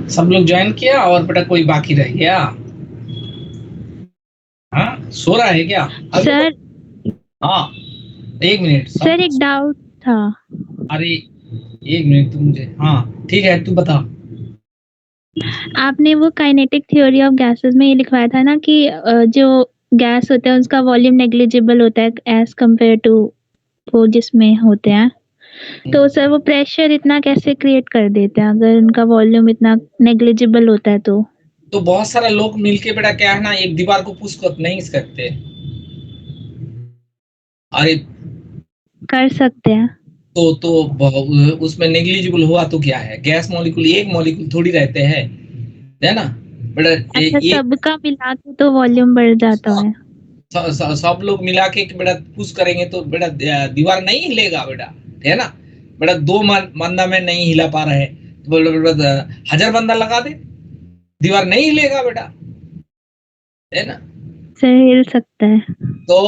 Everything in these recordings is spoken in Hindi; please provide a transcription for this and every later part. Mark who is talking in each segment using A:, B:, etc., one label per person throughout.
A: सब लोग ज्वाइन किया और बेटा कोई बाकी रह गया? हाँ, सो रहा है क्या?
B: सर
A: हाँ, एक मिनट
B: सर एक डाउट था।
A: अरे एक मिनट, तू मुझे, हाँ ठीक है, तू बता।
B: आपने वो काइनेटिक थ्योरी ऑफ गैसेस में ये लिखवाया था ना कि जो गैस होता है उसका वॉल्यूम नेग्लिजिबल होता है एज कंपेयर टू वो जिसमें होते हैं। तो सर वो प्रेशर इतना कैसे क्रिएट कर देते हैं अगर उनका वॉल्यूम इतना नेग्लिजिबल होता है
A: तो बहुत सारे लोग मिलके बेटा क्या है ना, एक दीवार को पुश कर नहीं सकते। अरे
B: कर सकते हैं।
A: उसमें नेग्लिजिबल हुआ तो क्या है, गैस मॉलिक्यूल एक मॉलिक्यूल थोड़ी रहते हैं, है ना बेटा।
B: अच्छा,
A: एक
B: सबका मिला के तो वॉल्यूम बढ़ जाता है।
A: सब लोग मिला के बेटा पुश करेंगे तो बेटा दीवार नहीं हिलेगा बेटा, है ना बेटा। दो बंदा में नहीं हिला पा रहे तो बेटा 1000 बंदा लगा दे, दीवार नहीं हिलेगा बेटा, है ना।
B: सर हिल सकता है।
A: तो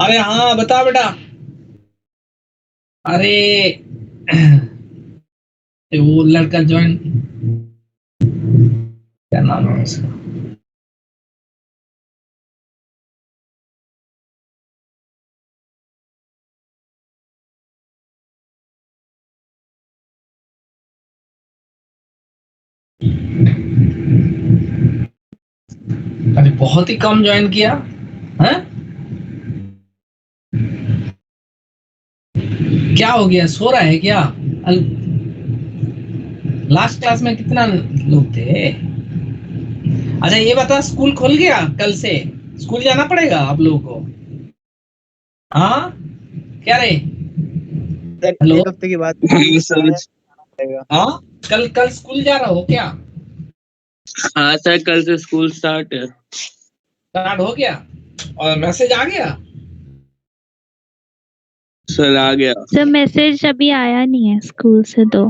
A: अरे हाँ बता बेटा। अरे वो लड़का ज्वाइन, क्या नाम है उसका? अरे बहुत ही कम ज्वाइन किया है। क्या हो गया, सो रहा है क्या? लास्ट क्लास में कितना लोग थे? अच्छा ये बता, स्कूल खुल गया? कल से स्कूल जाना पड़ेगा आप लोगों को? हाँ क्या रे?
C: सर
A: हेलो,
C: एक हफ्ते के बाद
A: हाँ कल कल स्कूल जा रहा हो क्या?
D: हाँ सर, कल से स्कूल स्टार्ट है।
A: स्टार्ट हो गया और मैसेज आ गया?
D: सर आ गया।
B: सर मैसेज अभी आया नहीं है स्कूल से तो।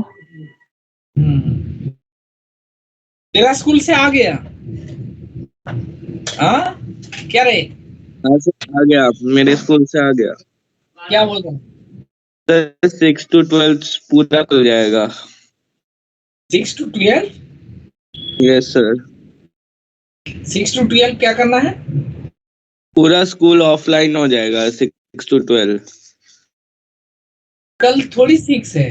A: तेरा स्कूल से आ गया? हाँ क्या रे?
D: हाँ सर आ गया, मेरे स्कूल से आ गया।
A: क्या बोल रहा?
D: सर 6 to 12 पूरा खुल जाएगा।
A: 6 to 12?
D: Yes sir.
A: 6 to 12 क्या करना है?
D: पूरा स्कूल ऑफलाइन हो जाएगा 6 to 12।
A: कल थोड़ी 6 है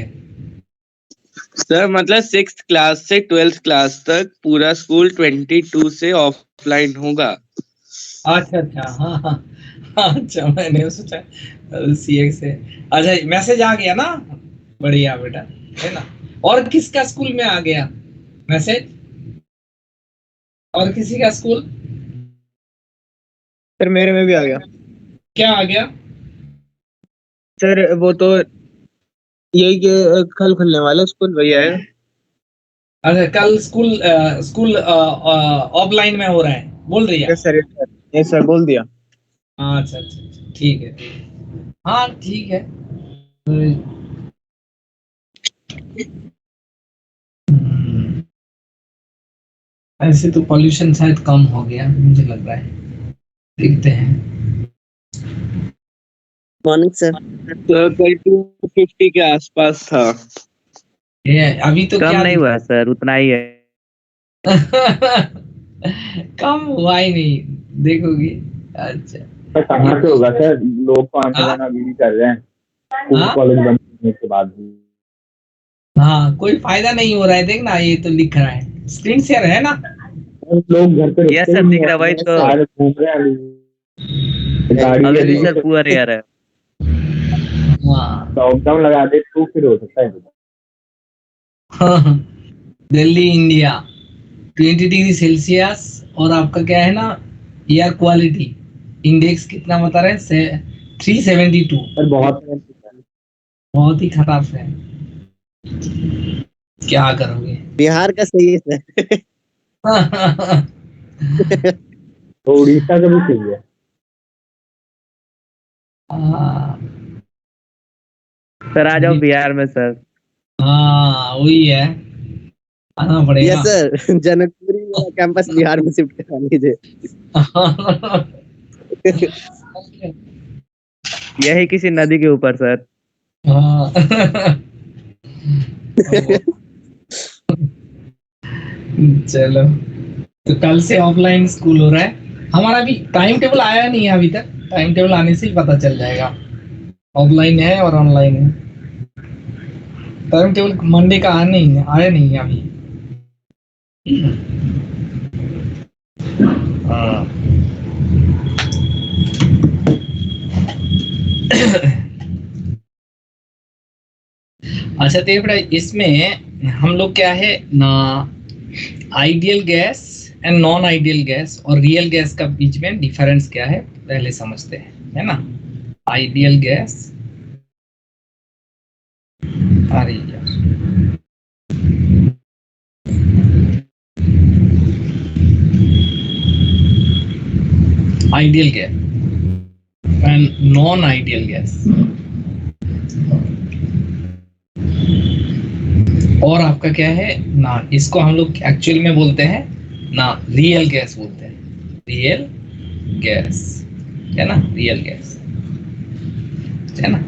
D: सर मतलब 6th क्लास से 12th क्लास तक पूरा स्कूल 22 से ऑफलाइन होगा।
A: अच्छा अच्छा, हाँ हाँ हाँ, अच्छा मैंने सोचा CX है। अच्छा मैसेज आ गया ना, बढ़िया बेटा, है ना। और किसका स्कूल में आ गया मैसेज? और किसी का स्कूल?
C: सर मेरे में भी आ गया।
A: क्या आ गया?
C: सर वो तो यही कि कल खुलने वाला स्कूल वही है।
A: अच्छा कल स्कूल ऑफलाइन में हो रहा है बोल रही है?
C: यस सर, यस सर बोल दिया।
A: अच्छा अच्छा अच्छा, ठीक है। हाँ ठीक है। ऐसे तो पॉल्यूशन शायद कम हो गया मुझे लग रहा है, देखते हैं।
C: Morning sir.
D: सर कल 250 के आसपास था।
A: ये अभी तो
E: कम
A: क्या
E: नहीं हुआ सर, उतना ही है।
A: कम हुआ ही नहीं, देखोगे। अच्छा
F: सर कहाँ से होगा सर, लोग तो आने जाना अभी भी कर रहे हैं स्कूल
A: हाँ
F: कॉलेज बंद होने के बाद भी।
A: हाँ, कोई फायदा नहीं हो रहा है, देखना ये तो लिख रहा है, स्क्रीन शेयर है ना।
F: लोग घर पे
E: यस
F: रुकते ही
E: सर,
F: नहीं
E: दिख रहा
F: है,
E: भाई तो।
F: सारे घूम रहे हैं अभी। गाड़ी
E: अभी भी
F: अभी
E: सर पुअर एयर है।
A: हाँ
F: लॉकडाउन लगा दे तो फिर हो सकता है।
A: Delhi India 20 degree Celsius. और आपका क्या है ना, एयर क्वालिटी इंडेक्स कितना बता रहे हैं? 372।
F: सर बहुत
A: बहुत ही खराब है, क्या करोगे?
C: बिहार का सही है सर।
F: तो उड़ीसा का भी सही है।
A: हाँ
E: सर आ जाओ बिहार में सर।
A: हाँ, वही है, आना पड़ेगा।
C: यस सर, जनकपुरी वाला कैंपस बिहार में शिफ्ट करा लीजिए।
E: यही किसी नदी के ऊपर सर।
A: हाँ चलो, तो कल से ऑफलाइन स्कूल हो रहा है हमारा। भी टाइम टेबल आया नहीं है अभी तक, टाइम टेबल आने से ही पता चल जाएगा ऑफलाइन है और ऑनलाइन है। टाइम टेबल मंडे का आया नहीं है अभी। हाँ अच्छा, तो बेटा इसमें हम लोग क्या है ना, ideal gas and non ideal gas और रियल गैस का बीच में डिफरेंस क्या है पहले समझते हैं, है ना। आइडियल गैस, अरे यार ideal gas and non ideal gas, और आपका क्या है ना, इसको हम लोग एक्चुअल में बोलते हैं ना रियल गैस बोलते हैं, रियल गैस, है ना, रियल गैस, है ना।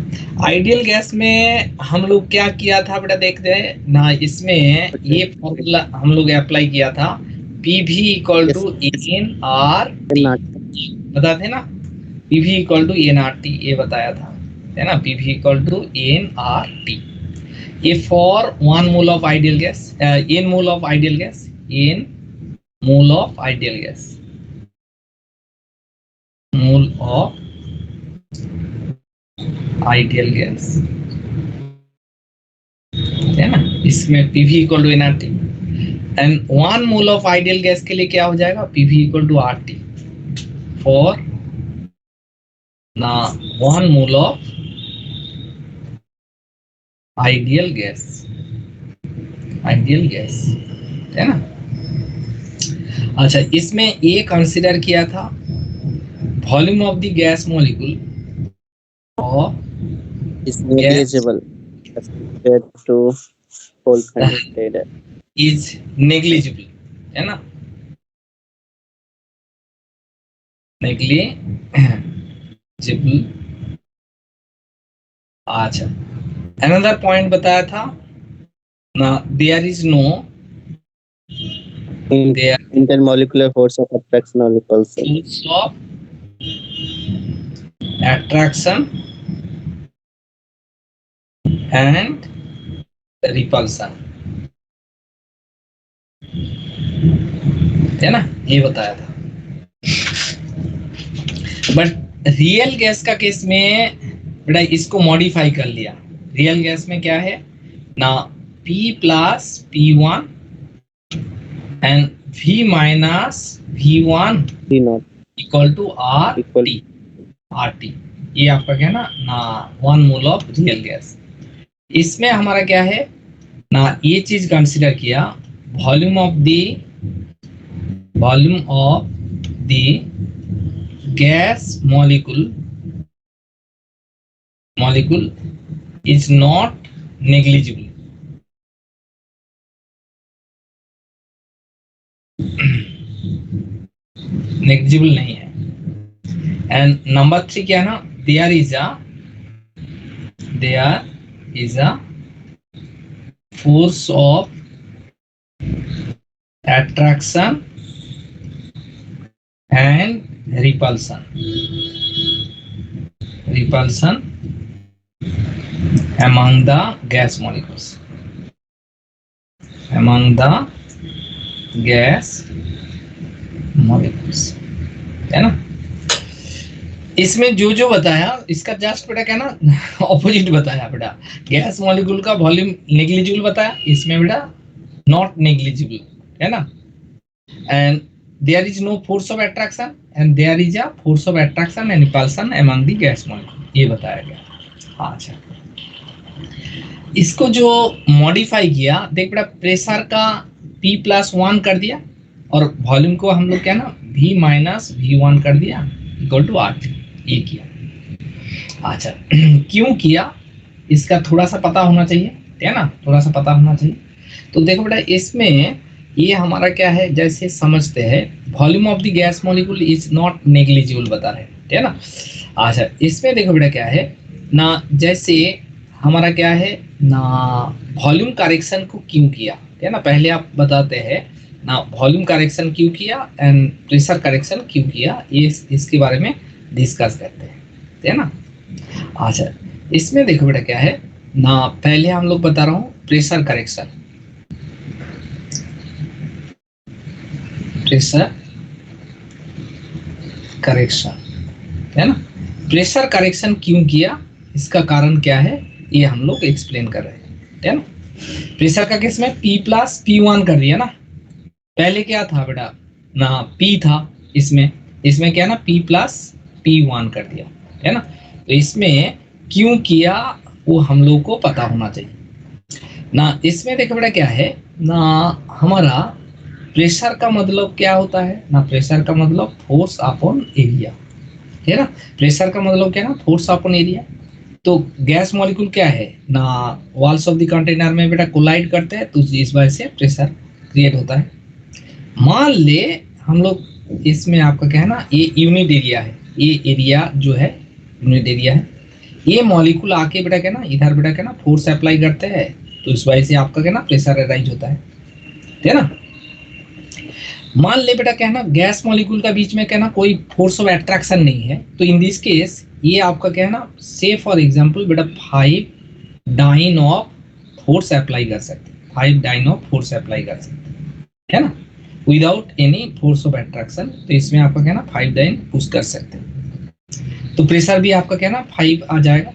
A: आइडियल गैस में हम लोग क्या किया था बेटा, देखते हैं ना, इसमें ये फॉर्मूला हम लोग अप्लाई किया था, PV इक्वल टू NRT, बताते ना, PV इक्वल टू NRT, ये बताया था, है ना, PV इक्वल टू NRT। ये for 1 mole of ideal gas, N mole of ideal gas, N mole of ideal gas, mole of ideal gas, है ना। इसमें PV equal to NRT and 1 mole of ideal gas के लिए क्या हो जाएगा, PV equal to RT for ना 1 mole of ideal gas, ideal gas, है ना। अच्छा, इसमें ये कंसीडर किया था volume of the gas molecule और
G: is negligible as compared to whole contained
A: is negligible, है ना, नेग्लिजिबल। अच्छा, अनदर पॉइंट बताया था ना, there is no, there
G: intermolecular force of attraction or repulsion.
A: force of attraction and repulsion, है ना, ये बताया था। बट रियल गैस का केस में बेटा इसको मॉडिफाई कर लिया। रियल गैस में क्या है ना, P plus P1 and V minus V1
G: P0
A: equal to
G: equal
A: RT, ये आपका क्या ना 1 मोल ऑफ रियल गैस। इसमें हमारा क्या है ना, ये चीज कंसिडर किया, volume of the gas molecule is not negligible, negligible नहीं है। एंड नंबर 3 क्या है ना, there is a force of attraction and repulsion among the gas molecules, है ना। इसमें जो बताया इसका जस्ट बेटा क्या ना ऑपोजिट बताया बेटा, गैस मॉलिक्यूल का वॉल्यूम नेग्लिजिबल बताया, इसमें बेटा नॉट नेग्लिजिबल, है ना। And there is no force of attraction and there is a force of attraction and repulsion among the gas molecule, ये बताया गया। अच्छा, इसको जो मॉडिफाई किया, देख बेटा प्रेशर का P+1 कर दिया और वॉल्यूम को हम लोग क्या ना V माइनस V1 कर दिया इक्वल टू RT, ये किया। अच्छा, क्यों किया इसका थोड़ा सा पता होना चाहिए, है ना, थोड़ा सा पता होना चाहिए। तो देखो बेटा इसमें ये हमारा क्या है, जैसे समझते हैं volume of the gas molecule is not negligible बता रहे हैं, है ना। अच्छा, इसमें देखो बेटा क्या है ना, जैसे हमारा क्या है ना, वॉल्यूम करेक्शन को क्यों किया, है ना। पहले आप बताते हैं ना वॉल्यूम करेक्शन क्यों किया एंड प्रेशर करेक्शन क्यों किया, ये इसके बारे में डिस्कस करते हैं, है ना। अच्छा, इसमें देखो बेटा क्या है ना, पहले हम लोग बता रहा हूँ प्रेशर करेक्शन, प्रेशर करेक्शन, है ना। प्रेशर करेक्शन क्यों किया, इसका कारण क्या है, ये हम लोग एक्सप्लेन कर रहे हैं, है ना। प्रेशर का केस में P प्लस P1 कर दिया ना, पहले क्या था बेटा ना P था, इसमें क्या ना P प्लस P1 कर दिया, है ना। तो इसमें क्यों किया वो हम लोग को पता होना चाहिए ना। इसमें देखो बेटा क्या है ना, हमारा प्रेशर का मतलब क्या होता है ना, प्रेशर का मतलब फोर्स अपॉन एरिया, है ना। प्रेशर का मतलब क्या है ना, फोर्स अपॉन एरिया। तो गैस मॉलिक्यूल क्या है ना, वॉल्स ऑफ द कंटेनर में बेटा कोलाइड करते हैं, तो इस वजह से प्रेशर क्रिएट होता है। मान ले हम लोग इसमें आपका क्या है ना, ये यूनिट एरिया है, ये एरिया जो है यूनिट एरिया है, ये मॉलिक्यूल आके बेटा क्या ना इधर बेटा क्या ना फोर्स अप्लाई करते हैं, तो इस वजह से आपका क्या ना प्रेशर राइज होता है ना। मान ले बेटा क्या है ना, गैस मॉलिक्यूल का बीच में क्या है ना कोई फोर्स ऑफ अट्रैक्शन नहीं है, तो इन दिस केस ये आपका क्या है ना, से फॉर एग्जांपल बेटा 5 डाइन ऑफ फोर्स अप्लाई कर सकते हैं, 5 डाइन ऑफ फोर्स अप्लाई कर सकते हैं, है ना, without any force of attraction. तो इसमें आपका क्या है ना 5 डाइन पुश कर सकते हैं, तो प्रेशर भी आपका क्या है ना 5 आ जाएगा।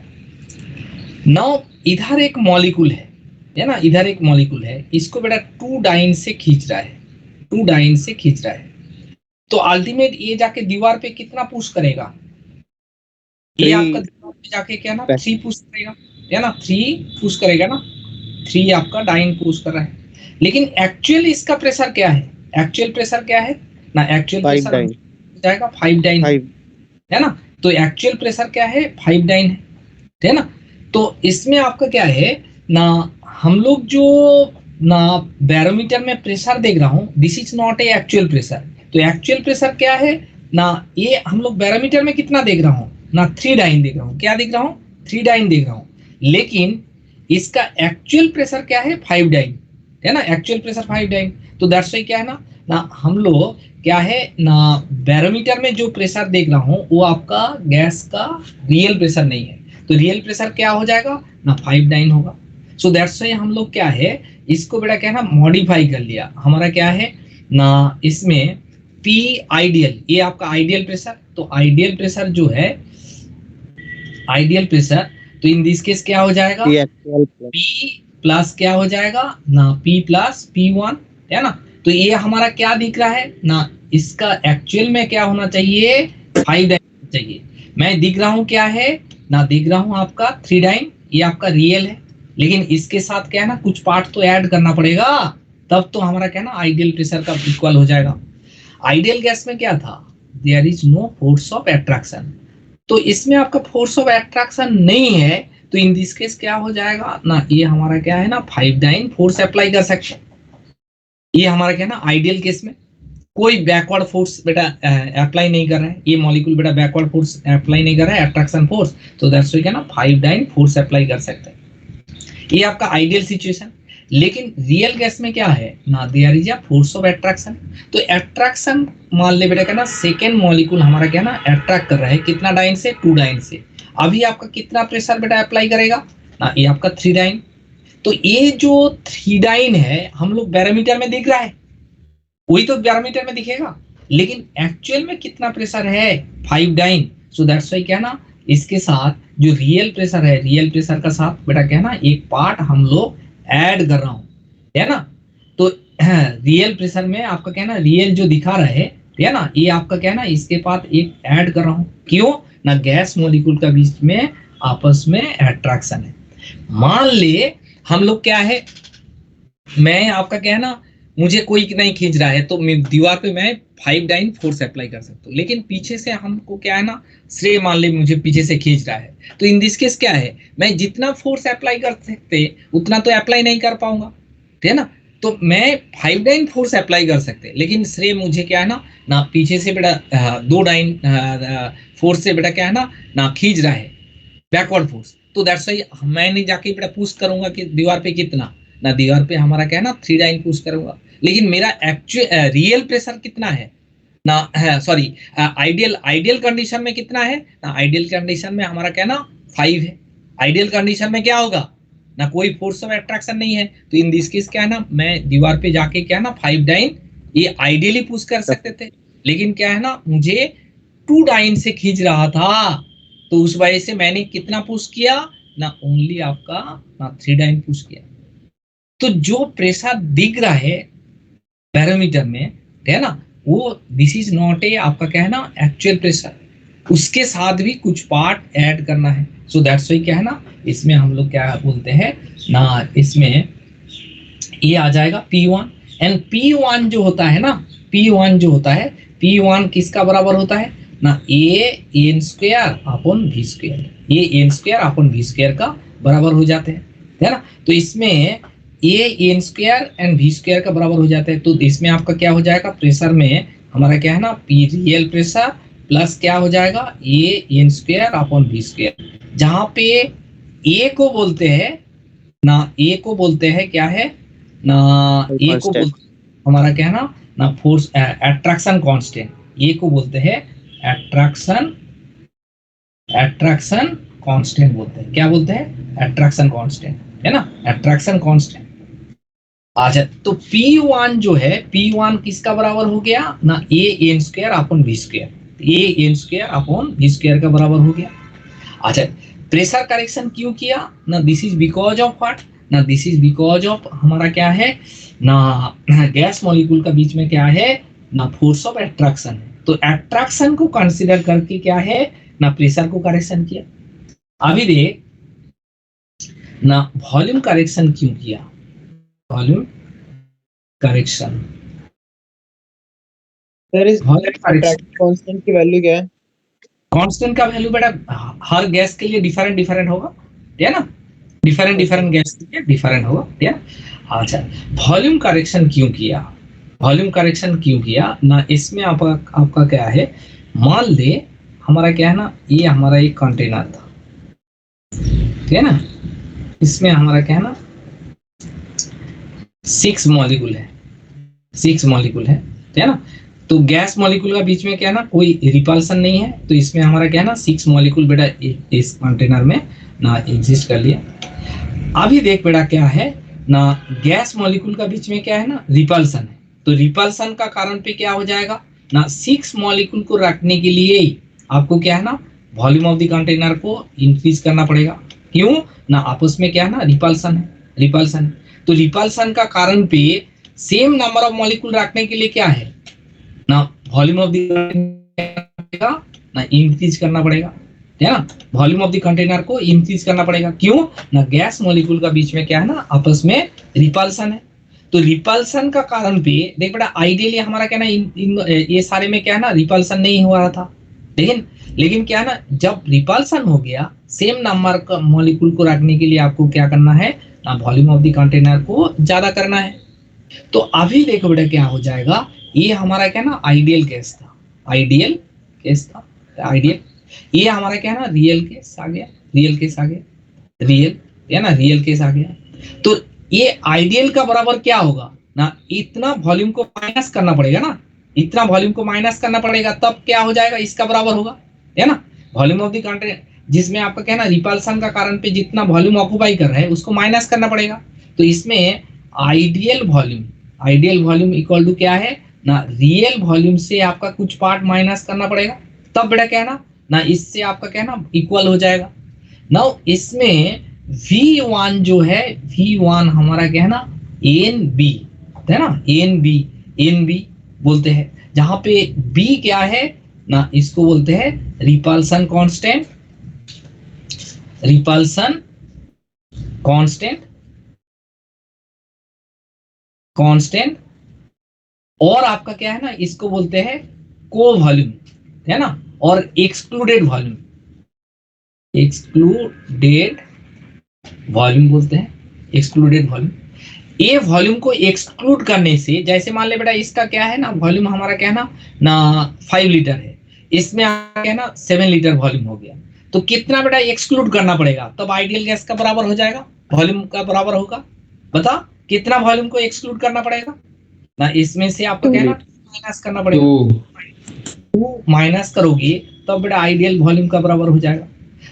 A: नाउ इधर एक मॉलिक्यूल है ना, इधर एक मॉलिक्यूल है, इसको बेटा 2 डाइन से खींच रहा है, 2 डाइन से खींच रहा है, तो अल्टीमेट ये जाके दीवार पे कितना पुश करेगा, ये आपका दीवार पे जाके क्या ना 3 पुश करेगा, है ना, 3 पुश करेगा ना, 3 आपका डाइन पुश कर रहा है। लेकिन एक्चुअल इसका प्रेशर क्या है, एक्चुअल प्रेशर क्या है ना, एक्चुअल प्रेशर हो जाएगा 5 डाइन, है ना। तो एक्चुअल प्रेशर क्या है 5 डाइन है ना। तो इसमें आपका क्या है ना, हम लोग जो ना बैरोमीटर में प्रेशर देख रहा हूँ, this is not a actual pressure. तो एक्चुअल प्रेशर क्या है ना, ये हम लोग बैरोमीटर में कितना देख रहा हूँ ना 3 डाइन देख रहा हूँ, क्या देख रहा हूँ 3 डाइन देख रहा हूँ, लेकिन इसका एक्चुअल प्रेशर क्या है 5 डाइन, है ना, एक्चुअल प्रेशर 5 डाइन। तो दैट्स व्हाई क्या है ना हम लोग क्या है ना बैरोमीटर में जो प्रेशर देख रहा हूँ वो आपका गैस का रियल प्रेशर नहीं है, तो रियल प्रेशर क्या हो जाएगा ना 5 डाइन होगा। सो दैट्स व्हाई हम लोग क्या है इसको बेटा क्या है ना मॉडिफाई कर लिया, हमारा क्या है ना इसमें P आइडियल, ये आपका आइडियल प्रेशर, तो आइडियल प्रेशर जो है आइडियल प्रेशर, तो इन दिस केस क्या हो जाएगा P प्लस क्या हो जाएगा ना P प्लस P1, है ना। तो ये हमारा क्या दिख रहा है ना, इसका एक्चुअल में क्या होना चाहिए 5 डाइन चाहिए, मैं दिख रहा हूँ क्या है ना, दिख रहा हूँ आपका 3 डाइन, ये आपका रियल है, लेकिन इसके साथ क्या है ना कुछ पार्ट तो ऐड करना पड़ेगा, तब तो हमारा क्या है ना आइडियल प्रेशर का इक्वल हो जाएगा। आइडियल गैस में क्या था, there is no force of attraction, तो इसमें आपका फोर्स ऑफ अट्रैक्शन नहीं है, तो इन दिस केस क्या हो जाएगा ना, ये हमारा क्या है ना 5 डाइन फोर्स अप्लाई कर सकते हैं, ये हमारा क्या है ना आइडियल केस में कोई बैकवर्ड फोर्स बेटा अप्लाई नहीं कर रहा है, ये मॉलिक्यूल बेटा बैकवर्ड फोर्स अप्लाई नहीं कर रहा है अट्रैक्शन फोर्स, तो दैट्स व्हाई क्या ना 5 डाइन फोर्स अप्लाई कर सकते हैं, ये आपका आइडियल सिचुएशन। लेकिन रियल गैस में क्या है ना, there is a force of attraction, तो अट्रैक्शन मान ले बेटा क्या ना सेकेंड मॉलिक्यूल हमारा क्या ना अट्रैक्ट कर रहा है कितना डाइन से 2 डाइन से, अभी आपका कितना प्रेशर बेटा अप्लाई करेगा ना, ये आपका 3 डाइन, तो ये जो 3 डाइन है हम लोग बैरोमीटर में दिख रहा है, वही तो बैरोमीटर में दिखेगा, लेकिन एक्चुअल में कितना प्रेशर है 5 डाइन। सो दैट्स व्हाई क्या ना इसके साथ जो रियल प्रेशर है, रियल प्रेशर का साथ बेटा क्या ना एक पार्ट हम लोग ऐड कर रहा हूँ, है ना। तो रियल प्रेशर में आपका क्या ना रियल जो दिखा रहा है ना, ये आपका क्या ना इसके पास एक ऐड कर रहा हूँ, क्यों ना गैस मॉलिक्यूल का बीच में आपस में अट्रैक्शन है। मान ले हम लोग क्या है, मैं आपका क्या है ना मुझे कोई नहीं खींच रहा है, तो दीवार पे मैं 5 डाइन फोर्स अप्लाई कर सकता हूँ, लेकिन पीछे से हमको क्या है ना श्रेय मान ले मुझे पीछे से खींच रहा है, तो इन दिस केस क्या है मैं जितना फोर्स अप्लाई कर सकते उतना तो अप्लाई नहीं कर पाऊंगा, है ना। तो मैं 5 डाइन फोर्स अप्लाई कर सकते, लेकिन श्रेय मुझे क्या है ना पीछे से बेटा 2 डाइन फोर्स से बेटा क्या है ना खींच रहा है बैकवर्ड फोर्स, तो दैट्स वाई मैंने जाके बेटा पुश करूंगा कि दीवार पे कितना ना, दीवार पे हमारा क्या है ना 3 डाइन पुश करूंगा, लेकिन मेरा एक्चुअल रियल प्रेशर कितना है ना, सॉरी आइडियल कंडीशन में कितना है ना, आइडियल कंडीशन में हमारा क्या ना 5 है। आइडियल कंडीशन में क्या होगा ना, कोई फोर्स ऑफ अट्रैक्शन नहीं है, तो इन दिस केस क्या है ना, मैं दीवार पे जाके क्या ना 5 डाइन ये आइडियली पुश कर सकते थे, लेकिन क्या है ना मुझे 2 डाइन से खींच रहा था, तो उस वजह से मैंने कितना पुश किया ना, ओनली आपका ना 3 डाइन पुश किया। तो जो प्रेशर दिख रहा है बैरोमीटर में है ना, वो दिस इज नॉट ए आपका क्या है ना एक्चुअल प्रेशर, उसके साथ भी कुछ पार्ट ऐड करना है। सो दैट्स वाई क्या है ना, इसमें हम लोग क्या बोलते हैं ना, इसमें ये आ जाएगा P1 एंड P1 जो होता है ना, P1 जो होता है, P1 किसका बराबर होता है ना, a N square upon we square, ये n square upon we square का बराबर हो जाते हैं, है ना। तो इसमें A N square and v square का बराबर हो जाता है, तो इसमें आपका क्या हो जाएगा, प्रेशर में हमारा क्या है ना पी रियल प्रेशर प्लस क्या हो जाएगा a N square upon we square, जहां पे ए को बोलते हैं ना, ए को बोलते हैं क्या है ना, ए को बोलते हमारा क्या है ना फोर्स अट्रैक्शन कांस्टेंट, ए को बोलते हैं अट्रैक्शन कांस्टेंट बोलते हैं, क्या बोलते हैं अट्रैक्शन कांस्टेंट, है ना, अट्रैक्शन कांस्टेंट। अच्छा, तो P1 जो है, P1 किसका बराबर हो गया ना, a N square upon we square, a N square upon we square का बराबर हो गया। अच्छा, प्रेशर करेक्शन क्यों किया ना, this is because of what ना, दिस इज बिकॉज ऑफ हमारा क्या है ना, गैस मॉलिक्यूल का बीच में क्या है ना फोर्स ऑफ अट्रैक्शन है, तो अट्रैक्शन को कंसीडर करके क्या है ना प्रेशर को करेक्शन किया। अभी देख ना वॉल्यूम करेक्शन क्यों किया, वॉल्यूम करेक्शन,
C: सर इस कांस्टेंट की वैल्यू क्या है?
A: कांस्टेंट का वैल्यू बेटा हर गैस के लिए डिफरेंट होगा, है ना, डिफरेंट गैस के लिए डिफरेंट होगा, ठीक है। अच्छा, वॉल्यूम करेक्शन क्यों किया, वॉल्यूम करेक्शन क्यों किया ना, इसमें आपका क्या है, मान ले हमारा क्या है ना, ये हमारा एक कंटेनर था, ठीक है ना, इसमें हमारा क्या है ना 6 मॉलिक्यूल है, 6 मॉलिक्यूल है ना, तो गैस मॉलिक्यूल का बीच में क्या है ना कोई रिपल्सन नहीं है, तो इसमें हमारा क्या है ना 6 मॉलिक्यूल बेटा इस कंटेनर में ना एग्जिस्ट कर लिया। अभी देख बेटा क्या है ना, गैस मॉलिक्यूल का बीच में क्या है ना रिपल्सन है, तो रिपल्सन का कारण पे क्या हो जाएगा ना, 6 मॉलिक्यूल को रखने के लिए आपको क्या है ना वॉल्यूम ऑफ द कंटेनर को इंक्रीज करना पड़ेगा, क्यों ना आपस में क्या है ना रिपल्सन है, रिपल्सन, तो रिपल्सन का कारण पे सेम नंबर ऑफ मॉलिक्यूल रखने के लिए क्या है ना वॉल्यूम ऑफ द ना इंक्रीज करना पड़ेगा, है ना, वॉल्यूम ऑफ द कंटेनर को इंक्रीज करना पड़ेगा, क्यों ना गैस मॉलिक्यूल का बीच में क्या है ना आपस में रिपल्सन है, तो रिपल्सन का कारण पे देख बेटा आइडियली हमारा क्या ना ये सारे में क्या है ना रिपल्सन नहीं हो रहा था, लेकिन क्या है ना जब रिपल्सन हो गया सेम नंबर का मॉलिक्यूल को रखने के लिए आपको क्या करना है ना वॉल्यूम ऑफ द कंटेनर को ज्यादा करना है। तो अभी देखो बेटा क्या हो जाएगा, ये हमारा क्या ना आइडियल केस था, आइडियल केस था, आइडियल, ये हमारा क्या है ना रियल केस आ गया, रियल केस आ गया, रियल है ना, रियल केस आ गया। तो ये आइडियल का बराबर क्या होगा ना, इतना वॉल्यूम को माइनस करना पड़ेगा ना, इतना वॉल्यूम को माइनस करना पड़ेगा, तब क्या हो जाएगा इसका बराबर होगा, है ना, वॉल्यूम ऑफ द कंटेनर, जिसमें आपका क्या है ना रिपल्सन का कारण पे जितना वॉल्यूम ऑक्युपाई कर रहा है उसको माइनस करना पड़ेगा, तो इसमें आइडियल वॉल्यूम इक्वल टू क्या है ना रियल वॉल्यूम से आपका कुछ पार्ट माइनस करना पड़ेगा, तब बेटा क्या है ना इससे आपका क्या है ना इक्वल हो जाएगा। नाउ इसमें V1 जो है, V1 हमारा क्या है ना एन बी है ना, एन बी बोलते हैं, जहां पे B क्या है ना, इसको बोलते हैं रिपल्सन कांस्टेंट, और आपका क्या है ना इसको बोलते हैं को वॉल्यूम, है ना, और एक्सक्लूडेड वॉल्यूम बोलते हैं, एक्सक्लूडेड वॉल्यूम। ये वॉल्यूम को एक्सक्लूड करने से, जैसे मान ले बेटा इसका क्या है ना वॉल्यूम हमारा क्या है ना 5 लीटर है, इसमें क्या है ना 7 लीटर वॉल्यूम हो गया, तो कितना बेटा एक्सक्लूड करना पड़ेगा, तब आइडियल गैस का बराबर हो जाएगा, वॉल्यूम का बराबर होगा। बता कितना वॉल्यूम को एक्सक्लूड करना पड़ेगा ना, इसमें से आपको कहना माइनस करना पड़ेगा, 2 माइनस करोगे तब बेटा आइडियल वॉल्यूम का बराबर हो जाएगा।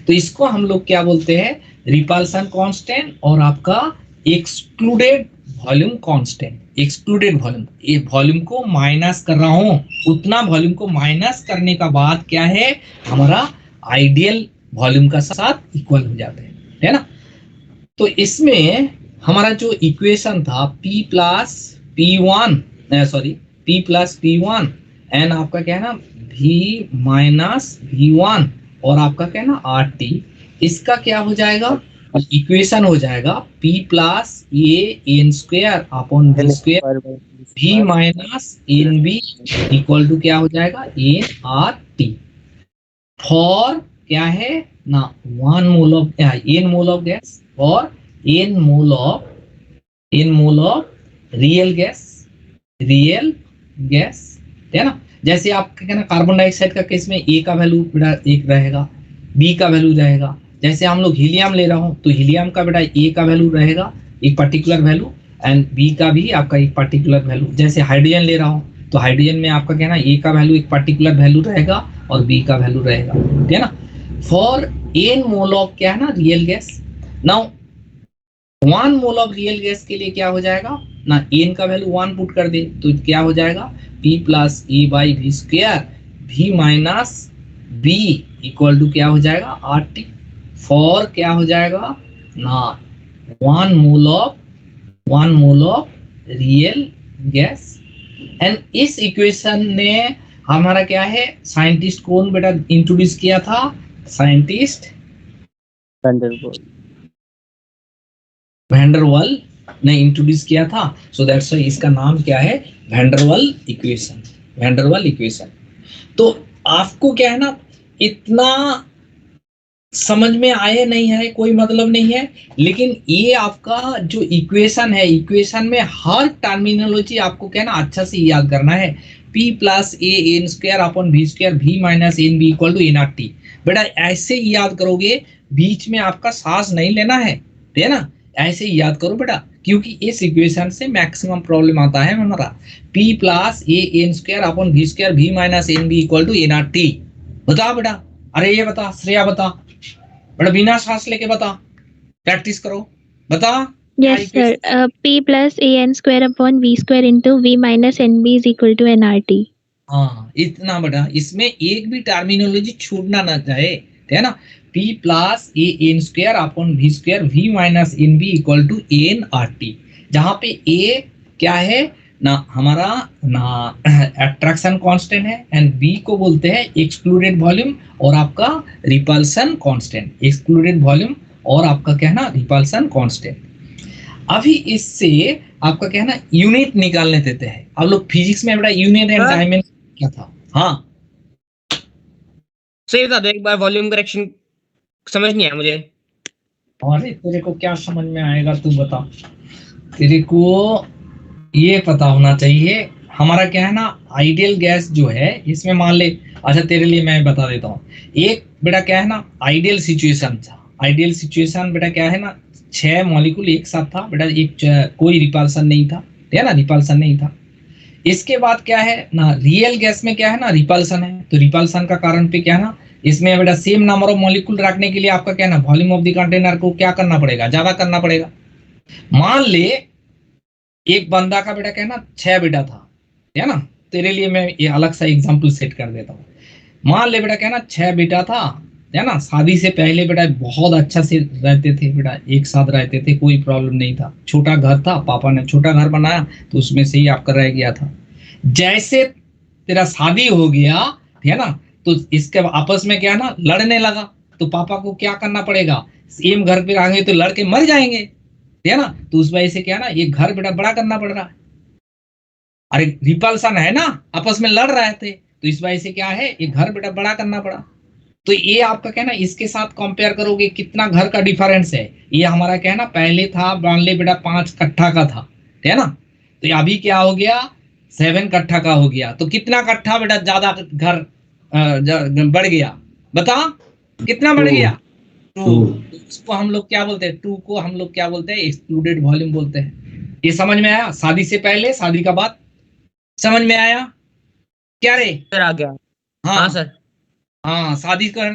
A: तो इसको हम लोग क्या बोलते हैं, रिपल्सन कांस्टेंट और आपका excluded volume constant. Excluded volume, ये वॉल्यूम को माइनस कर रहा हूं, उतना वॉल्यूम को माइनस करने का बाद क्या है, हमारा आइडियल वॉल्यूम का साथ इक्वल हो जाते हैं, है ना। तो इसमें हमारा जो इक्वेशन था P प्लस P1 एंड आपका क्या है ना V माइनस V1 और आपका क्या है ना RT, इसका क्या हो जाएगा, इक्वेशन हो जाएगा P plus AN square upon B square V minus NB equal to क्या हो जाएगा NRT फॉर क्या है ना 1 mole of n mole of gas और n mole of real gas, है ना। जैसे आप क्या ना कार्बन डाइऑक्साइड का केस में A का वैल्यू बेटा 1 रहेगा, B का वैल्यू रहेगा। जैसे हम लोग हीलियम ले रहा हूं तो हीलियम का बेटा A का वैल्यू रहेगा एक पर्टिकुलर वैल्यू एंड B का भी आपका एक पर्टिकुलर वैल्यू। जैसे हाइड्रोजन ले रहा हूं तो हाइड्रोजन में आपका क्या ना A का वैल्यू एक पर्टिकुलर वैल्यू रहेगा और B का वैल्यू रहेगा, ठीक है ना। फॉर n मोल ऑफ क्या है ना real gas, now 1 mole of real gas के लिए क्या हो जाएगा ना, n का वैल्यू 1 पुट कर दे तो क्या हो जाएगा P plus A by V square V minus B equal to क्या हो जाएगा RT फॉर क्या हो जाएगा ना 1 mole of real gas. And इस इक्वेशन ने हमारा क्या है, साइंटिस्ट कौन बेटा इंट्रोड्यूस किया था, साइंटिस्ट वैन डर वाल ने इंट्रोड्यूस किया था। सो दैट्स व्हाई इसका नाम क्या है, वैन डर वाल इक्वेशन। तो आपको क्या है ना, इतना समझ में आए नहीं है कोई मतलब नहीं है, लेकिन ये आपका जो इक्वेशन है, इक्वेशन में हर टर्मिनोलॉजी आपको क्या है ना अच्छा से याद करना है। P plus A n square upon V square V minus NB equal to NRT, बेटा ऐसे ही याद करोगे, बीच में आपका सांस नहीं लेना है ना, ऐसे ही याद करो बेटा, क्योंकि इस इक्वेशन से मैक्सिमम प्रॉब्लम आता है हमारा। P plus A n square upon V square V minus NB equal to NRT। बता बेटा, अरे ये बता श्रेया, बता बेटा बिना सांस लेके बता, प्रैक्टिस करो, बता।
B: Yes sir, P plus AN square upon V square into V minus NB is equal to NRT।
A: हाँ इतना बेटा, इसमें एक भी टर्मिनोलॉजी छूटना ना चाहे, है ना। P plus AN square upon V square V minus NB equal to NRT, जहाँ पे A क्या है ना, हमारा ना अट्रैक्शन कांस्टेंट है एंड B को बोलते हैं एक्सक्लूडेड वॉल्यूम और आपका रिपल्सन कांस्टेंट। एक्सक्लूडेड वॉल्यूम और आपका क्या है ना रिपल्सन कांस्टेंट। अभी इससे आपका क्या है ना यूनिट निकालने देते हैं। अब लोग फिजिक्स में बेटा यूनिट एंड डायमेंशन क्या था, हाँ
H: सही बता दो एक बार, वॉल्यूम करेक्शन समझ नहीं आया मुझे।
A: अरे तेरे को क्या समझ में आएगा, तू बता। तेरे को ये पता होना चाहिए, हमारा क्या है ना आइडियल गैस जो है, इसमें मान ले, अच्छा तेरे लिए मैं बता देता हूँ। एक बेटा क्या है ना आइडियल सिचुएशन था, आइडियल सिचुएशन बेटा क्या है ना 6 मॉलिक्यूल एक साथ था बेटा, एक कोई रिपल्सन नहीं था, है ना, रिपल्सन नहीं था। इसके बाद क्या है ना रियल गैस में क्या है ना रिपल्सन है, तो रिपल्सन का कारण पे क्या है ना, इसमें बेटा सेम नंबर ऑफ मॉलिक्यूल रखने के लिए आपका क्या है ना वॉल्यूम ऑफ द कंटेनर को क्या करना पड़ेगा, ज्यादा करना पड़ेगा। मान ले एक बंदा का बेटा क्या है ना 6 बेटा था, है ना, तेरे लिए मैं ये अलग सा एग्जांपल सेट कर देता हूँ। मान ले बेटा क्या है ना 6 बेटा था, है ना, शादी से पहले बेटा बहुत अच्छा से रहते थे बेटा, एक साथ रहते थे, कोई प्रॉब्लम नहीं था, छोटा घर था, पापा ने छोटा घर बनाया तो उसमें से ही आपका रह गया था। जैसे तेरा शादी हो गया, है ना, तो इसके आपस में क्या ना लड़ने लगा, तो पापा को क्या करना पड़ेगा, सेम घर पे रहेंगे तो लड़के मर जाएंगे, है ना, तो उस वजह से क्या ना ये घर बेटा बड़ा करना पड़ रहा है। अरे रिपल्सन है ना, आपस में लड़ रहे थे, तो इस वजह से क्या है ये घर बेटा बड़ा करना पड़ा। तो ये आपका क्या ना इसके साथ कंपेयर करोगे कितना घर का डिफरेंस है। ये हमारा क्या है ना पहले था मान ले बेटा 5 कट्ठा का था, है ना, तो अभी क्या हो गया 7 कट्ठा का हो गया, तो कितना कट्ठा बेटा ज्यादा घर बढ़ गया, बता कितना बढ़
F: Two.
A: गया? 2।
F: Two.
A: उसको हम लोग क्या बोलते हैं? 2 को हम लोग क्या बोलते हैं? एक्सक्लूडेड वॉल्यूम बोलते हैं। ये समझ में आया? शादी से पहले, शादी का बाद, समझ में आया क्या रे?
H: सर आ गया। हाँ
A: हाँ
H: सर।
A: हाँ, शादी का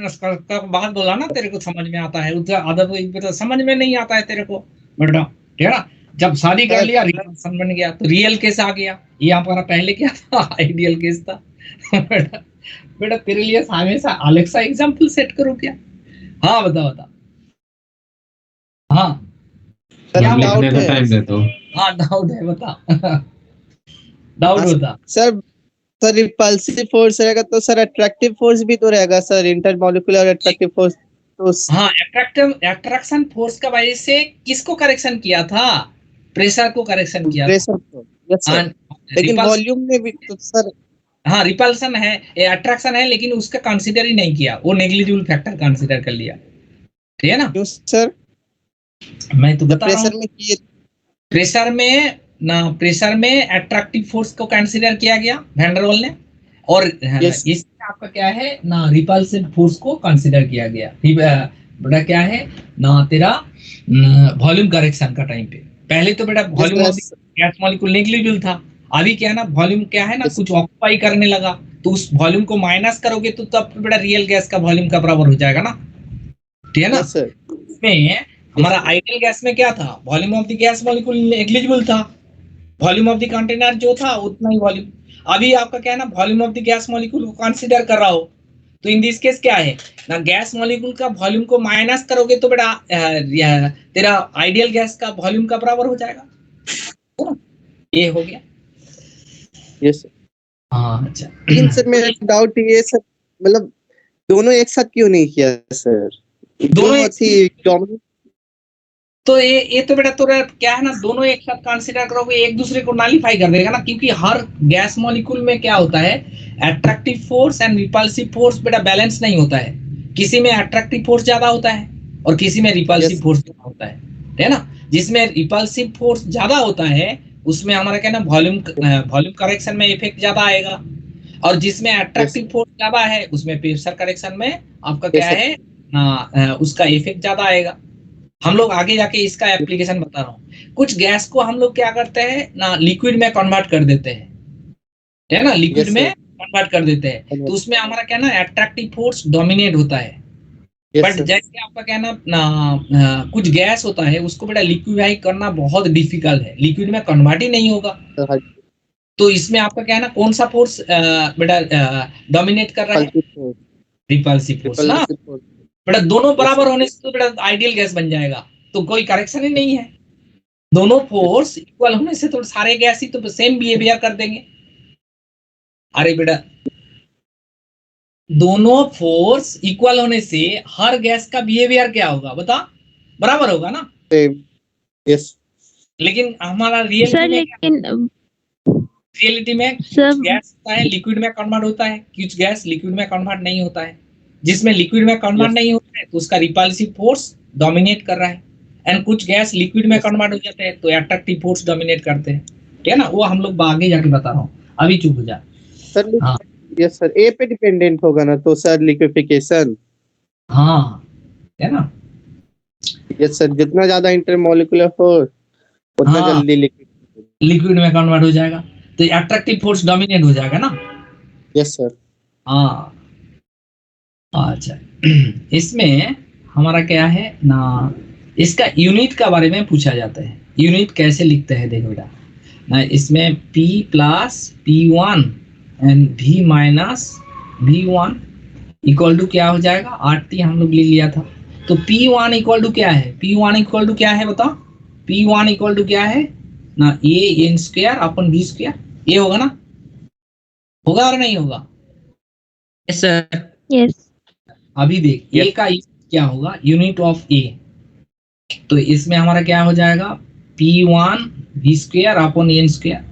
A: बाद बोला ना, तेरे को समझ में आता है, उधर आदत तो समझ में नहीं आता है तेरे को बेटा, ठीक है ना? जब शादी कर लिया, रिलेशन बन गया, तो रियल केस आ गया। ये हमारा पहले क्या था? आइडियल केस था। बेटा बेटा तेरे लिए हमेशा अलेक्सा एग्जाम्पल सेट करो क्या? हाँ बता बता। हाँ क्या
F: लिखने का टाइम दे दो।
A: हाँ डाउट है, बता। डाउट बता।
G: सर सर रिपल्सिव फोर्स रहेगा तो सर अट्रैक्टिव फोर्स भी तो रहेगा सर, इंटरमॉलिक्यूलर अट्रैक्टिव फोर्स तो
A: हाँ, अट्रैक्शन फोर्स का वजह से किसको करेक्शन किया था? प्रेशर को करेक्शन किया था।
G: प्रेशर को, यस सर।
A: हाँ,
G: लेकिन
A: रिपल्स
G: वॉल्यूम में भी तो सर,
A: हाँ रिपल्सन है, ये अट्रैक्शन है, लेकिन उसका कंसीडर ही नहीं किया, वो नेग्लिजिबल फैक्टर कंसीडर कर लिया, ठीक है ना?
G: क्यों सर?
A: मैं तो बता रहा
G: प्रेशर
A: हूँ,
G: में किए
A: प्रेशर में अट्रैक्टिव फोर्स को कंसीडर किया गया वैंडरवाल ने, और
G: यस
A: इसमें आपका क्या है ना, रिपल्सिव फोर्स को कंसीडर किया गया। बेटा क्या है ना तेरा वॉल्यूम करेक्शन का टाइम पे। पहले तो बेटा volume of gas molecule negligible था, अभी क्या है ना, वॉल्यूम क्या है ना, कुछ ऑक्यूपाई करने लगा, तो उस वॉल्यूम को माइनस करोगे तो तब बेटा रियल गैस का वॉल्यूम का बराबर हो जाएगा ना, ठीक है ना?
G: Yes sir.
A: इसमें हमारा आइडियल गैस में क्या था? Volume of the gas molecule negligible था, वॉल्यूम ऑफ द कंटेनर जो था उतना ही वॉल्यूम। अभी आपका क्या है ना, volume of the gas molecule को कंसीडर कर रहा हो, तो इन दिस केस क्या है ना, गैस मॉलिक्यूल का वॉल्यूम को माइनस करोगे तो बेटा तेरा आइडियल गैस का वॉल्यूम का बराबर हो जाएगा। ये हो गया।
G: Yes sir.
A: हाँ अच्छा।
G: लेकिन सर मेरा डाउट ये सर, मतलब दोनों एक साथ क्यों नहीं किया सर? दोनों थी डोमिनेट।
A: तो ये तो बेटा तोरा क्या है ना, दोनों एक साथ कंसीडर करोगे, एक दूसरे को नॉलिफाई कर देगा ना, क्योंकि हर गैस मॉलिक्यूल में क्या होता है, attractive force and repulsive force बेटा बैलेंस नहीं होता है। किसी में अट्रैक्टिव फोर्स ज्यादा होता है और किसी में रिपल्सिव फोर्स ज्यादा होता है ना? जिसमें रिपल्सिव फोर्स ज्यादा होता है उसमें हमारा क्या ना, वॉल्यूम करेक्शन में इफेक्ट ज्यादा आएगा, और जिसमें अट्रैक्टिव फोर्स ज्यादा है उसमें प्रेशर करेक्शन में आपका क्या है ना, उसका इफेक्ट ज्यादा आएगा। हम लोग आगे जाके इसका एप्लीकेशन बता रहा हूँ। कुछ गैस को हम लोग क्या करते हैं ना, लिक्विड में कन्वर्ट कर देते हैं, है ना, लिक्विड में कन्वर्ट कर देते हैं, तो उसमें हमारा क्या ना, अट्रैक्टिव फोर्स डोमिनेट होता है। बट जैसे आपका क्या ना, कुछ गैस होता है उसको बेटा लिक्विफाई करना बहुत डिफिकल्ट है, लिक्विड में कन्वर्ट ही नहीं होगा, तो इसमें आपका क्या है ना, कौन सा फोर्स बेटा डोमिनेट कर रहा है? रिपल्सिव फोर्स ना बेटा। दोनों बराबर होने से तो बेटा आइडियल गैस बन जाएगा, तो कोई करेक्शन ही नहीं है। दोनों फोर्स इक्वल होने से तो सारे गैस ही तो सेम बिहेवियर कर देंगे। अरे बेटा दोनों फोर्स इक्वल होने से हर गैस का बिहेवियर क्या होगा बता? बराबर होगा ना?
G: यस।
A: लेकिन हमारा रियलिटी में कुछ गैस होता है लिक्विड में कन्वर्ट होता है, कुछ गैस लिक्विड में कन्वर्ट नहीं होता है। जिसमें लिक्विड में कन्वर्ट नहीं होता है तो उसका रिपल्सिव फोर्स डोमिनेट कर रहा है, एंड कुछ गैस लिक्विड में कन्वर्ट हो जाते हैं तो अट्रैक्टिव फोर्स डोमिनेट करते हैं, ठीक है ना? वो हम लोग आगे जाके बता रहा हूँ, अभी चुप हो जा
G: सर।
A: हाँ
G: यस सर, ए पे डिपेंडेंट होगा ना तो सर लिक्विफिकेशन।
A: हाँ है ना?
G: यस सर, जितना ज्यादा इंटरमॉलिक्यूलर हो उतना जल्दी
A: लिक्विड में कन्वर्ट हो जाएगा, तो अट्रैक्टिव फोर्स डोमिनेट हो जाएगा ना?
G: Yes sir.
A: हाँ अच्छा। इसमें हमारा क्या है ना, इसका यूनिट का बारे में पूछा जाता है। यूनिट कैसे लिखते हैं देखो बेटा ना, इसमें P plus P1 and V minus V1 equal to क्या हो जाएगा? RT हम लोग ले लिया था, तो P1 इक्वल टू क्या है? P1 इक्वल टू क्या है बताओ? P1 इक्वल टू क्या है ना, A n square upon V square, ये होगा ना? होगा और नहीं होगा?
H: Yes sir.
B: यस।
A: अभी देख A का क्या होगा, यूनिट ऑफ A, तो इसमें हमारा क्या हो जाएगा? P1 V square upon n square.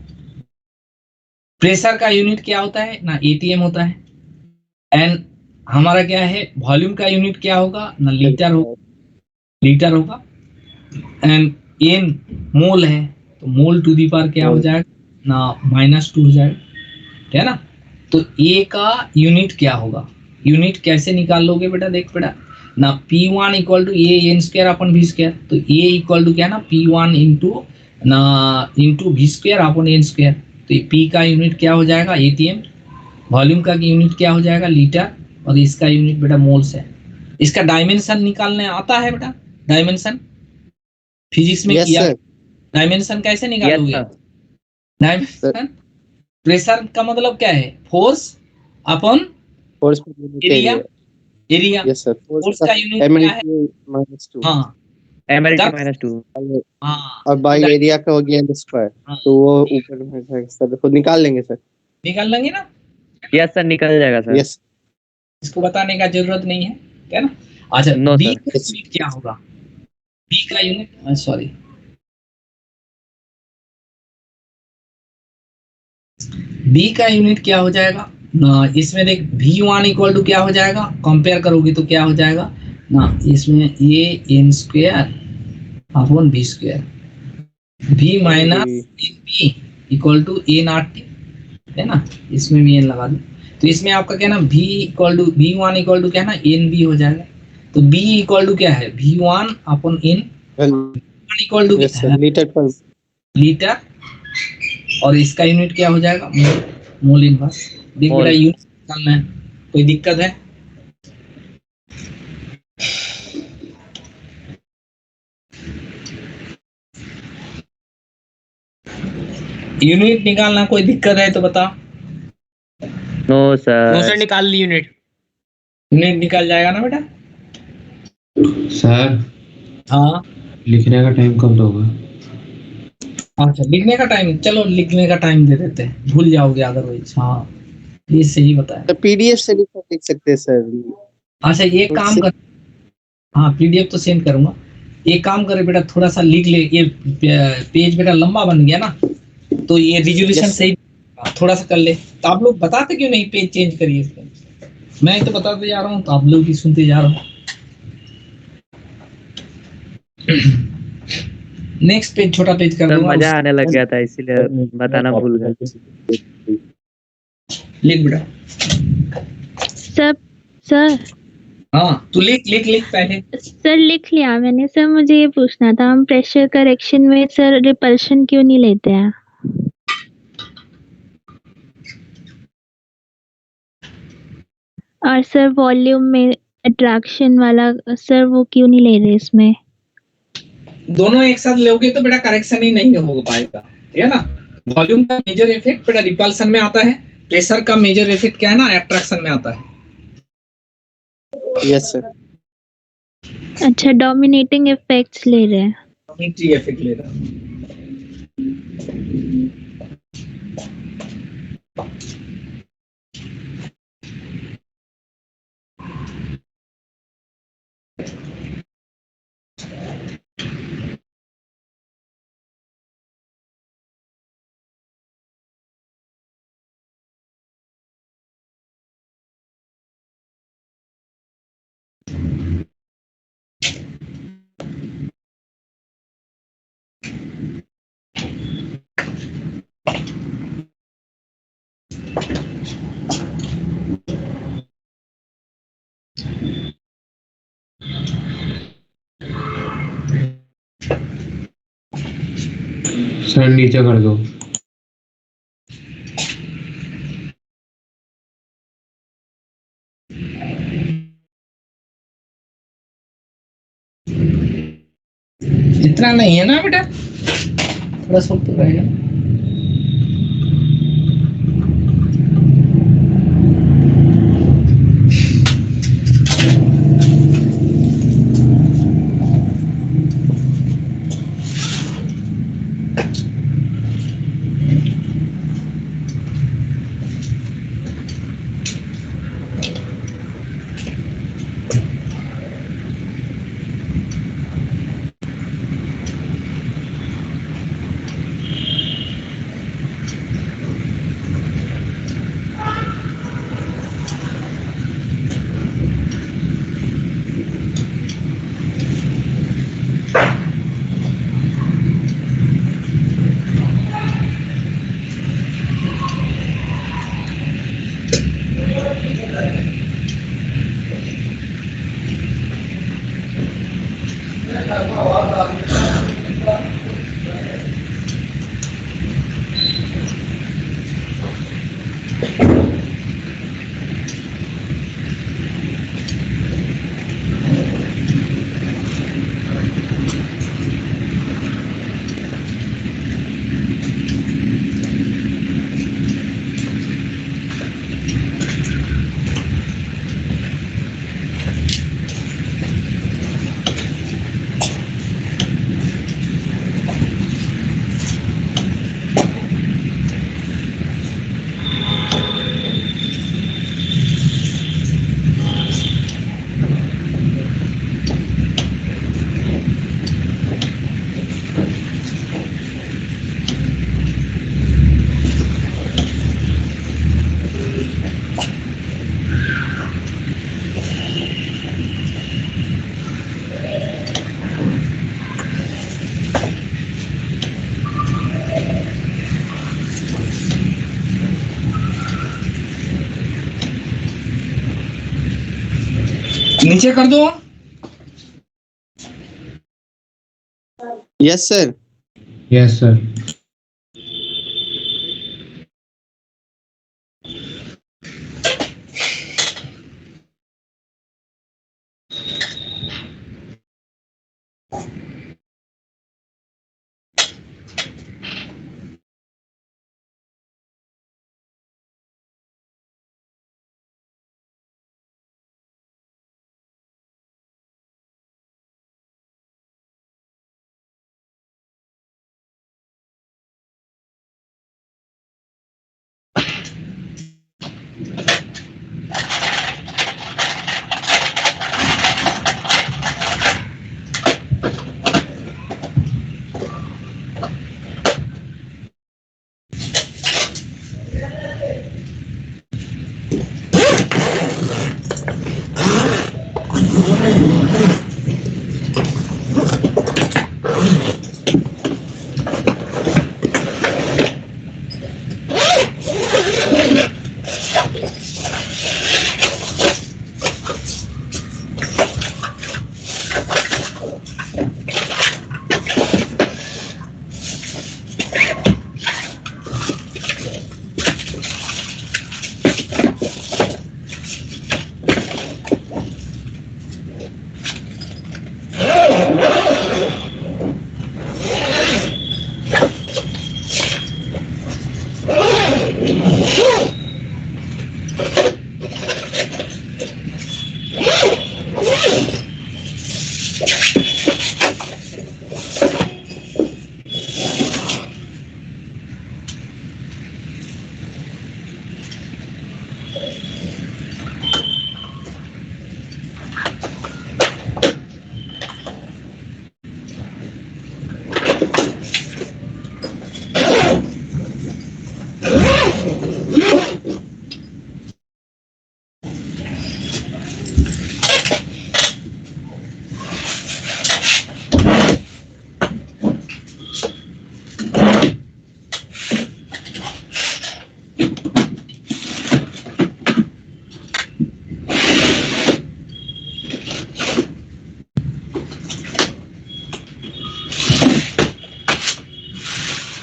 A: Pressure का यूनिट क्या होता है ना, ATM होता है, एंड हमारा क्या है, वॉल्यूम का यूनिट क्या होगा ना, लीटर होगा, एंड n मोल है तो मोल टू दी पावर क्या हो जाएगा ना, -2 हो जाएगा, ठीक है ना? तो A का यूनिट क्या होगा? यूनिट कैसे निकाल लोगे बेटा, देख बेटा ना, P1 equal to A N square upon V square, तो ए इक्वल टू क्या ना P1 इंटू ना into V square upon N square, तो P का यूनिट क्या हो जाएगा एटीएम, वॉल्यूम का यूनिट क्या हो जाएगा लीटर, और इसका यूनिट बेटा मोल्स है। इसका डायमेंशन निकालने आता है बेटा, डायमेंशन फिजिक्स में
G: यस
A: किया,
G: सर,
A: डायमेंशन कैसे
E: यस
A: निकालोगे,
E: सर।
A: डायमेंशन प्रेशर का मतलब क्या है, फोर्स अपन
G: फोर्स पर unit
A: area,
G: area.
A: Area,
G: yes sir,
A: force
G: force
A: का
G: का
A: यूनिट क्या है,
G: -2
A: हाँ
E: एमएलटी
A: तब
E: -2।
A: हाँ
G: और बाई एरिया का हो गया स्क्वायर,
A: हाँ,
G: तो वो ऊपर में है सर, खुद निकाल लेंगे सर।
A: निकाल लेंगे ना,
E: यस सर, निकल जाएगा सर।
G: यस
A: इसको बताने का जरूरत नहीं है ना। अच्छा
E: नो
A: बी
E: सर।
A: का यूनिट क्या होगा, बी का यूनिट सॉरी बी का यूनिट क्या हो जाएगा ना, इसमें देख V1 इक्वल टू क्या हो जाएगा, कंपेयर करोगे तो क्या हो जाएगा ना, इसमें A N square upon B square, V minus N B equal to A not T, है ना, इसमें भी एन लगा दो, तो इसमें आपका क्या ना V1 इक्वल टू क्या ना एन बी हो जाएगा, तो B इक्वल टू क्या है V1 upon N, equal to
G: yes sir, litre पर
A: लीटर, और इसका यूनिट क्या हो जाएगा मोल, मोल इनवर्स। देख बेटा यूनिट निकालना है, कोई दिक्कत है, यूनिट निकालना कोई दिक्कत है तो बता।
E: No sir.
C: निकाल ली यूनिट।
A: यूनिट निकल जाएगा ना बेटा।
I: सर
A: हाँ
I: लिखने का टाइम कब दोगे?
A: अच्छा लिखने का टाइम, चलो लिखने का टाइम दे देते हैं, भूल जाओगे अदरवाइज। हाँ ये सही बताया।
G: तो पीडीएफ से भी लिख सकते हैं सर।
A: अच्छा ये काम कर, हाँ पीडीएफ तो सेंड करूंगा, एक काम करे बेटा थोड़ा सा लिख ले, ये पेज बेटा लंबा बन गया ना, तो ये रिजोल्यूशन सही थोड़ा सा कर ले। तो आप लोग बताते क्यों नहीं पेज चेंज करिए इसका, मैं तो बताते जा रहा हूँ तो आप लोग भी सुनते जा रहा हूँ। नेक्स्ट पेज छोटा पेज कर
E: सर
A: दूंगा,
E: मजा आने लग गया था इसीलिए बताना भूल गया।
A: लिख बेटा।
B: सर
A: हाँ तू लिख लिख लिख पहले।
B: सर लिख लिया मैंने। सर मुझे ये पूछना था, हम प्रेशर करेक्शन में सर रिपल्शन क्यों नहीं लेते हैं? और सर वॉल्यूम में अट्रैक्शन वाला सर वो क्यों नहीं ले रहे इसमें?
A: दोनों एक साथ लोगे तो बेटा करेक्शन ही नहीं हो पाएगा, ठीक है ना। वॉल्यूम का मेजर इफेक्ट बेटा रिपल्सन में आता है, प्रेशर का मेजर इफेक्ट क्या है ना अट्रैक्शन में आता है।
G: Yes sir.
B: अच्छा डोमिनेटिंग इफेक्ट्स ले रहे हैं।
A: डोमिनेटिंग इफेक्ट ले रहा है।
I: सर नीचे कर दो।
A: इतना नहीं है ना बेटा, थोड़ा सा ऊपर रहेगा। नीचे कर दो।
G: Yes sir.
I: Yes sir.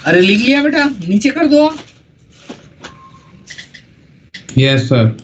A: अरे लिख लिया बेटा, नीचे कर दो।
I: Yes sir.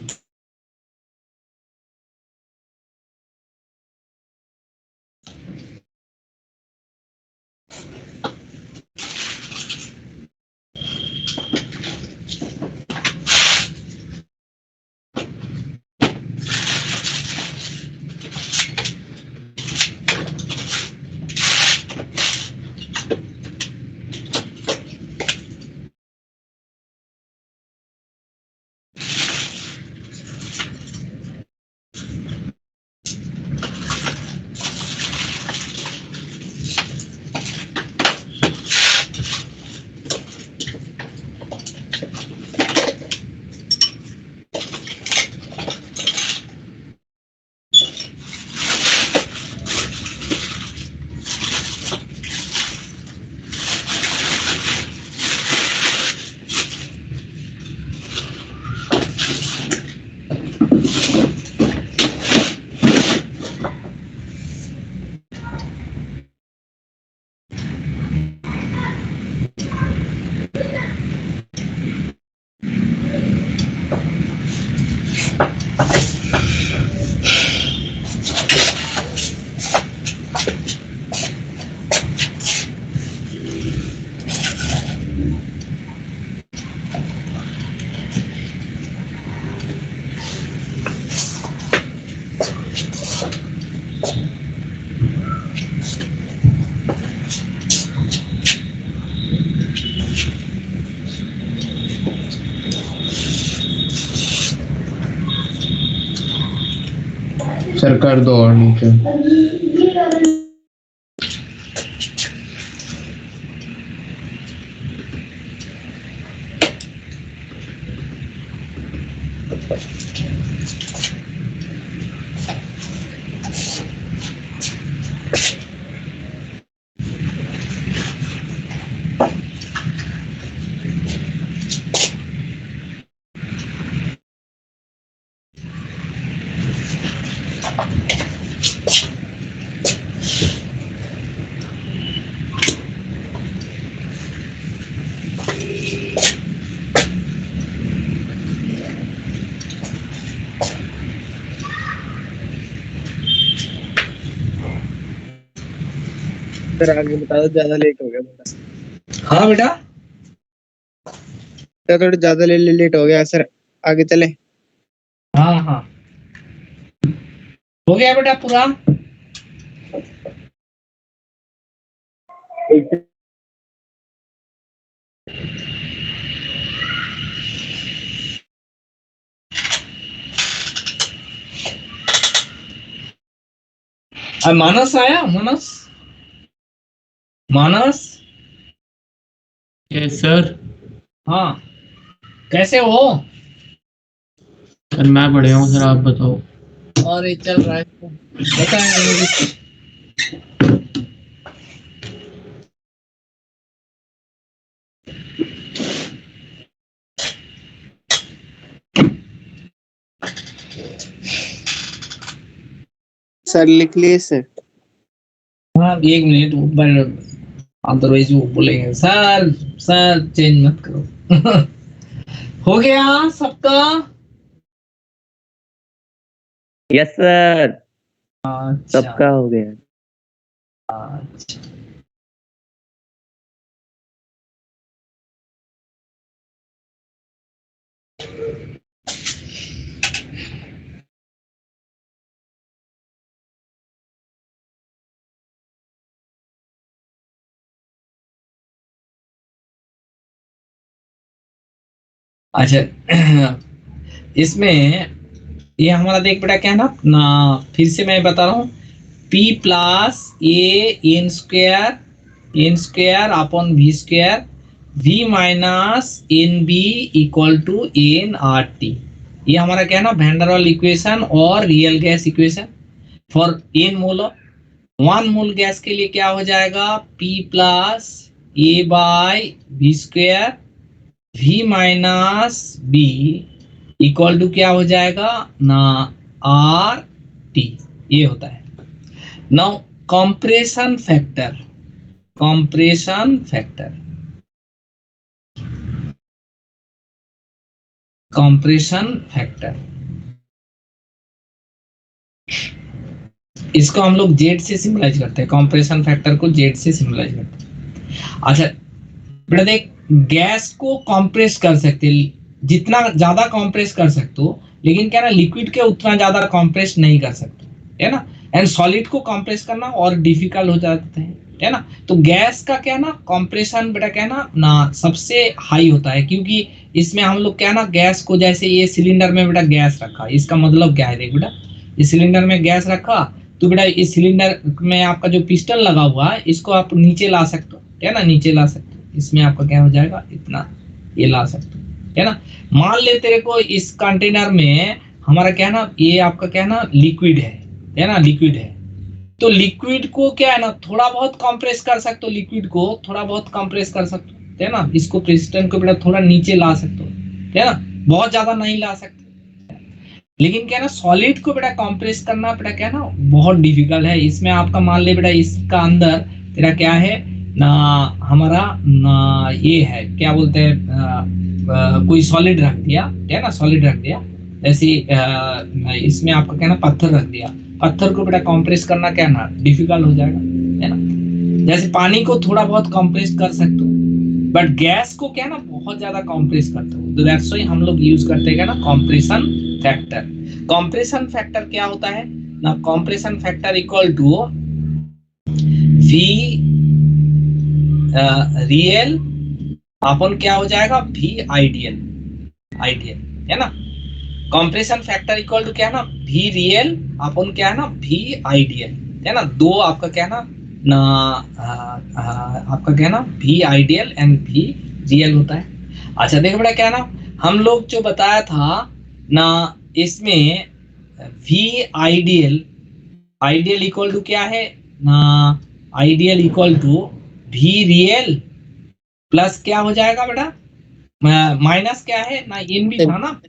I: कर दो और नीचे।
C: सर आगे बता दो, ज्यादा लेट हो गया थोड़ा।
A: हाँ बेटा,
C: सर थोड़ा ज्यादा लेट हो गया सर, आगे चले।
A: हाँ हाँ, हो गया बेटा पूरा। अब मानस आया, मानस, मानस।
H: Yes sir.
A: हाँ, कैसे हो?
H: सर मैं बढ़िया हूँ सर, आप बताओ।
A: और चल रहा है, बताएंगे मुझे।
G: सर लिख लिए सर?
A: हाँ, 1 मिनट ऊपर, अदरवाइज वो बोलेंगे सर, सर चेंज मत करो। हो गया सबका?
E: यस सर,
A: अच्छा
E: सबका हो गया।
A: अच्छा। अच्छा, इसमें ये हमारा देख बेटा क्या है ना, फिर से मैं बता रहा हूँ, p plus N square upon we square v minus N B equal to N R T. ये हमारा क्या है ना, वैन इक्वेशन और real gas equation for N molar. 1 mole gas के लिए क्या हो जाएगा, p plus A by V square v minus B equal to क्या हो जाएगा ना, आर टी। ये होता है। Now compression factor, compression factor, compression factor, इसको हम लोग जेड से सिंबलाइज करते हैं। कंप्रेशन फैक्टर को जेड से सिंबलाइज करते हैं। अच्छा बेटा देख, गैस को कंप्रेस कर सकते हैं, जितना ज्यादा कंप्रेस कर सकते हो, लेकिन क्या ना लिक्विड के उतना ज्यादा कंप्रेस नहीं कर सकते, है ना। एंड सॉलिड को कंप्रेस करना और डिफिकल्ट हो जाता है ना। तो गैस का क्या ना कंप्रेशन बेटा क्या ना सबसे हाई होता है, क्योंकि इसमें हम लोग क्या ना गैस को, जैसे ये सिलेंडर में बेटा गैस रखा, इसका मतलब क्या है देख बेटा, इस सिलेंडर में गैस रखा तो बेटा इस सिलेंडर में आपका जो पिस्टन लगा हुआ है इसको आप नीचे ला सकते हो, है ना, नीचे ला सकते हो। इसमें आपका क्या हो जाएगा, इतना ये ला सकते हो, है ना। मान ले तेरे को इस कंटेनर में हमारा क्या है ना, ये आपका क्या है ना लिक्विड है ना, लिक्विड है। तो लिक्विड को क्या है ना थोड़ा बहुत कंप्रेस कर सकते हो, लिक्विड को थोड़ा बहुत कंप्रेस कर सकते हो, है ना। इसको पिस्टन को बेटा थोड़ा नीचे ला सकते हो, है ना, बहुत ज्यादा नहीं ला सकते। लेकिन क्या है ना सॉलिड को बेटा कंप्रेस करना बेटा क्या है ना बहुत डिफिकल्ट है। इसमें आपका मान ले बेटा इसका अंदर तेरा क्या है ना, हमारा ना ये है क्या बोलते हैं, कोई सॉलिड रख दिया, है ना, सॉलिड रख दिया, जैसे इसमें आपका क्या ना पत्थर रख दिया, पत्थर को बेटा कंप्रेस करना क्या ना डिफिकल्ट हो जाएगा, है ना। जैसे पानी को थोड़ा बहुत कंप्रेस कर सकते हो, बट गैस को क्या ना बहुत ज्यादा कंप्रेस करते हो, तो दैट्स व्हाई हम लोग यूज करते हैं ना कंप्रेशन फैक्टर। कंप्रेशन फैक्टर क्या होता है ना, compression factor equal to V real अपन क्या हो जाएगा, वी आइडियल, आइडियल, है ना। कंप्रेशन फैक्टर इक्वल टू क्या है ना भी रियल अपन क्या है ना भी आइडियल, है ना, दो आपका क्या है ना आपका क्या है ना भी आइडियल एंड भी रियल होता है। अच्छा देखो बेटा क्या है ना हम लोग जो बताया था ना इसमें भी आइडियल, आइडियल इक्वल टू क्या है ना आइडियल इक्वल टू भी रियल प्लस क्या हो जाएगा बेटा माइनस क्या है ना इन भी था ना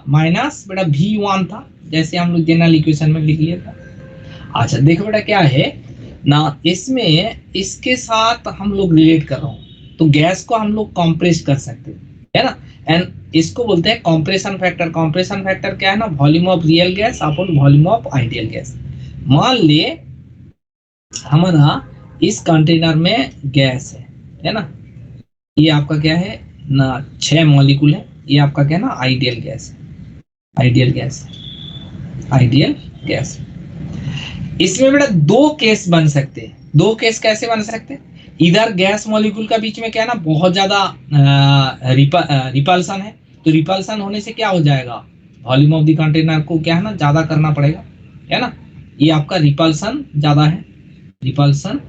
A: माइनस बेटा V1 था जैसे हम लोग जनरल इक्वेशन में लिख लिया था। अच्छा देखो बेटा क्या है ना इसमें इसके साथ हम लोग रिलेट कर रहा हूँ तो गैस को हम लोग कंप्रेस कर सकते हैं, है ना, एंड इसको बोलते हैं कंप्रेशन फैक्टर। कंप्रेशन फैक्टर क्या है ना volume of real gas upon volume of ideal gas. मान लिए हमारा इस कंटेनर में गैस है ना, ये आपका क्या है ना 6 मॉलिक्यूल है, ये आपका क्या है ना आइडियल गैस है, आइडियल गैस, आइडियल गैस। इसमें बेटा दो केस बन सकते हैं। दो केस कैसे बन सकते हैं? इधर गैस मॉलिक्यूल का बीच में क्या है ना बहुत ज्यादा रिपल्सन है, तो रिपल्सन होने से क्या हो जाएगा वॉल्यूम ऑफ द कंटेनर को क्या है ना ज्यादा करना पड़ेगा, है ना, ये आपका रिपल्सन ज्यादा है, रिपल्सन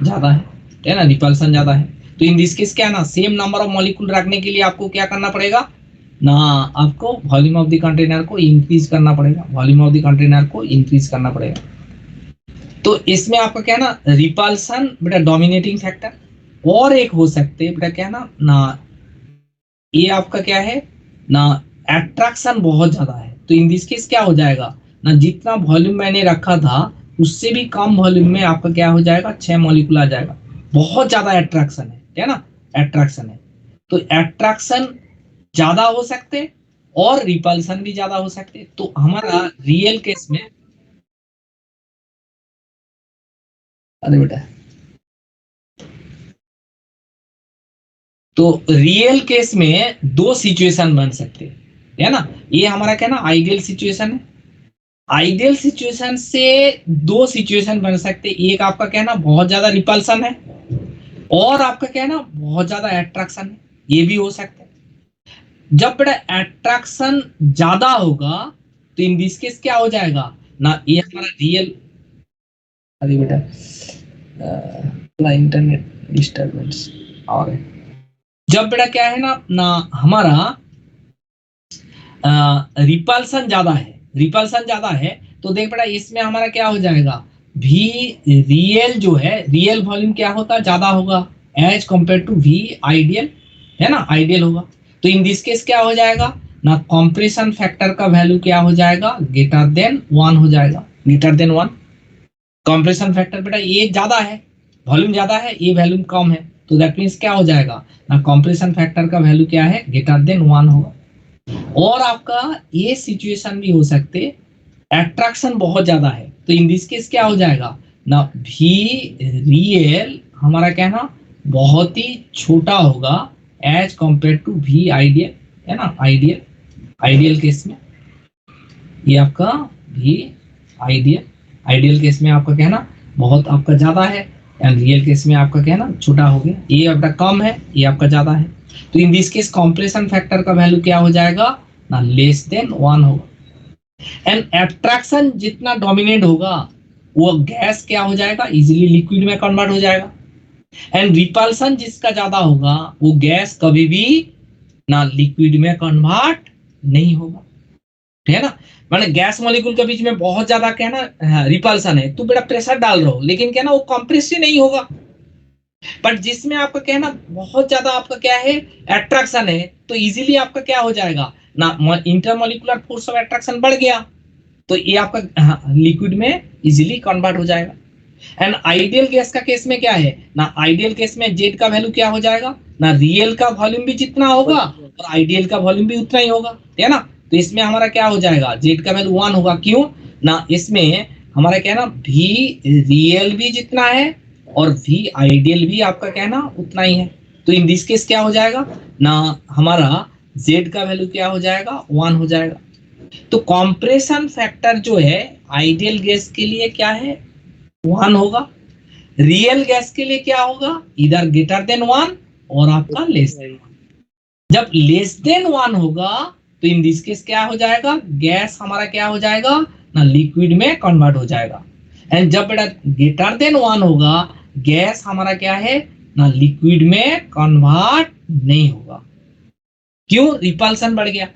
A: ज्यादा है ना, रिपल्सन ज्यादा है। तो इन दिस केस क्या है ना सेम नंबर ऑफ मॉलिक्यूल रखने के लिए आपको क्या करना पड़ेगा ना आपको वॉल्यूम ऑफ द कंटेनर को इंक्रीज करना पड़ेगा, वॉल्यूम ऑफ द कंटेनर को इंक्रीज करना पड़ेगा। तो इसमें आपका क्या है ना रिपल्सन बेटा डोमिनेटिंग फैक्टर और एक हो सकते हैं बेटा क्या है ना ये आपका क्या है ना अट्रैक्शन बहुत ज्यादा है। तो इन दिस केस क्या हो जाएगा ना जितना वॉल्यूम मैंने रखा था उससे भी कम वॉल्यूम में आपका क्या हो जाएगा 6 मॉलिक्यूल आ जाएगा, बहुत ज्यादा अट्रैक्शन है ना, अट्रैक्शन है। तो अट्रैक्शन ज्यादा हो सकते और रिपल्सन भी ज्यादा हो सकते। तो हमारा रियल केस में अरे बेटा तो रियल केस में दो सिचुएशन बन सकते है ना, ये हमारा क्या ना आइडियल सिचुएशन है। आइडियल सिचुएशन से दो सिचुएशन बन सकते, एक आपका क्या है ना बहुत ज्यादा रिपल्सन है और आपका क्या है ना बहुत ज्यादा अट्रैक्शन है, ये भी हो सकता है। जब बेटा अट्रैक्शन ज्यादा होगा तो इन दिस केस क्या हो जाएगा ना ये हमारा रियल, अरे बेटा इंटरनेट डिस्टर्बेंस और जब बेटा क्या है ना हमारा रिपल्सन ज्यादा है, रिपल्सन ज्यादा है तो देख बेटा इसमें हमारा क्या हो जाएगा भी रियल जो है रियल वॉल्यूम क्या होता है ज्यादा होगा एज कंपेयर टू भी आइडियल, है ना, आइडियल होगा। तो इन दिस केस क्या हो जाएगा ना कंप्रेशन फैक्टर का वैल्यू क्या हो जाएगा ग्रेटर देन 1 हो जाएगा, ग्रेटर देन 1। कंप्रेशन फैक्टर बेटा ये ज्यादा है, वॉल्यूम ज्यादा है, ये वॉल्यूम कम है, तो दैट मींस क्या हो जाएगा ना कंप्रेशन फैक्टर का वैल्यू क्या है ग्रेटर देन 1 होगा। और आपका ये सिचुएशन भी हो सकते अट्रैक्शन बहुत ज्यादा है, तो इन दिस केस क्या हो जाएगा ना भी रियल हमारा क्या है ना बहुत ही छोटा होगा एज कंपेयर टू भी आइडियल, है ना, आइडियल, आइडियल केस में ये आपका भी आइडियल, आइडियल केस में आपका क्या है ना बहुत आपका ज्यादा है एंड रियल केस में आपका क्या है ना छोटा हो गया, ये आपका कम है, ये आपका ज्यादा है। तो in this case compression factor का वैल्यू क्या हो जाएगा ना लेस देन 1 होगा। एंड अट्रैक्शन जितना डोमिनेट होगा वो गैस क्या हो जाएगा इजीली लिक्विड में कन्वर्ट हो जाएगा, एंड रिपल्सन जिसका ज्यादा होगा वो गैस कभी भी ना लिक्विड में कन्वर्ट नहीं होगा, है ना। माने गैस मॉलिक्यूल के बीच में बहुत ज्यादा क्या है ना रिपल्सन है तो बेटा प्रेशर डाल रहा हो लेकिन क्या ना वो कंप्रेस ही नहीं होगा। बट जिसमें आपका क्या है ना बहुत ज्यादा आपका क्या है अट्रैक्शन है तो इजीली आपका क्या हो जाएगा ना इंटरमॉलिक्यूलर फोर्स ऑफ अट्रैक्शन बढ़ गया तो ये आपका लिक्विड में इजीली कन्वर्ट हो जाएगा। एंड आइडियल गैस का केस में क्या है ना आइडियल केस में जेड का वैल्यू क्या हो जाएगा ना रियल का वॉल्यूम भी जितना होगा और आइडियल का वॉल्यूम भी उतना ही होगा, है ना। तो इसमें हमारा क्या हो जाएगा जेड का वैल्यू 1 होगा, क्यों ना इसमें हमारा क्या है ना भी रियल भी जितना है और भी आइडियल भी आपका क्या है ना उतना ही है। तो इन दिस केस क्या हो जाएगा ना हमारा z का वैल्यू क्या हो जाएगा 1 हो जाएगा। तो कंप्रेशन फैक्टर जो है आइडियल गैस के लिए क्या है 1 होगा, रियल गैस के लिए क्या होगा इधर ग्रेटर देन 1 और आपका लेस देन 1। जब लेस देन 1 होगा तो इन दिस केस क्या हो जाएगा, गैस हमारा क्या हो जाएगा ना, लिक्विड में कन्वर्ट हो जाएगा। एंड जब बेटा ग्रेटर देन 1 होगा, गैस हमारा क्या है ना, लिक्विड में कन्वर्ट नहीं होगा। क्यों, रिपल्सन बढ़ गया।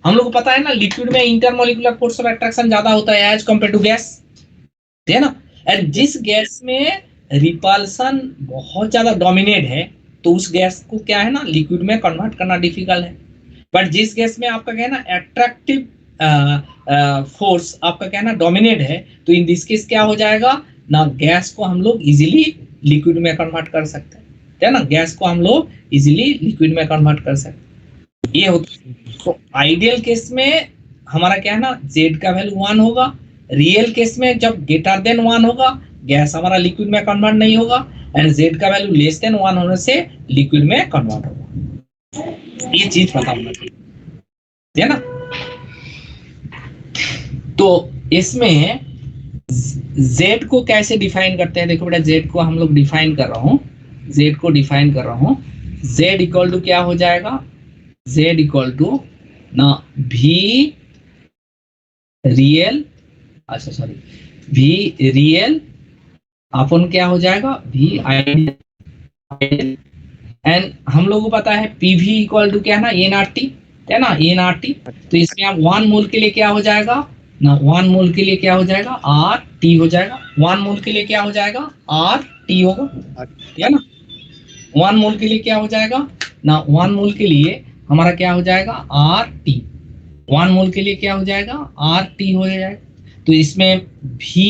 A: हम लोग को पता है ना, लिक्विड में इंटरमोलिकुलर फोर्स ऑफ अट्रैक्शन ज्यादा होता है एज कंपेयर टू गैस, है ना। एंड जिस गैस में रिपल्सन बहुत ज्यादा डोमिनेट है, तो उस गैस को क्या है ना, लिक्विड में कन्वर्ट करना डिफिकल्ट है। बट जिस गैस में आपका क्या है ना, अट्रैक्टिव फोर्स आपका क्या है ना, डोमिनेट है, तो इन दिस केस क्या हो जाएगा ना, गैस को हम लोग इजीली लिक्विड में कन्वर्ट कर सकते हैं, है ना। गैस को हम लोग इजीली लिक्विड में कन्वर्ट कर सकते हैं, ये होता है। तो आइडियल केस में हमारा क्या है ना, Z का वैल्यू 1 होगा। रियल केस में जब ग्रेटर देन 1 होगा, गैस हमारा लिक्विड में कन्वर्ट नहीं होगा, एंड Z का वैल्यू लेस देन 1 होने से लिक्विड में कन्वर्ट होगा। ये चीज पता होना चाहिए, है ना। तो इसमें Z को कैसे डिफाइन करते हैं, देखो बेटा, Z को हम लोग डिफाइन कर रहा हूं, Z को डिफाइन कर रहा हूं। Z इक्वल टू क्या हो जाएगा, Z इक्वल टू ना V रियल, अच्छा सॉरी, V रियल अपन क्या हो जाएगा, V आइडियल। एंड हम लोगों को पता है PV इक्वल टू क्या है ना, nRT, है ना, nRT। तो इसमें आप 1 मोल के लिए क्या हो जाएगा ना, 1 मोल के लिए क्या हो जाएगा, RT हो जाएगा। 1 मोल के लिए क्या हो जाएगा, RT होगा, है ना। 1 मोल के लिए क्या हो जाएगा ना, 1 मोल के लिए हमारा क्या हो जाएगा, RT। 1 मोल के लिए क्या हो जाएगा, RT हो जाएगा। तो इसमें V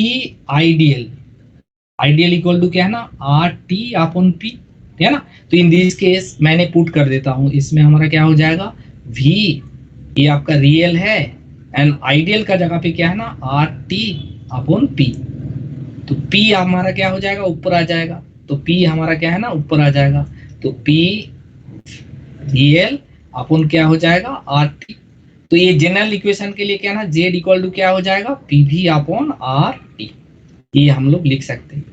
A: ideal, ideal equal to क्या है ना, RT अपॉन P, है ना। तो इन दिस केस मैंने पुट कर देता हूं, इसमें हमारा क्या हो जाएगा, V ये आपका रियल है, एंड आइडियल का जगह पे क्या है ना, RT अपॉन P। तो P हमारा क्या हो जाएगा, ऊपर आ जाएगा। तो P हमारा क्या है ना, ऊपर आ जाएगा। तो P रियल अपॉन क्या हो जाएगा, RT। तो ये जनरल इक्वेशन के लिए क्या है ना, Z इक्वल टू क्या हो जाएगा, PV अपॉन RT, ये हम लोग लिख सकते हैं।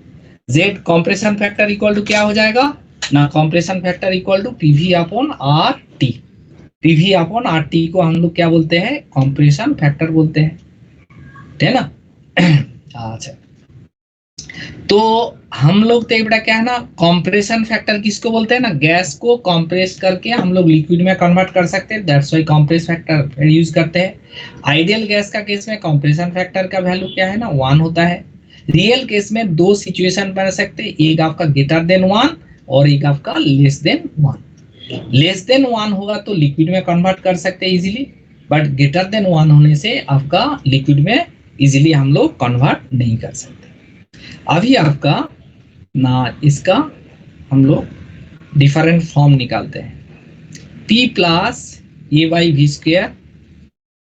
A: Z compression factor equal to क्या हो जाएगा ना, compression factor equal to PV upon RT। PV upon RT को हम लोग क्या बोलते हैं, कंप्रेशन फैक्टर बोलते हैं, है ना। अच्छा, तो हम लोग तो बेटा क्या है ना, कंप्रेशन फैक्टर किसको बोलते हैं ना, गैस को कंप्रेस करके हम लोग लिक्विड में कन्वर्ट कर सकते हैं, that's why compress factor use करते हैं। आइडियल गैस का केस में कंप्रेशन फैक्टर का वैल्यू क्या है ना, 1 होता है। रियल केस में 2 सिचुएशन बन सकते हैं, एक आपका ग्रेटर देन 1 और एक आपका लेस देन 1। लेस देन 1 होगा तो लिक्विड में कन्वर्ट कर सकते हैं इजीली, बट ग्रेटर देन 1 होने से आपका लिक्विड में इजीली हम लोग कन्वर्ट नहीं कर सकते। अभी आपका ना इसका हम लोग डिफरेंट फॉर्म निकालते हैं। P plus A by V square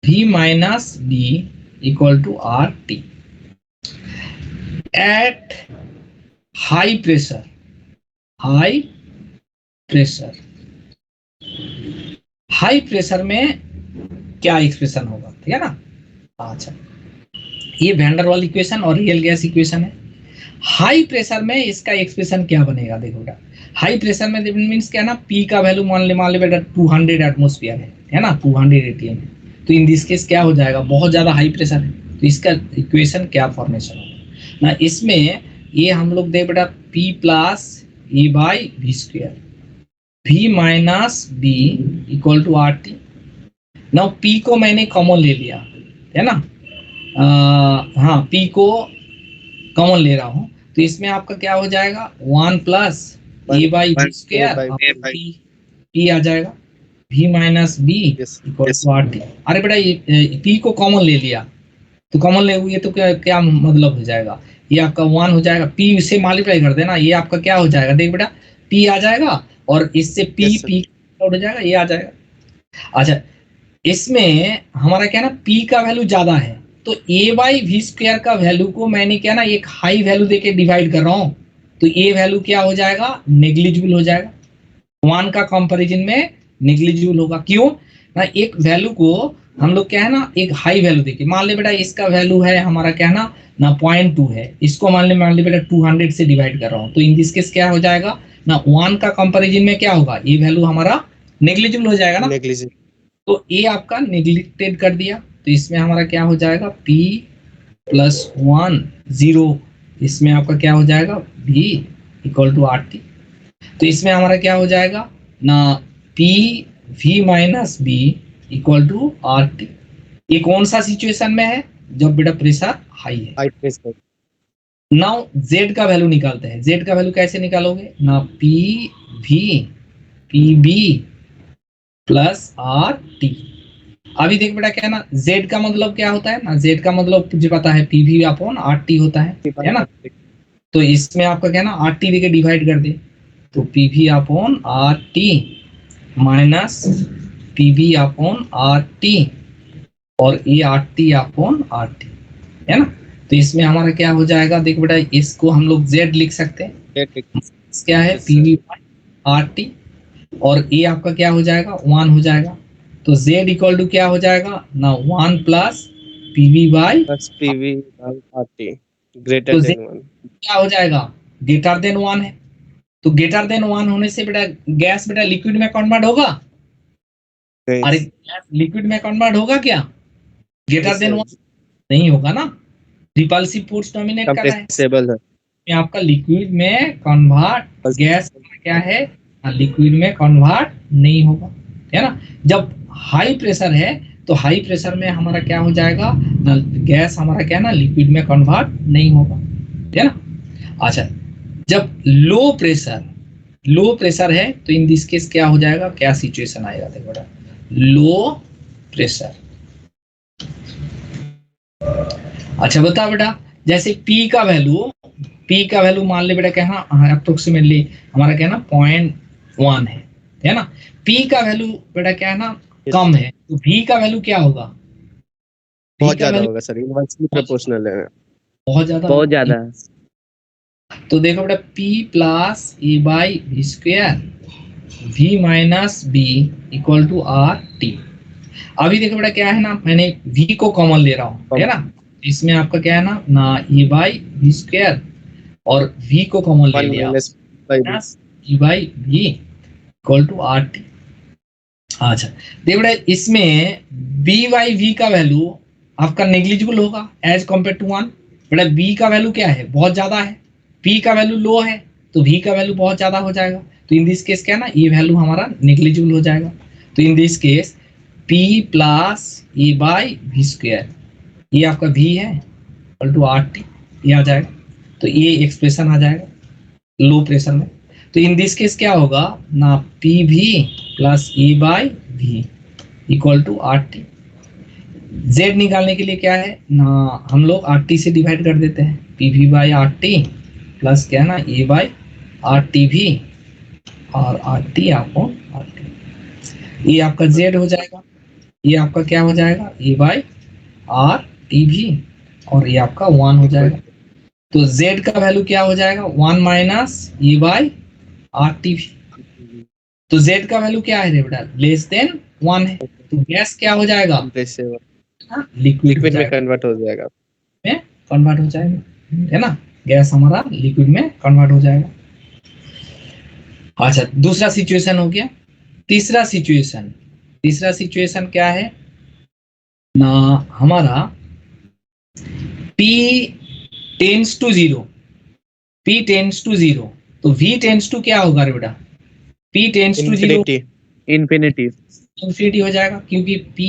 A: V minus B equal to RT at high pressure, high pressure. High pressure में क्या एक्सप्रेशन होगा, ठीक है ना। अच्छा, ये वैन डर वाल इक्वेशन और रियल गैस इक्वेशन है। हाई प्रेशर में इसका एक्सप्रेशन क्या बनेगा, देखो बेटा, हाई प्रेशर में मीन्स क्या है ना, P का वैल्यू मान ले बेटा 200 एटमोस्फियर है ना, 200 atm है। तो इन दिस केस क्या हो जाएगा, बहुत ज्यादा हाई प्रेशर है, तो इसका इक्वेशन क्या फॉर्मेशन होगा ना, इसमें ये हम लोग देख बेटा P plus A by V square V minus B equal to RT। Now P को मैंने कॉमन ले लिया, है ना, हाँ P को कॉमन ले रहा हूं, तो इसमें आपका क्या हो जाएगा, 1 plus A by V square P आ जाएगा, V minus B equal to RT। अरे बेटा ये P को कॉमन ले लिया, तो कॉमन ले हुए तो क्या मतलब हो जाएगा, ये आपका 1 हो जाएगा। P से मल्टीप्लाई कर देना, ये आपका क्या हो जाएगा, देख बेटा P आ जाएगा और इससे P आउट हो जाएगा, ये आ जाएगा। अच्छा, इसमें हमारा क्या ना, P का वैल्यू ज्यादा है, तो A बाई V स्क्वायर का वैल्यू को मैंने क्या ना, एक हाई वैल्यू देके डिवाइड कर रहा हूं, तो ये वैल्यू क्या हो जाएगा, नेग्लिजिबल हो जाएगा। 1 का कंपैरिजन में नेग्लिजिबल होगा। क्यों ना, एक वैल्यू को हम लोग क्या है ना, एक हाई वैल्यू देके, मान ले बेटा इसका वैल्यू है हमारा क्या ना 0.2 है, इसको मान ले बेटा 200 से डिवाइड कर रहा हूँ, तो इन दिस केस क्या हो जाएगा ना, 1 का कंपैरिजन में क्या होगा, ये वैल्यू हमारा नेग्लिजिबल हो जाएगा ना। तो ए आपका निगलेक्टेड कर दिया, तो इसमें हमारा क्या हो जाएगा P प्लस 1 0, इसमें आपका क्या हो जाएगा V इक्वल टू RT। तो इसमें हमारा क्या हो जाएगा ना P V minus B equal to RT। ये कौन सा सिचुएशन में है, जब बेटा प्रेशर हाई है।
G: High pressure.
A: नाउ Z का वैल्यू निकालते हैं। Z का वैल्यू कैसे निकालोगे ना P V P B plus RT। अभी देख बेटा क्या है ना, Z का मतलब क्या होता है ना, Z का मतलब तुझे पता है PV अपॉन RT होता है ना। तो इसमें आपका क्या है ना RT देके डिवाइड कर दे, तो PV upon RT minus PV upon RT और ये RT अपॉन RT है ना। तो इसमें हमारा क्या हो जाएगा, देख बेटा इसको हम लोग Z लिख सकते हैं, क्या है PV बाई RT और ये आपका क्या हो जाएगा 1 हो जाएगा। तो Z इक्वल टू क्या हो जाएगा ना 1 plus PV by
G: PV by RT greater
A: तो
G: देन 1।
A: क्या हो जाएगा ग्रेटर देन 1 है, तो ग्रेटर देन 1 होने से बेटा गैस बेटा लिक्विड में कन्वर्ट होगा। अरे गैस लिक्विड में कन्वर्ट होगा क्या, ग्रेटर देन 1 नहीं होगा ना, रिपल्सिव फोर्स डोमिनेट कर रहा है। में आपका लिक्विड में कन्वर्ट गैस क्या है लिक्विड में कन्वर्ट नहीं होगा है ना। जब हाई प्रेशर है तो हाई प्रेशर में हमारा क्या हो जाएगा ना, गैस हमारा क्या है ना लिक्विड में कन्वर्ट नहीं होगा है ना। अच्छा जब लो प्रेशर है तो इन दिस केस क्या हो जाएगा, क्या सिचुएशन आएगा देखो बेटा, लो प्रेशर। अच्छा बता बेटा जैसे P का वैल्यू मान ले बेटा क्या है ना अप्रोक्सीमेटली हमारा क्या है ना 0.1 है ना। P का वैल्यू बेटा क्या है ना कम है, तो V का वैल्यू क्या होगा,
G: बहुत ज्यादा होगा सर, इनवर्सली प्रोपोर्शनल है,
A: बहुत ज्यादा। तो देखो बेटा P plus A by V square V minus B equal to RT। अभी देखो बेटा क्या है ना, मैंने V को कॉमन ले रहा हूँ है ना, इसमें आपका क्या है ना E बाई वी स्क्वायर और V को कॉमन ले लिया E by V equal to RT। अच्छा देखो बेटा इसमें B बाई V का वैल्यू आपका नेग्लिजिबल होगा एज कम्पेयर टू 1। बेटा B का वैल्यू क्या है बहुत ज्यादा है, P का वैल्यू लो है तो V का वैल्यू बहुत ज्यादा हो जाएगा। तो इन दिस केस क्या है ना ये वैल्यू हमारा नेग्लिजिबल हो जाएगा। तो in this case P plus A by V square ये आपका V है इक्वल टू RT ये आ जाएगा। तो ये एक्सप्रेशन आ जाएगा लो प्रेशर में। तो इन दिस केस क्या होगा ना PV plus A by V equal to RT। Z निकालने के लिए क्या है ना हम लोग RT से डिवाइड कर देते हैं, PV बाई RT प्लस क्या है ना ए बाई RTV और RT अपॉन RT। ये आपका Z हो जाएगा, ये आपका क्या हो जाएगा ए बाई RTV और ये आपका 1 हो जाएगा। तो Z का वैल्यू क्या हो जाएगा 1 माइनस ए बाई RTV। तो Z का वैल्यू क्या है बेटा लेस देन 1 है, तो गैस क्या हो जाएगा लिक्विड में कन्वर्ट हो जाएगा है ना, गैस हमारा लिक्विड में कन्वर्ट हो जाएगा। अच्छा दूसरा सिचुएशन हो गया। तीसरा सिचुएशन क्या है ना हमारा P टेंड्स टू 0 तो V टेंड्स टू क्या होगा रे बेटा, P टेंड्स टू 0 इंफिनिटी हो जाएगा क्योंकि P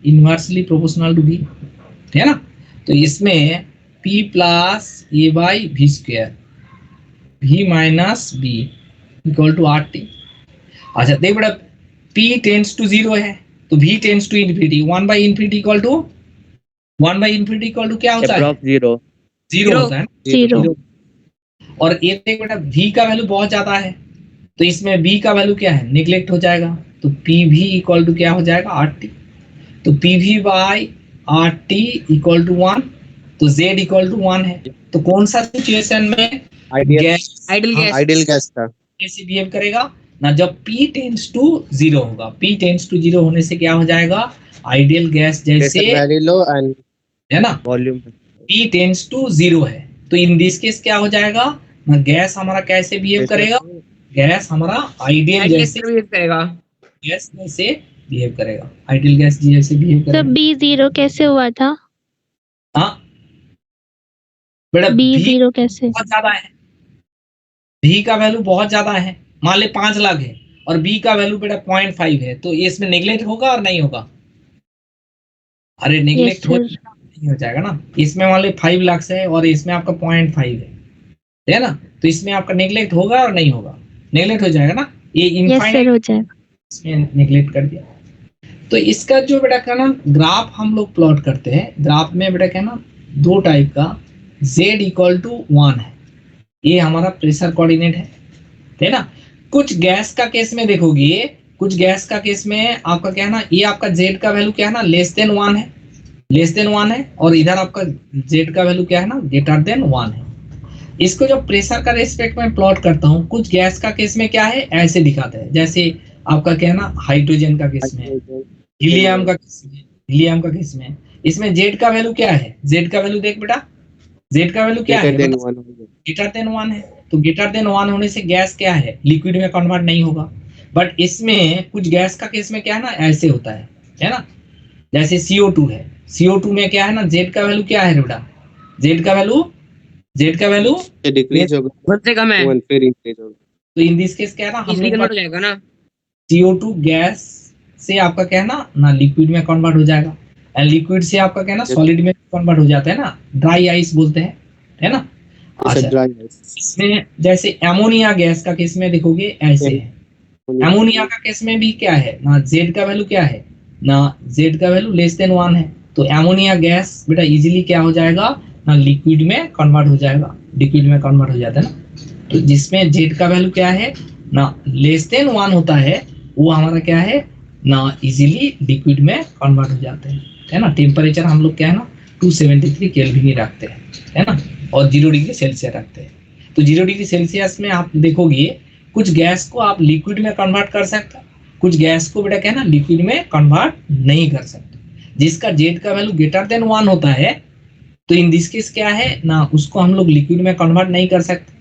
A: inversely proportional to V है ना। तो इसमें P plus A by V square V minus B equal to RT। अच्छा देख बेटा P टेंड्स टू 0 है तो V tends to infinity 1 by infinity equal to क्या होता है जीरो होता है
B: जीरो।
A: और ये देख बेटा V का वैल्यू बहुत ज्यादा है तो इसमें B का वैल्यू क्या है निगलेक्ट हो जाएगा, तो PV इक्वल टू क्या हो जाएगा RT। तो PV by RT equal to 1, तो Z इक्वल टू 1 है। तो कौन सा सिचुएशन में
G: आइडियल गैस था
A: कैसे बिहेव करेगा ना, जब P टेंड्स टू 0 होगा, P टेंड्स टू 0 होने से क्या हो जाएगा आइडियल गैस जैसे
G: वेरी लो एंड
A: है ना,
G: वॉल्यूम
A: P टेंड्स टू 0 है। तो इन दिस केस क्या हो जाएगा ना गैस हमारा कैसे बिहेव करेगा, गैस हमारा आइडियल जैसे
H: बिहेव करेगा,
A: गैस जैसे बिहेव करेगा, आइडियल गैस जैसे बिहेव
B: सर
A: करेगा।
B: B0 कैसे हुआ था?
A: हाँ बेटा,
B: B0 कैसे?
A: बहुत ज्यादा है, भी का वैल्यू बहुत ज्यादा है, मान ले 5 लाख है और बी का वैल्यू बेटा 0.5 है, तो ये इसमें नेग्लेक्ट होगा और नहीं होगा? अरे
B: यस
A: नेग्लेक्ट हो
B: सर।
A: जाएगा, नहीं हो जाएगा ना। इसमें मान ले 5 लाख है और इसमें आपका 0.5 है ना, तो इसमें आपका नेग्लेक्ट होगा और नहीं होगा? नेग्लेक्ट हो जाएगा ना, ये
B: यस सर,
A: इनफाइनाइट
B: हो जाएगा।
A: इसमें नेग्लेक्ट कर दिया। तो इसका जो बेटा क्या ना ग्राफ हम लोग प्लॉट करते हैं, ग्राफ में बेटा क्या ना दो टाइप का, z इक्वल टू 1 है, ये हमारा प्रेशर कोऑर्डिनेट है ना। कुछ गैस का केस में देखोगे, कुछ गैस का केस में आपका क्या है ना, ये आपका z का वैल्यू क्या है ना लेस देन 1 है, लेस देन 1 है, और इधर आपका z का वैल्यू क्या है ना ग्रेटर देन 1 है। इसको जो प्रेशर का रेस्पेक्ट में प्लॉट करता हूँ, कुछ गैस का केस में क्या है ऐसे दिखाता है, जैसे आपका क्या है ना हाइड्रोजन का केस में, हीलियम का केस में, हीलियम का केस में, इसमें जेड का वैल्यू क्या है, जेड का वैल्यू देख बेटा, जेड का वैल्यू क्या है,
G: ग्रेटर देन 1 होगा।
A: ग्रेटर देन 1 है, तो ग्रेटर देन 1 होने से गैस क्या है लिक्विड में कन्वर्ट नहीं होगा। बट इसमें कुछ गैस का केस में क्या है ना ऐसे होता है ना, जैसे CO2 है, CO2 में क्या है ना जेड का वैल्यू क्या है बेटा, जेड का वैल्यू, जेड का वैल्यू
G: डिक्रीज होगा,
H: 1 से कम है,
G: 1 फिर इंक्रीज होगा।
A: तो इन दिस केस क्या है ना हम
H: इजीली
A: लोग
H: कन्वर्ट हो जाएगा ना।
A: CO2 गैस से आपका क्या है ना लिक्विड में कन्वर्ट हो जाएगा, एंड लिक्विड से आपका क्या है ना सॉलिड में कन्वर्ट हो जाता है ना, ड्राई आइस बोलते हैं, है ना।
G: जैसे
A: अच्छा,
G: ड्राई आइस,
A: इसमें जैसे एमोनिया गैस का केस में देखोगे ऐसे है, एमोनिया का केस में भी क्या है ना जेड का वैल्यू क्या है ना, जेड का वैल्यू लेस देन 1 है, तो एमोनिया गैस बेटा इजीली क्या हो जाएगा ना लिक्विड में कन्वर्ट हो जाएगा, लिक्विड में कन्वर्ट हो जाता है ना। तो जिसमें जेड का वैल्यू क्या है ना लेस देन 1 होता है, वो हमारा क्या है ना इजीली लिक्विड में कन्वर्ट हो जाते हैं, है ना। टेम्परेचर हम लोग क्या है ना 273 केल्विन ही रखते हैं, है ना, और 0 डिग्री सेल्सियस रखते हैं। तो 0 डिग्री सेल्सियस में आप देखोगे कुछ गैस को आप लिक्विड में कन्वर्ट कर सकते हो, कुछ गैस को बेटा क्या है ना लिक्विड में कन्वर्ट नहीं कर सकते। जिसका जेड का वैल्यू ग्रेटर देन 1 होता है, तो इन दिस केस क्या है ना उसको हम लोग लिक्विड में कन्वर्ट नहीं कर सकते,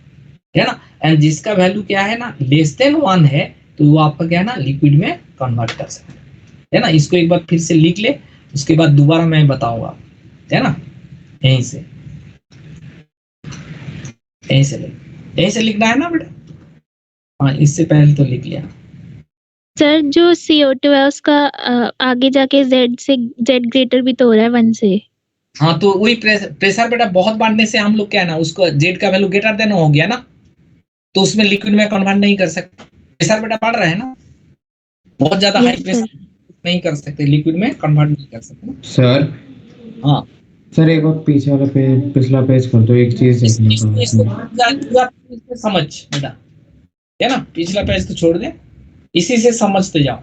A: है ना। एंड जिसका वैल्यू क्या है ना लेस देन 1 है, तो वो आपका क्या है ना लिक्विड में कन्वर्ट कर सकते है ना। इसको एक बार फिर से लिख ले, उसके बाद दोबारा मैं बताऊंगा, है ना। यहीं से, यहीं से ले, यहीं से लिखना है ना बेटा, हाँ इससे पहले तो लिख लिया।
B: सर जो CO2 है उसका आगे जाके Z से Z ग्रेटर भी तो हो रहा है 1 से।
A: हाँ तो वही प्रेशर बेटा बहुत बढ़ने से हम लोग क्या है ना उसको जेड का वैल्यू ग्रेटर देन हो गया ना, तो उसमें लिक्विड में कन्वर्ट नहीं कर सकते, प्रेशर बेटा बढ़ रहा है ना, बहुत ज्यादा हाई
B: यस
A: प्रेशर
B: सर।
A: नहीं कर सकते, लिक्विड में कन्वर्ट नहीं कर सकते ना।
I: सर
A: हाँ
I: सर एक बार पीछे वाला पेज, पिछला पेज कर दो, एक चीज देखना था
A: इसको
I: उसमें।
A: पूरा समझ बेटा, है ना, पिछला पेज तो छोड़ दे, इसी से समझते जाओ।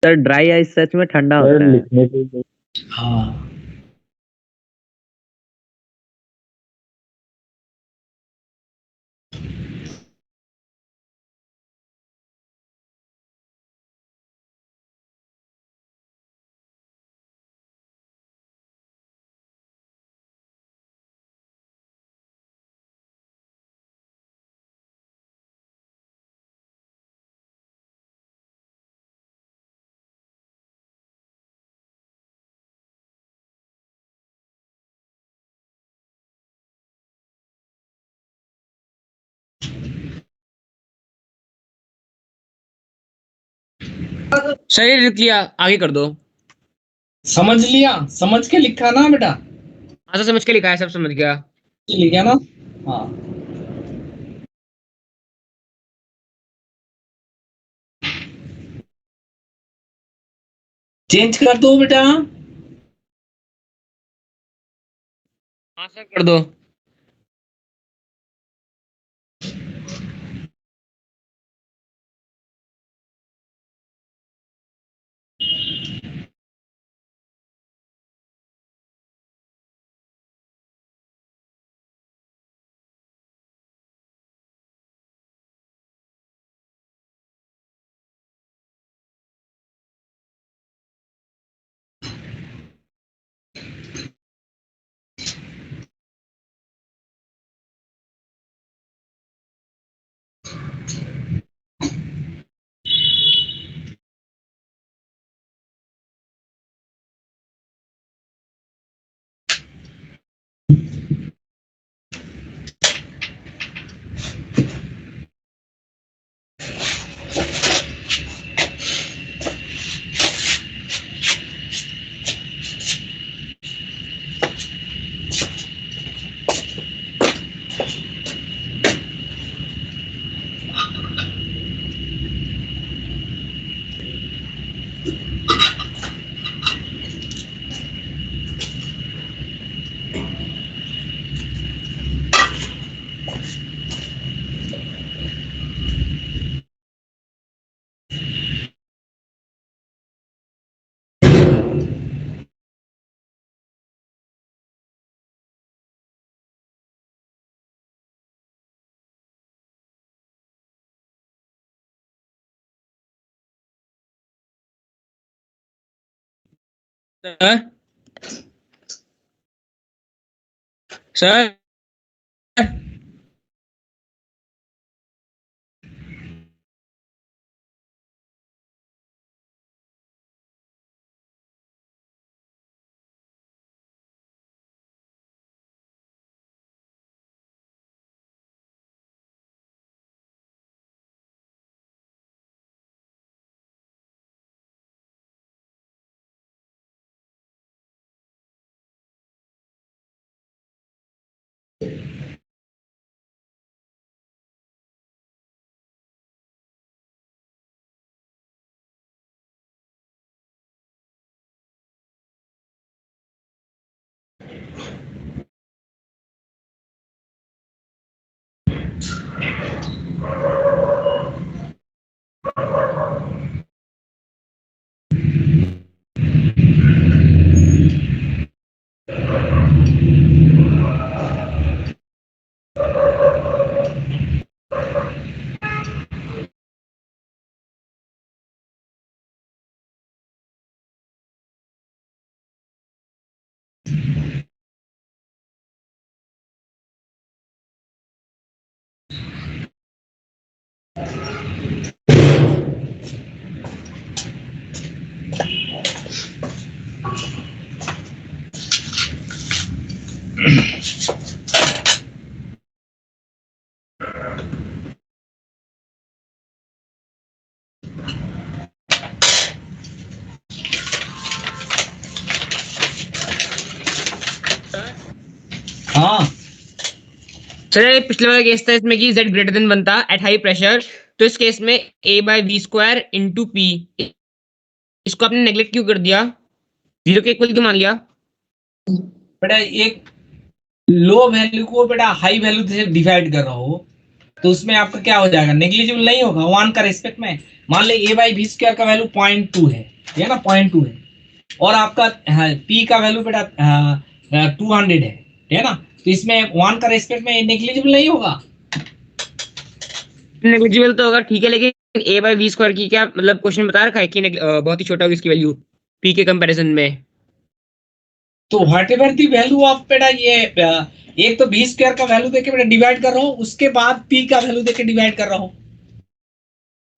E: सर ड्राई आइस सच में ठंडा
F: सर
E: होता है।
F: लिखने के
A: हाँ
H: सर ये लिख लिया, आगे कर दो।
A: समझ लिया, समझ के लिखा ना बेटा,
H: हाँ सर समझ के लिखा है, सब समझ गया।
A: लिखा ना। हाँ चेंज कर दो बेटा,
H: हाँ सर कर दो। सर सर
A: हाँ
H: सर ये पिछले वाला केस था इसमें कि z ग्रेटर देन 1 था एट हाई प्रेशर, तो इस केस में a by V square into P, इसको आपने नेग्लेक्ट क्यों कर दिया, जीरो के इक्वल क्यों मान लिया?
A: बेटा एक लो वैल्यू को बेटा हाई वैल्यू से डिवाइड कर रहा हो तो उसमें आपका क्या हो जाएगा, नेग्लिजिबल नहीं होगा। वन का रेस्पेक्ट में मान ले a बाई वी स्क्वायर का वैल्यू 0.2 है ना, 0.2 है, और आपका p का वैल्यू बेटा 200 है ना, तो इसमें वन का रेस्पेक्ट में नेग्लिजिबल नहीं होगा।
H: नेग्लिजिबल तो होगा ठीक है, लेकिन a बाय वी स्क्वायर की क्या मतलब क्वेश्चन बता रखा है कि बहुत ही छोटा होगी इसकी वैल्यू p के कंपैरिजन में।
A: तो what ever the value of बेटा ये एक तो बी स्क्वायर का वैल्यू देके बेटा डिवाइड कर रहा हूँ, उसके बाद पी का वैल्यू देके डिवाइड कर रहा हूँ,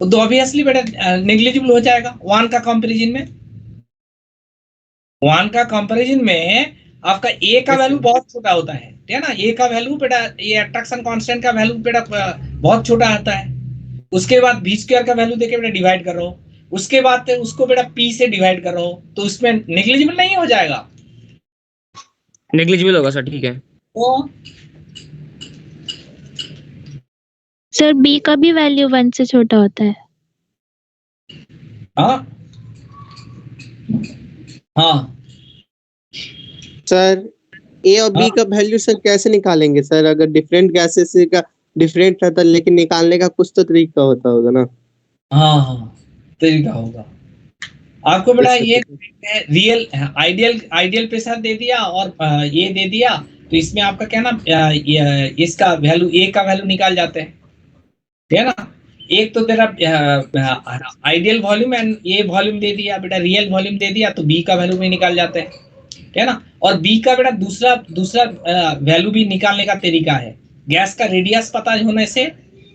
A: तो ऑब्वियसली बेटा नेग्लिजिबल हो जाएगा। वन का कंपैरिजन में, वन का कंपैरिजन में आपका ए का वैल्यू बहुत छोटा होता है ना, ए का वैल्यू बेटा ये अट्रैक्शन कांस्टेंट का वैल्यू बेटा बहुत छोटा आता है। उसके बाद बी स्क्वायर का वैल्यू देके बेटा डिवाइड कर रहा हूँ, उसके बाद उसको बेटा पी से डिवाइड कर रहा हूँ, तो उसमें नेग्लिजिबल नहीं हो जाएगा।
H: नेग्लिजिबल होगा सर, ठीक है।
A: तो
B: सर बी का भी वैल्यू 1 से छोटा होता है।
A: हाँ हाँ
G: सर ए और बी
A: हाँ।
G: का वैल्यू सर कैसे निकालेंगे सर, अगर डिफरेंट गैसेस का डिफरेंट रहता लेकिन निकालने का कुछ तो तरीका होता होगा ना।
A: हाँ हाँ तरीका होगा आपको बेटा।
G: Yes,
A: ये
G: sir.
A: Real ideal ideal pressure दे दिया और ये दे दिया, तो इसमें आपका क्या ना इसका वैल्यू ए का वैल्यू निकाल जाते हैं, ठीक है ना। एक तो तेरा आइडियल वॉल्यूम एंड ये वॉल्यूम दे दिया बेटा, रियल वॉल्यूम दे दिया, तो बी का वैल्यू भी निकाल जाते हैं, ठीक है ना। और बी का बेटा दूसरा दूसरा वैल्यू भी निकालने का तरीका है, गैस का रेडियस पता होने से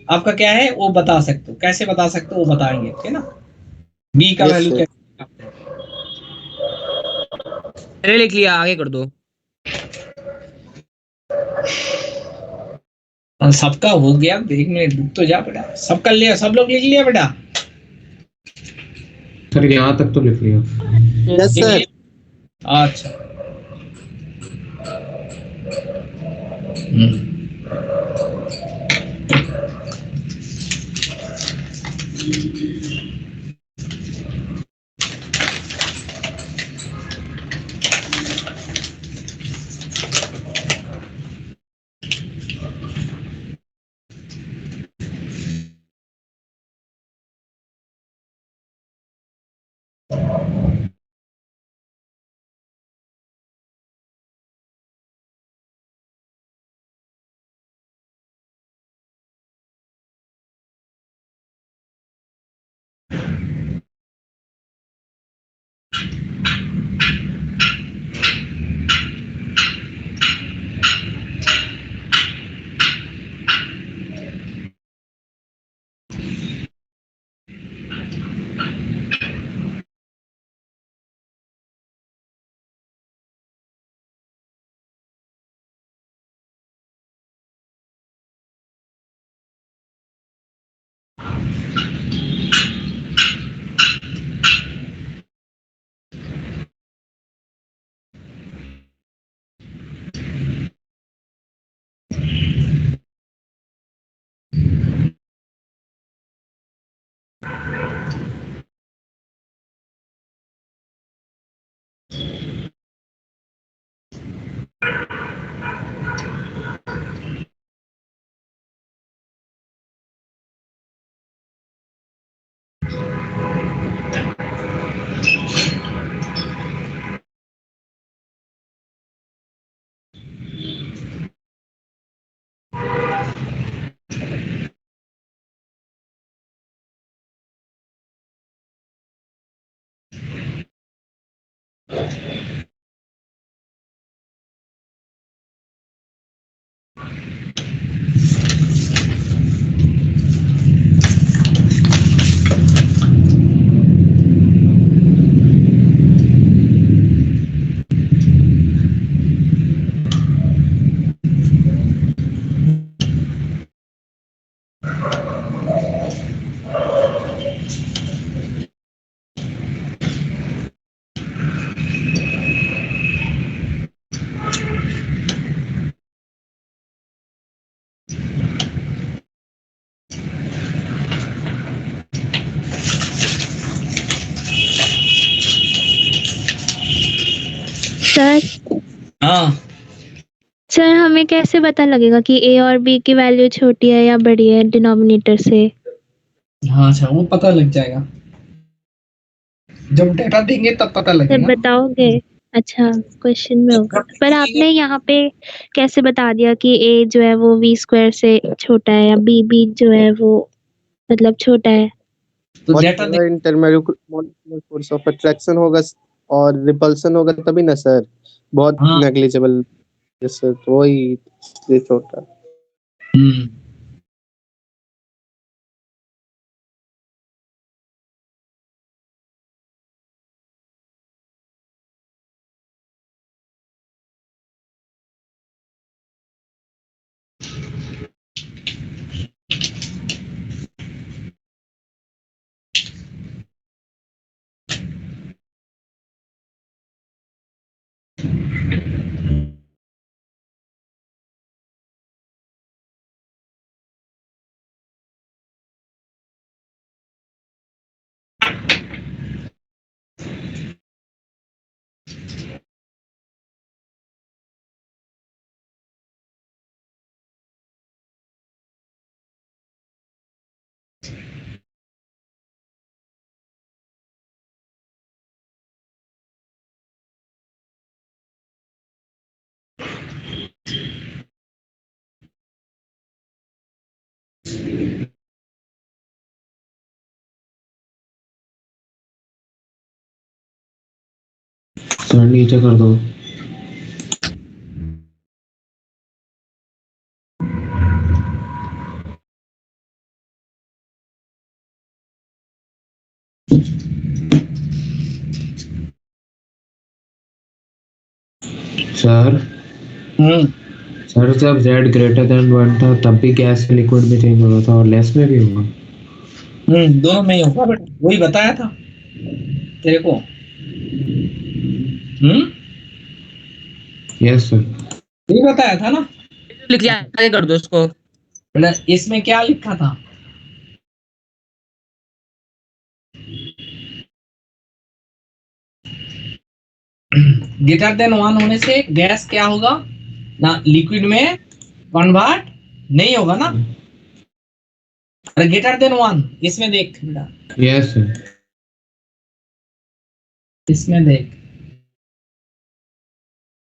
A: आपका क्या है वो बता सकते हो, कैसे बता सकते हो वो बताएंगे, ठीक है ना। बी का
G: Yes,
A: वैल्यू
G: sir.
A: क्या
H: मैंने लिख लिया, आगे कर दो।
A: सबका हो गया, देख में डूब तो जा बेटा, सबका लिया, सब लोग लिख लिया बेटा।
I: सर यहाँ तक तो लिख लिया।
G: Yes,
A: लिख
G: sir.
A: लिया? अच्छा
B: सर
A: हाँ
B: सर हमें कैसे पता लगेगा कि ए और बी की वैल्यू छोटी है या बड़ी है डिनोमिनेटर से?
A: हाँ, अच्छा वो पता लग जाएगा जब डेटा देंगे तब पता
B: सर
A: लगेगा।
B: बताओगे? अच्छा, क्वेश्चन में होगा।
A: जब
B: पर आपने यहाँ पे कैसे बता दिया कि ए जो है वो बी स्क्वायर से छोटा है या बी जो है वो मतलब छोटा है?
A: तो
G: और
A: डेटा
G: अगर इंटरमोलिकुलर फोर्स ऑफ अट्रैक्शन होगा और रिपल्सन होगा तभी ना सर, बहुत
A: हाँ
G: नेग्लिजिबल जैसे, तो वही ये छोटा।
A: हम्म
I: सर नीचे कर दो। सर
A: हम्म
I: सर जब z ग्रेटर देन 1 था तब भी गैस से लिक्विड में चेंज हो रहा था और लेस में भी होगा।
A: दोनों में ही होगा बेटा, वही बताया था तेरे को।
I: Yes sir.
A: यही बताया था ना
H: लिख लिया, आगे कर दो उसको।
A: बेटा, इसमें क्या लिखा था? ग्रेटर देन 1 होने से गैस क्या होगा ना, लिक्विड में कन्वर्ट नहीं होगा ना। अरे ग्रेटर देन 1 इसमें देख बेटा,
I: यस सर।
A: इसमें देख,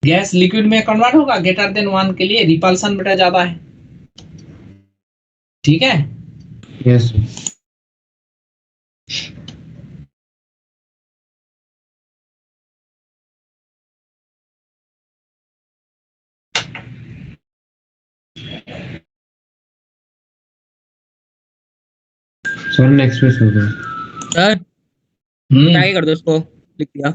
A: गैस लिक्विड में कन्वर्ट होगा ग्रेटर देन 1 के लिए, रिपल्सन बेटा ज्यादा है, ठीक है।
I: Yes sir. Sir next page कर दो।
H: सर आगे कर दो उसको, लिख दिया।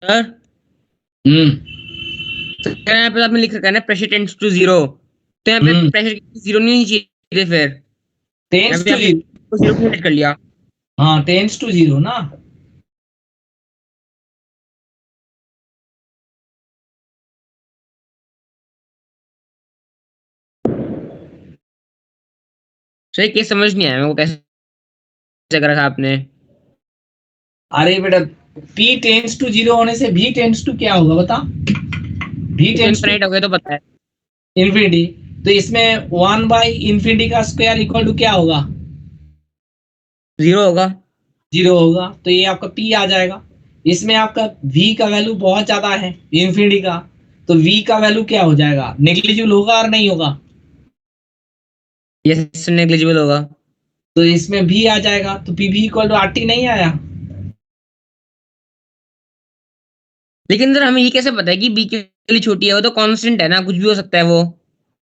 H: सर
A: हम्म
H: यहाँ पे आपने लिख रखा है ना प्रेशर टेंड्स टू 0, तो यहाँ पे प्रेशर 0 नहीं चाहिए, फिर
A: टेंस टू 0,
H: 0 को सेट कर लिया।
A: हाँ टेंस टू 0 ना।
H: सही केस समझ नहीं आया मेरे को, कैसे कर रखा आपने।
A: अरे बेटा P टेंस टू 0 होने से V टेंस टू क्या होगा बता? V टेंस टू
H: इनफिनिट हो गया तो पता है
A: इन्फिनिटी, तो इसमें 1 बाई इन्फिनिटी का स्क्वायर इक्वल टू क्या होगा?
H: 0 होगा।
A: 0 होगा, तो ये आपका P आ जाएगा। इसमें आपका V का वैल्यू बहुत ज्यादा है इन्फिनिटी का, तो V का वैल्यू क्या हो जाएगा? नेग्लिजिबल होगा और नहीं होगा?
H: यस नेग्लिजिबल होगा।
A: तो इसमें V आ जाएगा, तो PV इक्वल टू RT नहीं आया।
H: लेकिन सर हमें ये कैसे पता है कि बी की वैल्यू छोटी है? वो तो कांस्टेंट है ना, कुछ भी हो सकता है वो।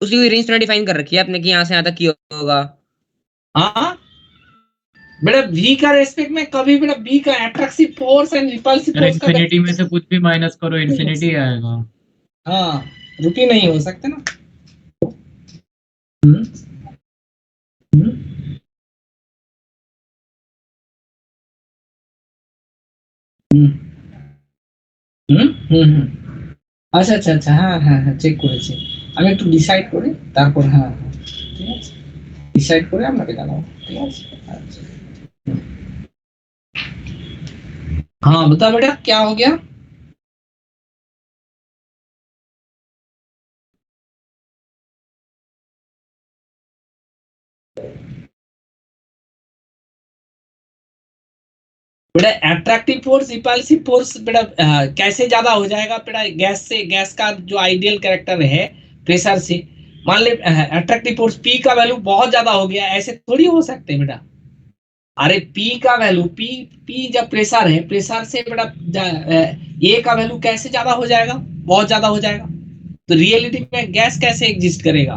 H: उसकी कोई रेंज तो डिफाइन कर रखी है आपने कि यहाँ से यहाँ तक की होगा।
A: हाँ बेटा V का रेस्पेक्ट में कभी बेटा B का attractive force and repulsive force का
I: इन्फिनिटी में से कुछ भी माइनस करो इन्फिनिटी आएगा।
A: हाँ रुपी नहीं हो सकते ना। हम्म हम्म আচ্ছা আচ্ছা আচ্ছা হ্যাঁ হ্যাঁ হ্যাঁ চেক করেছি আমি, একটু ডিসাইড করি তারপর। হ্যাঁ হ্যাঁ ঠিক আছে, ডিসাইড করে আপনাকে জানাবো, ঠিক আছে। আচ্ছা हाँ बता बेटा क्या हो गया? बेटा अट्रैक्टिव फोर्स रिपल्सिव फोर्स बेटा कैसे ज्यादा हो जाएगा बेटा? गैस से, गैस का जो आइडियल कैरेक्टर है प्रेशर से, मान ले अट्रैक्टिव फोर्स P का वैल्यू बहुत ज्यादा हो गया, ऐसे थोड़ी हो सकते हैं बेटा। अरे P का वैल्यू P जब प्रेशर है, प्रेशर से बेटा A का वैल्यू कैसे ज्यादा हो जाएगा? बहुत ज्यादा हो जाएगा। तो रियलिटी में गैस कैसे एग्जिस्ट करेगा,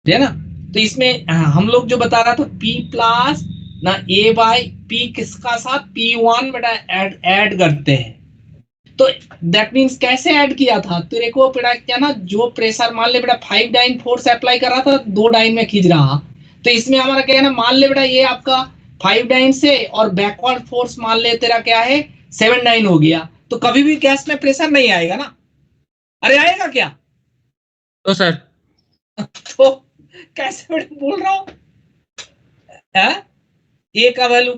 A: है ना? तो इसमें हम लोग जो बता रहा था P प्लस ना A बाई P किसका साथ P1 बेटा ऐड करते हैं। तो दैट मीन्स कैसे ऐड किया था तेरे को बेटा? क्या ना, जो प्रेशर मान ले बेटा 5 डाइन फोर्स अप्लाई कर रहा था, 2 डाइन में खींच रहा, तो इसमें हमारा क्या है ना, मान ले बेटा ये आपका 5 डाइन से, और बैकवर्ड फोर्स मान ले तेरा क्या है 7 डाइन हो गया, तो कभी भी गैस में प्रेशर नहीं आएगा ना। अरे आएगा क्या?
H: तो सर
A: तो कैसे बेटा बोल रहा हूँ, A का वैल्यू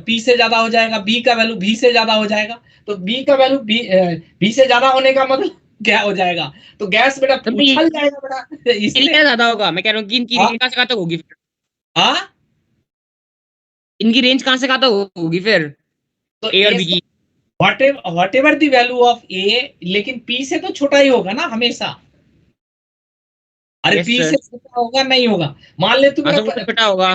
A: P से ज्यादा हो जाएगा, B का वैल्यू V से ज्यादा हो जाएगा, तो B का वैल्यू B से ज्यादा होने का मतलब क्या हो जाएगा? तो गैस बेटा उछल जाएगा बेटा, इसलिए
H: ज्यादा होगा। मैं कह रहा हूँ कि इनकी रेंज कहाँ से कहाँ तक होगी फिर?
A: हाँ
H: इनकी रेंज कहाँ से कहाँ तक होगी फिर?
A: तो
H: A और B की
A: what ever the value of A, लेकिन P से तो छोटा ही होगा ना हमेशा। अरे
H: Yes,
A: P
H: sir.
A: से छोटा होगा नहीं होगा? मान ले तू मेरा
H: छोटा होगा।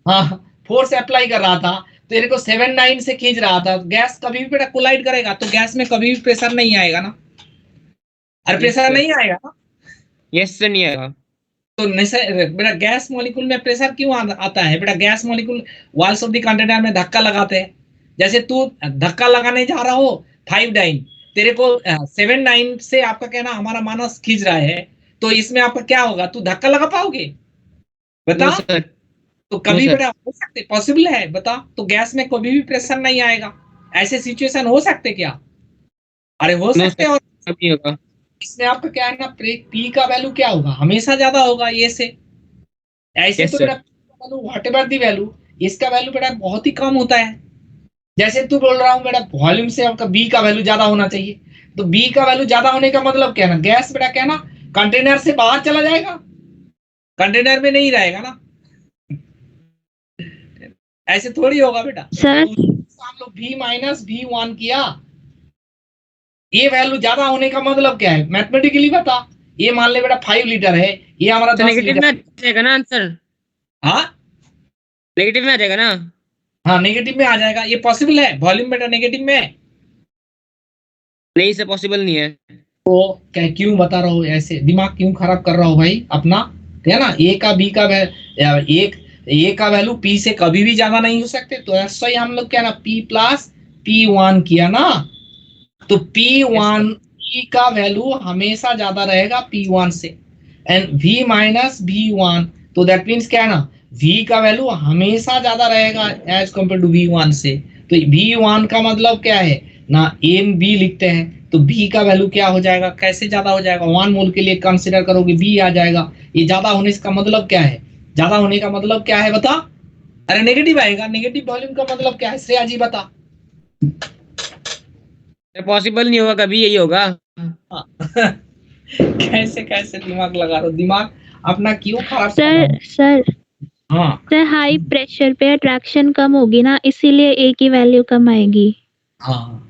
A: हाँ फोर्स अप्लाई कर रहा था, तेरे को 7-9 से खींच रहा था, गैस कभी भी बेटा कोलाइड करेगा, तो गैस में कभी भी प्रेशर नहीं आएगा ना। अरे प्रेशर नहीं आएगा ना।
H: यस सर नहीं आएगा।
A: तो बेटा गैस मॉलिक्यूल में प्रेशर क्यों आता है बेटा? Gas molecule walls of the container में धक्का लगाते हैं। जैसे तू धक्का लगाने जा रहा हो 5 डाइन, तेरे को 7-9 से आपका कहना हमारा मानस खींच रहा है, तो इसमें आपका क्या होगा? तू धक्का लगा पाओगे बता? तो कभी बेटा हो सकते, पॉसिबल है बता? तो गैस में कभी भी प्रेशर नहीं आएगा, ऐसे सिचुएशन हो सकते क्या? अरे हो सकते हैं। और
H: होगा
A: इसमें आपका क्या है ना, P का वैल्यू क्या होगा? हमेशा ज्यादा होगा ये से। ऐसे तो बेटा व्हाट एवर दी वैल्यू, इसका वैल्यू बेटा बहुत ही कम होता है। जैसे तू बोल रहा हूँ बेटा वॉल्यूम से आपका B का वैल्यू ज्यादा होना चाहिए, तो B का वैल्यू ज्यादा होने का मतलब क्या है ना, गैस बेटा क्या है ना, कंटेनर से बाहर चला जाएगा, कंटेनर में नहीं रहेगा ना। ऐसे थोड़ी होगा बेटा।
B: सर
A: हम लोग V माइनस V1 किया, ये वैल्यू ज्यादा होने का मतलब क्या है मैथमेटिकली बता? ये मान ले बेटा 5 लीटर है, ये हमारा 10
H: नेगेटिव
A: लीटर
H: में आ जाएगा ना आंसर?
A: हाँ
H: नेगेटिव में आ जाएगा ना?
A: हाँ नेगेटिव में आ जाएगा। ये पॉसिबल है वॉल्यूम बेटा नेगेटिव में?
H: नहीं से पॉसिबल नहीं है।
A: तो क्या क्यों बता रहा हूँ, ऐसे दिमाग क्यों खराब कर रहा हूँ भाई अपना, है ना? A का B का A का वैल्यू P से कभी भी ज्यादा नहीं हो सकते, तो ऐसा ही हम लोग क्या ना P प्लस P1 किया ना, तो P1 V का वैल्यू हमेशा ज्यादा रहेगा P1 से एंड V माइनस V1, तो दैट मीन्स क्या है ना, V का वैल्यू हमेशा ज्यादा रहेगा एज कम्पेयर टू V1 से। तो V1 का मतलब क्या है ना, A B लिखते हैं तो B का वैल्यू क्या हो जाएगा, कैसे ज्यादा हो जाएगा, 1 मोल के लिए कंसिडर करोगे B आ जाएगा। ये ज्यादा होने का मतलब क्या है, ज्यादा होने का मतलब क्या है बता। अरे नेगेटिव आएगा, नेगेटिव वॉल्यूम का मतलब क्या है श्रेया जी बता।
H: पॉसिबल नहीं होगा कभी, यही होगा।
A: हाँ। कैसे कैसे दिमाग लगा रहे हो, दिमाग अपना क्यों खराब कर रहे हो?
B: सर
A: हाँ
B: सर हाई प्रेशर पे अट्रैक्शन कम होगी ना, इसीलिए ए की वैल्यू कम आएगी।
A: हाँ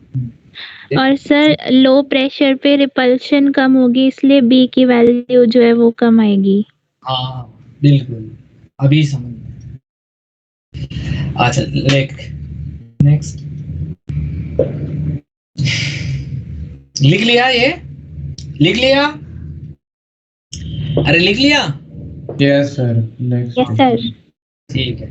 B: और सर लो प्रेशर पे रिपल्शन कम होगी, इसलिए बी की वैल्यू जो है वो कम आएगी।
A: हाँ बिल्कुल, अभी समझ में। अच्छा नेक्स्ट लिख लिया, ये लिख लिया, अरे लिख लिया।
I: Yes sir, next.
B: Yes sir.
A: ठीक है।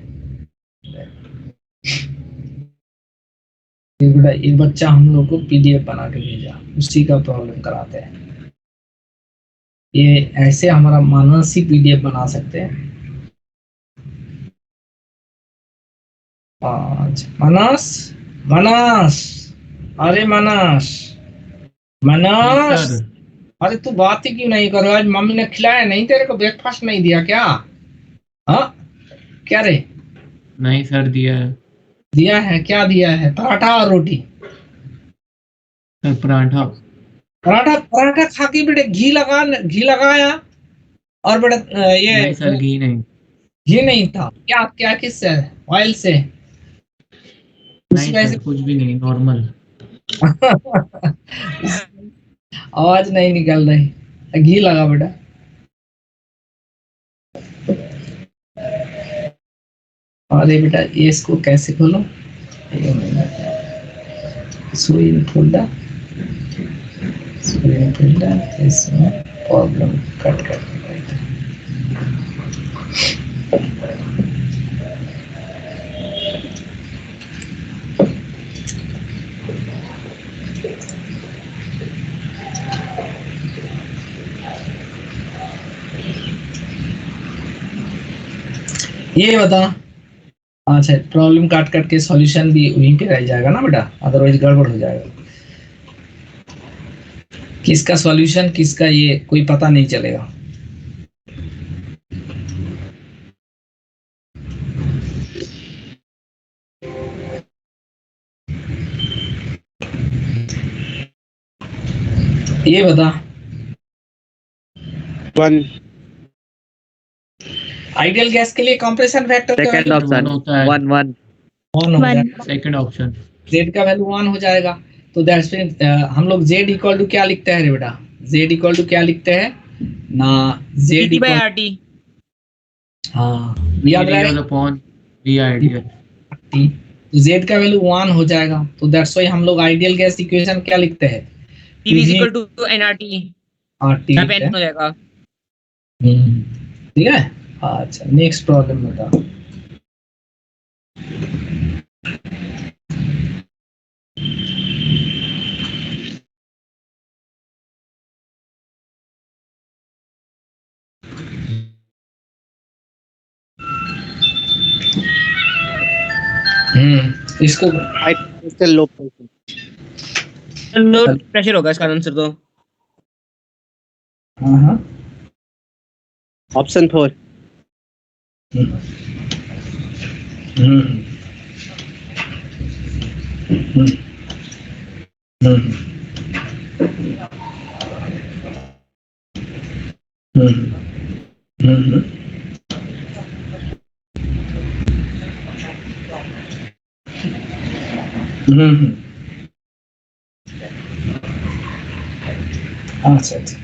A: ये बेटा एक बच्चा हम लोग को पीडीएफ बना के भेजा, उसी का प्रॉब्लम कराते हैं। ये ऐसे हमारा मानस ही पीडीएफ बना सकते हैं। मानस मानस, अरे मानस मानस,
I: सर
A: अरे तू बात ही क्यों नहीं करो, आज मम्मी ने खिलाया नहीं तेरे को, ब्रेकफास्ट नहीं दिया क्या? हाँ क्या रे,
I: नहीं सर, दिया है
A: दिया है, क्या दिया है, पराठा और रोटी?
I: सर, पराठा।
A: पराठा, पराठा खा के बेटे घी लगाया, और बेटा ये
I: नहीं सर, घी नहीं।
A: घी नहीं था, क्या क्या किससे, ऑयल से?
I: नहीं सर, कुछ भी नहीं, नॉर्मल।
A: आवाज नहीं निकल रही, घी लगा बेटा। अरे बेटा ये इसको कैसे खोलो, स्क्रीन फोल्डर, स्क्रीन फोल्डर, इसमें प्रॉब्लम कट कर ये बता। अच्छा प्रॉब्लम काट के सॉल्यूशन भी वहीं पे रह जाएगा ना बेटा, अदरवाइज गड़बड़ हो जाएगा। किसका सॉल्यूशन किसका ये कोई पता नहीं चलेगा। ये बता।
C: 1
A: आइडियल गैस के लिए कंप्रेशन फैक्टर
H: सेकंड ऑप्शन
I: होता है
H: 1 1
A: 1 हो
B: 1
A: जाएगा,
I: सेकंड ऑप्शन।
A: z का वैल्यू 1 हो जाएगा। तो दैट्स मीन हम लोग z इक्वल टू क्या लिखते हैं रे बेटा, z इक्वल टू क्या लिखते हैं ना, z
H: dt by
A: equal,
H: rt।
A: हाँ याद
I: रियल
A: रहेगा,
I: अपॉन वी आइडियल।
A: तो z का वैल्यू 1 हो जाएगा। तो दैट्स व्हाई हम लोग आइडियल गैस इक्वेशन क्या लिखते हैं,
H: pv is equal to nrt,
A: RT
H: यहाँ पे
A: लिखते
H: n
A: हैं।
H: हो जाएगा।
A: ठीक है। अच्छा नेक्स्ट प्रॉब्लम बता। इसको
G: लो प्रेशर।
H: लो प्रेशर होगा इसका आंसर तो।
A: हाँ
G: ऑप्शन 4।
A: अच्छा अच्छा।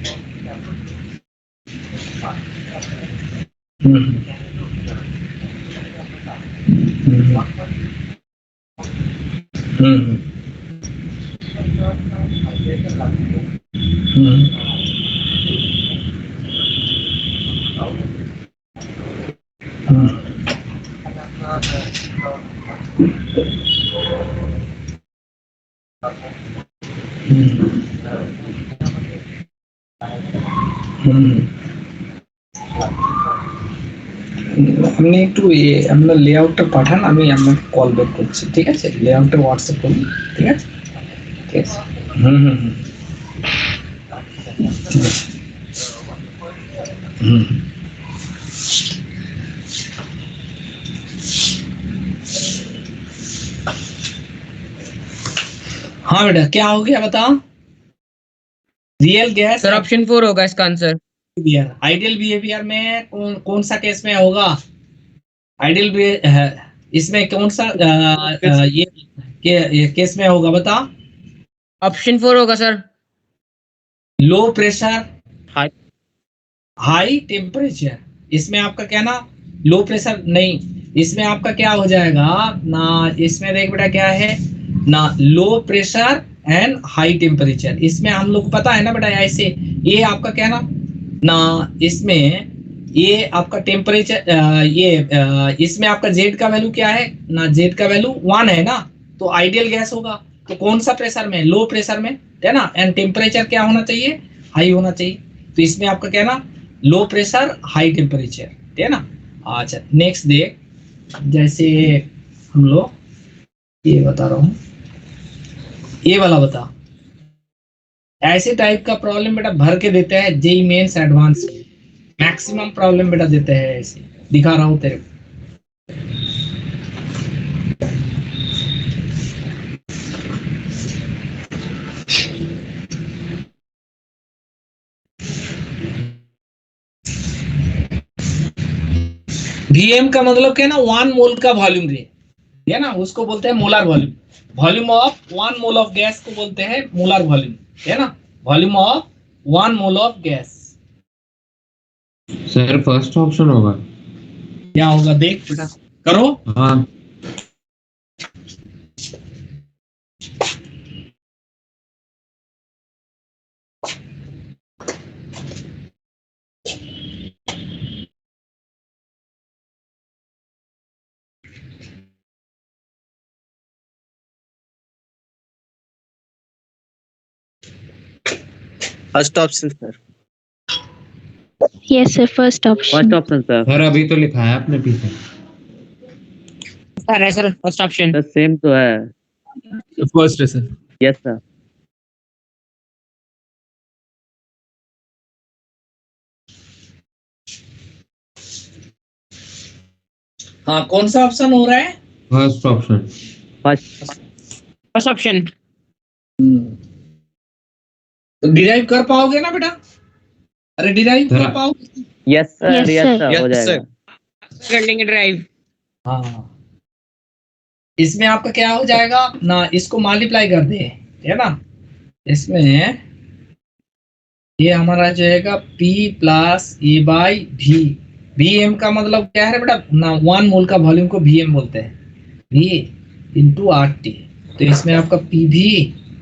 A: আমি একটু আমরা লেআউটটা পাঠান, আমি আপনাকে কল ব্যাক করছি, ঠিক আছে? লেআউটটা হোয়াটসঅ্যাপ করুন, ঠিক আছে? ঠিক আছে। হুম হুম হুম ঠিক আছে। হুম हाँ बेटा, क्या हो गया बताओ? रियल गैस
H: सर ऑप्शन 4 होगा इसका आंसर।
A: बिहेवियर, आइडियल बिहेवियर में कौन सा केस में होगा? आइडियल इसमें कौन सा ये केस में होगा बता?
H: ऑप्शन 4 होगा sir.
A: Low pressure
H: high
A: high temperature, इसमें आपका क्या ना, लो प्रेशर नहीं, इसमें आपका क्या हो जाएगा ना, इसमें देख बेटा क्या है ना, low pressure and high temperature, इसमें हम लोग को पता है ना बेटा, ऐसे ये आपका क्या ना इसमें ये आपका टेम्परेचर इसमें आपका जेड का वैल्यू क्या है ना, जेड का वैल्यू 1 है ना, तो आइडियल गैस होगा। तो कौन सा प्रेशर में? लो प्रेशर में, है ना, एंड टेम्परेचर क्या होना चाहिए? हाई होना चाहिए। तो इसमें आपका क्या ना, लो प्रेशर हाई टेम्परेचर, है ना। अच्छा नेक्स्ट देख, जैसे हम लोग ये बता रहा हूँ, ये वाला बता, ऐसे टाइप का प्रॉब्लम बेटा भर के देते हैं JEE mains advance, maximum problem बेटा देते हैं ऐसे, दिखा रहा हूँ तेरे को। वीएम का मतलब क्या ना, 1 मोल का वॉल्यूम है ना, उसको बोलते हैं molar volume. Volume of 1 mole of gas को बोलते हैं मोलर वॉल्यूम, है ना, volume of 1 mole of gas.
I: Sir first option होगा।
A: क्या होगा देख बेटा, करो।
I: हाँ
G: first option sir.
B: Yes, sir. First option.
E: First option sir.
I: Sir अभी तो लिखा है आपने पीछे।
H: सर है sir first option.
E: Sir same तो है।
A: फर्स्ट है सर।
E: Yes sir.
A: हाँ कौन सा ऑप्शन हो रहा है?
I: First option.
H: First option.
A: तो डिराइव कर पाओगे ना बेटा? अरे डिराइव कर पाओगे?
E: Yes sir.
B: Yes,
E: yes
B: sir.
E: Sir हो जाएगा।
H: कर लेंगे ड्राइव।
A: हाँ इसमें आपका क्या हो जाएगा ना, इसको मल्टीप्लाई कर दे, है ना, इसमें ये हमारा जाएगा P प्लस ए बाई भी। Vm का मतलब क्या है बेटा ना, 1 मोल का वॉल्यूम को Vm बोलते हैं, V इंटू RT। तो इसमें आपका PV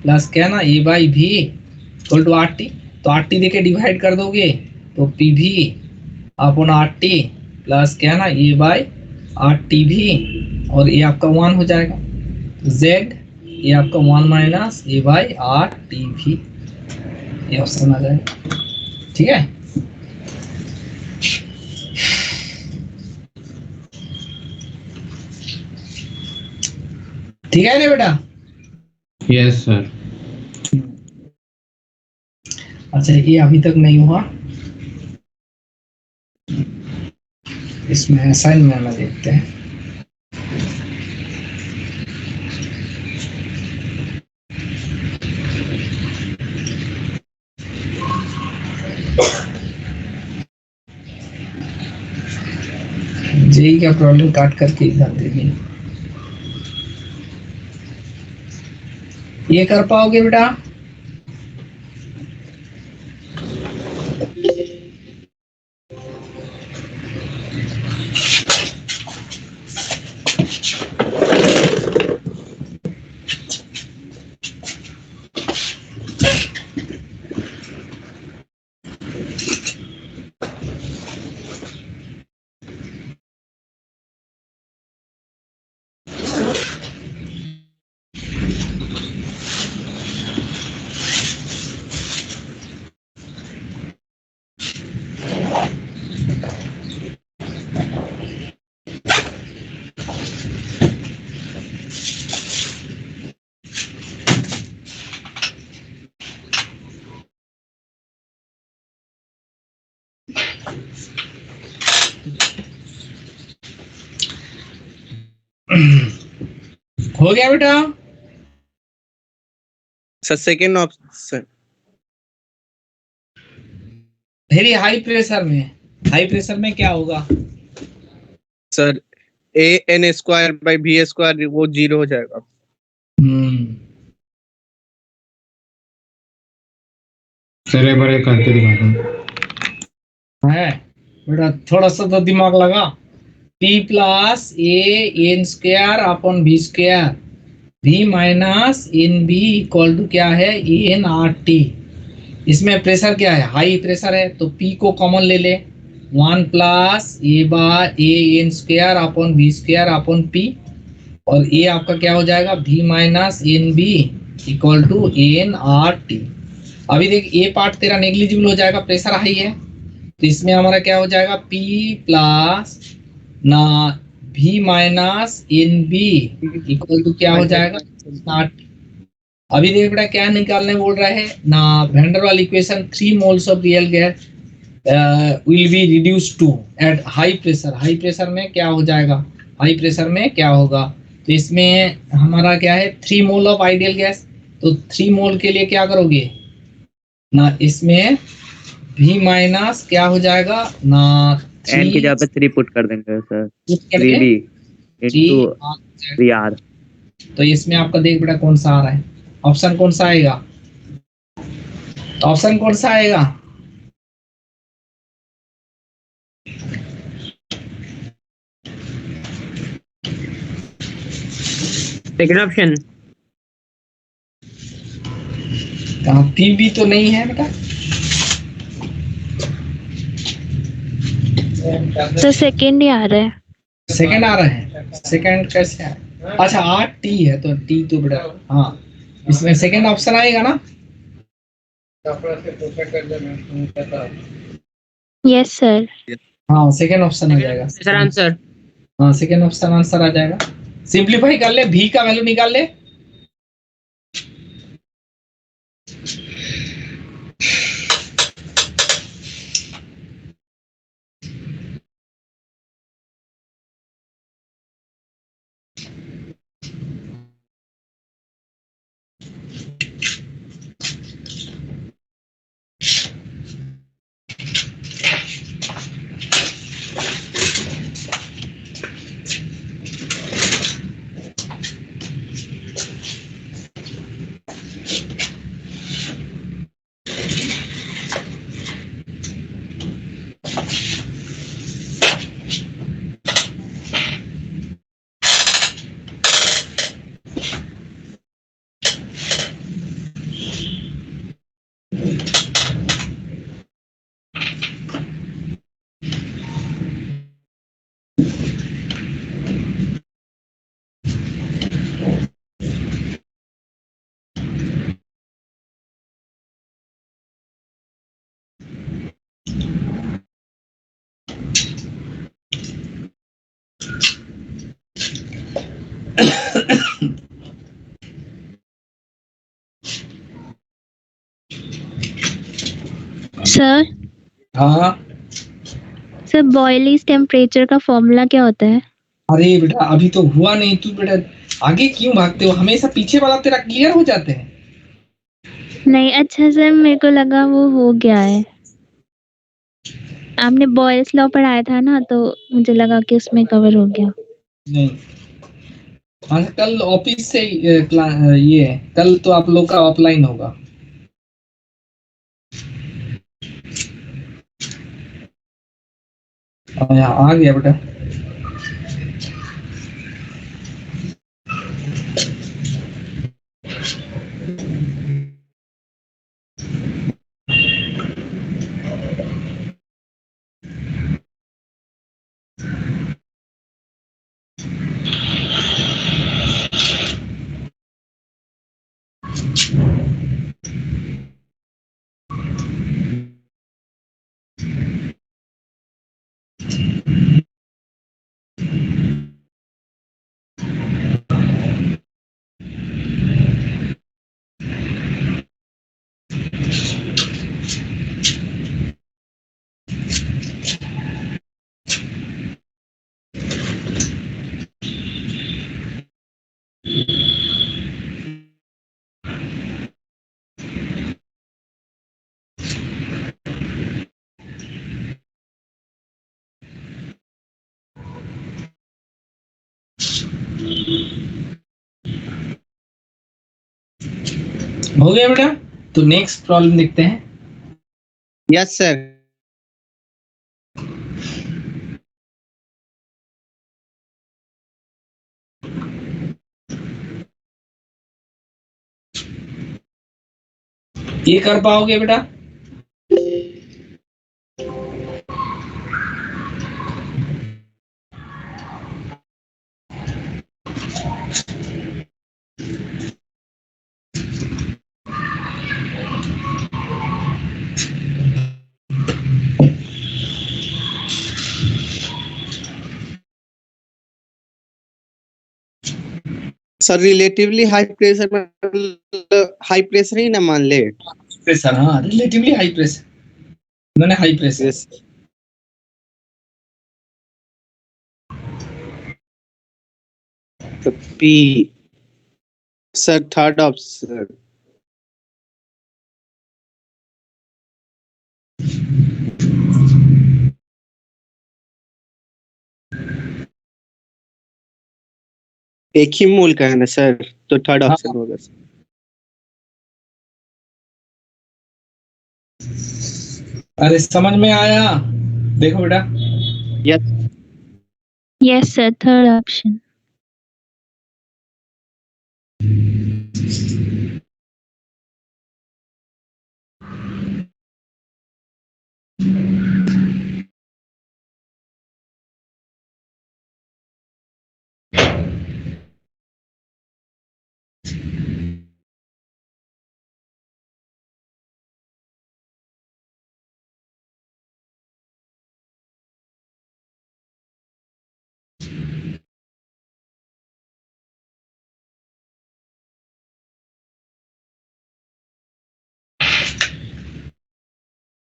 A: प्लस क्या ना ए बाई भी इक्वल टू RT। तो RT देके डिवाइड कर दोगे तो PV अपॉन RT प्लस क्या ना ए बाई RT भी, और ये आपका 1 हो जाएगा। Z ये आपका 1 माइनस ए बाई RT भी, ये ऑप्शन आ जाएगा, ठीक है। ठीक है ना बेटा?
I: Yes sir.
A: अच्छा ये अभी तक नहीं हुआ, इसमें असाइनमेंट में देखते हैं। जेई का प्रॉब्लम काट करके इधर देंगे, ये कर पाओगे बेटा? हो गया बेटा?
C: Sir second option.
A: Very high pressure में क्या होगा?
C: सर AN²/B² वो 0 हो जाएगा।
I: सर एक बार ये करके दिखा दो।
A: है बेटा, थोड़ा सा तो दिमाग लगा। P plus AN²/B², V minus NB equal to क्या है? AN/RT। इसमें प्रेशर क्या है? हाई प्रेशर है, तो P को कॉमन ले ले, 1 प्लस AN²/B²/P, और A आपका क्या हो जाएगा? V minus NB equal to AN/RT। अभी देख, ए पार्ट तेरा नेग्लिजिबल हो जाएगा, प्रेशर हाई है, तो इसमें हमारा क्या हो जाएगा? P प्लस ना V minus NB equal to क्या हो जाएगा? RT। अभी देख बेटा, क्या निकालने बोल रहा है ना? Van der Waal equation, 3 moles of real gas will be reduce to at high pressure. High pressure में क्या हो जाएगा? हाई प्रेशर में क्या होगा? तो इसमें हमारा क्या है? 3 मोल ऑफ आइडियल गैस। तो 3 मोल के लिए क्या करोगे ना? इसमें V माइनस क्या हो जाएगा ना?
E: एन की जगह पे 3 पुट कर देंगे सर,
A: करके
E: 3B into 3R।
A: तो इसमें आपका देख बेटा कौन सा आ रहा है? ऑप्शन कौन सा आएगा? तो ऑप्शन कौन सा आएगा?
H: Second option.
A: PB तो नहीं है बेटा।
B: तो सेकंड ही आ रहा है।
A: सेकंड आ रहा है? सेकंड कैसे है? अच्छा, RT है, तो T तो बेटा, हाँ, इसमें सेकंड ऑप्शन आएगा ना?
B: Yes sir.
A: हाँ, सेकंड ऑप्शन आ जाएगा।
H: Sir answer.
A: हाँ, सेकंड ऑप्शन आंसर आ जाएगा। सिंप्लीफाई कर ले, V का वैल्यू निकाल ले।
B: सर
A: हाँ,
B: सर बॉयलिंग टेम्परेचर का फॉर्मूला क्या होता है?
A: अरे बेटा अभी तो हुआ नहीं, तू बेटा आगे क्यों भागते हो? हमेशा पीछे वाला तेरा क्लियर हो जाते हैं।
B: नहीं, अच्छा सर, मेरे को लगा वो हो गया है। आपने बॉयल्स लॉ पढ़ाया था ना, तो मुझे लगा कि उसमें कवर हो गया।
A: नहीं, हाँ, कल ऑफिस से ये कल तो आप लोग का ऑफलाइन होगा। यहाँ आ गया बेटा। हो गया बेटा? तो नेक्स्ट प्रॉब्लम देखते हैं।
G: Yes sir.
A: ये कर पाओगे बेटा?
G: सर रिलेटिवली हाई प्रेशर में हाई प्रेशर ही ना मान ले।
A: प्रेशर, हाँ रिलेटिवली हाई प्रेशर, मैंने हाई प्रेशर।
G: यस तो पी सर थर्ड ऑप्शन। एक ही मूल का है ना सर, तो थर्ड ऑप्शन होगा सर।
A: अरे समझ में आया? देखो बेटा,
G: yes
B: yes sir, third option.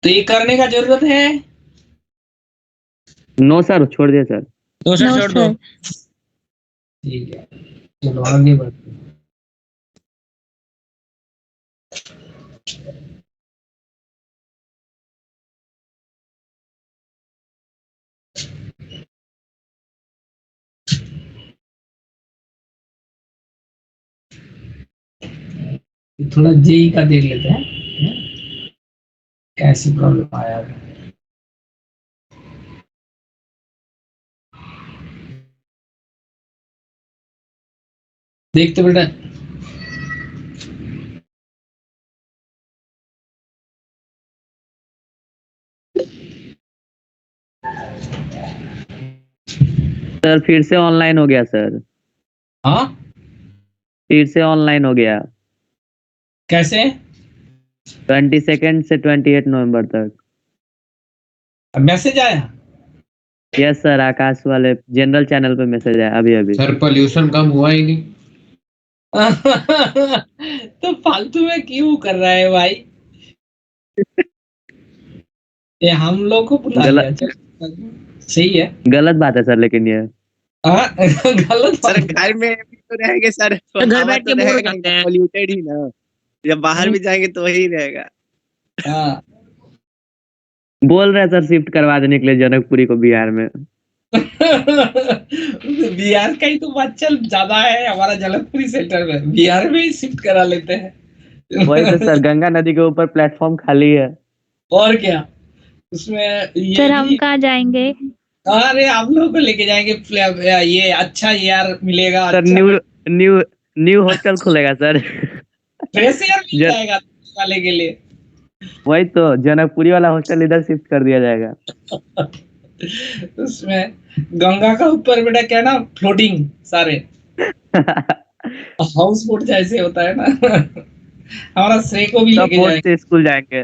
A: तो ये करने का जरूरत है?
E: नो सर, छोड़ दिया सर।
H: दो सर
B: नो
H: छोड़ दो।
B: सर।
A: ठीक है, चलो आगे बढ़ते हैं। थोड़ा जेई का देख लेते हैं, कैसी प्रॉब्लम आया है। देखते बेटा,
E: सर फिर से ऑनलाइन हो गया सर,
A: हाँ
E: फिर से ऑनलाइन हो गया।
A: कैसे?
E: 22 से 28 नवंबर तक।
A: मैसेज आया?
E: यस सर, आकाश वाले जनरल चैनल पे मैसेज आया अभी अभी।
I: सर पोल्यूशन कम हुआ ही नहीं।
A: तो फालतू में क्यों कर रहा है भाई? ये हम लोग को बुला लिया, चल सही है।
E: गलत बात है सर, लेकिन ये
A: हाँ, गलत
C: सर
A: बात।
C: घर में भी तो रहेंगे सर,
H: घर
C: हवा
H: बैठ
C: तो
H: के बोर हो
C: रहेगा
H: जाते हैं।
C: पॉल्यूटेड ही ना। जब बाहर भी जाएंगे तो वही रहेगा।
A: हाँ
E: बोल रहे हैं सर शिफ्ट करवा देने के लिए जनकपुरी को बिहार में।
A: बिहार का ही तो बात चल ज्यादा है, हमारा जनकपुरी सेंटर में बिहार में ही शिफ्ट करा लेते हैं।
E: वही तो सर, गंगा नदी के ऊपर प्लेटफॉर्म खाली है।
A: और क्या उसमें ये
B: सर हम
A: भी,
B: कहाँ जाएंगे?
A: अरे आप लोगों को लेके जाएंगे, ये अच्छा यार मिलेगा,
E: सर
A: अच्छा
E: न्यू हॉस्टल खुलेगा सर।
A: फ्रेश एयर मिल जाएगा वाले के लिए।
E: वही तो, जनकपुरी वाला हॉस्टल इधर शिफ्ट कर दिया जाएगा।
A: उसमें गंगा का ऊपर बेटा क्या ना, फ्लोटिंग सारे हाउस बोट जैसे होता है ना। हमारा श्रेय को भी
E: सब
A: लेके
E: बोट
A: जाएंगे।
E: से स्कूल जाएंगे,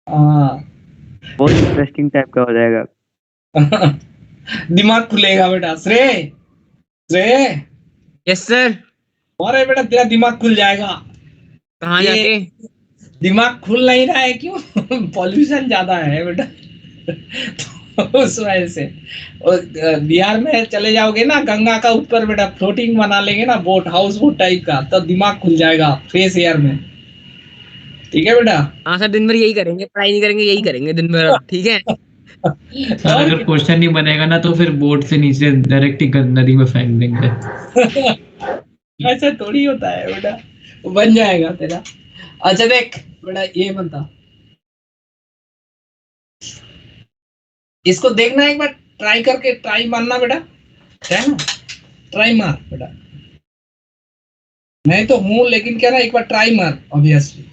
A: हाँ
E: बहुत इंटरेस्टिंग टाइप का हो जाएगा।
A: दिमाग खुलेगा बेटा। श्रेय, श्रेय,
H: यस सर।
A: अरे बेटा तेरा दिमाग खुल जाएगा।
H: कहाँ
A: ये
H: जाके?
A: दिमाग खुल नहीं रहा है क्यों? पॉल्यूशन ज्यादा है बेटा। तो उस वजह से बिहार में चले जाओगे ना, गंगा का ऊपर बेटा फ्लोटिंग बना लेंगे ना, बोट हाउस बोट टाइप का, तो दिमाग खुल जाएगा फ्रेश एयर में। ठीक है बेटा?
H: हाँ सर, दिन भर यही करेंगे, पढ़ाई नहीं करेंगे, यही करेंगे दिन भर अब, ठीक है।
I: सर
A: और
I: अगर क्वेश्चन नहीं बनेगा ना तो फिर बोर्ड से नीचे डायरेक्ट ही नदी में फेंक देंगे।
A: ऐसा थोड़ी होता है बेटा, वो बन जाएगा तेरा। अच्छा देख बेटा, ये बता, इसको देखना एक बार, ट्राई करके, ट्राई मारना बेटा, है ना, ट्राई मार बेटा। मैं तो हूं, लेकिन क्या ना, एक बार ट्राई मार ऑब्वियसली।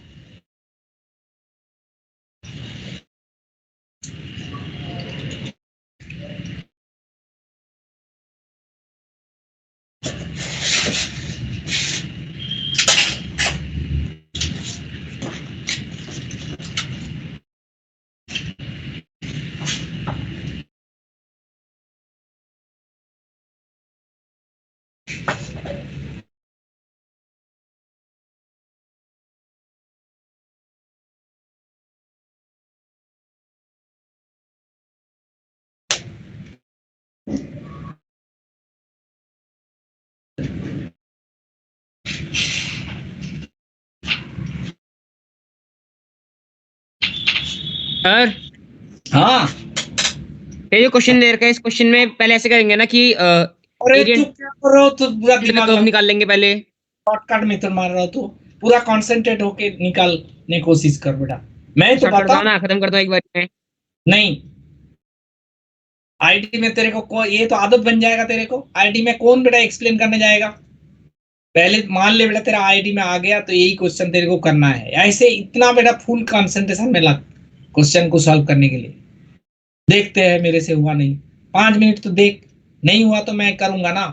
H: सर
A: हाँ,
H: ये जो क्वेश्चन दे रखा है, इस क्वेश्चन में पहले ऐसे करेंगे ना कि
A: अरे तू क्या कर रहा हो, तू पूरा दिमाग
H: कर्व निकाल लेंगे पहले।
A: शॉर्टकट मेथड मार रहा हो तू, पूरा कंसंट्रेट होके निकालने कोशिश कर बेटा। मैं तो
H: शॉर्टकट
A: बता,
H: बताओ ना, खत्म कर दो एक बार में।
A: नहीं, आईटी में तेरे को ये तो आदत बन जाएगा तेरे को। आईटी में कौन बेटा एक्सप्लेन करने जाएगा? पहले मान ले बेटा तेरा आईटी में आ गया तो यही क्वेश्चन तेरे को करना है, ऐसे इतना बेटा फुल कंसंट्रेशन में लग क्वेश्चन को सॉल्व करने के लिए। देखते हैं, मेरे से हुआ नहीं, 5 मिनट तो देख, नहीं हुआ तो मैं करूंगा ना।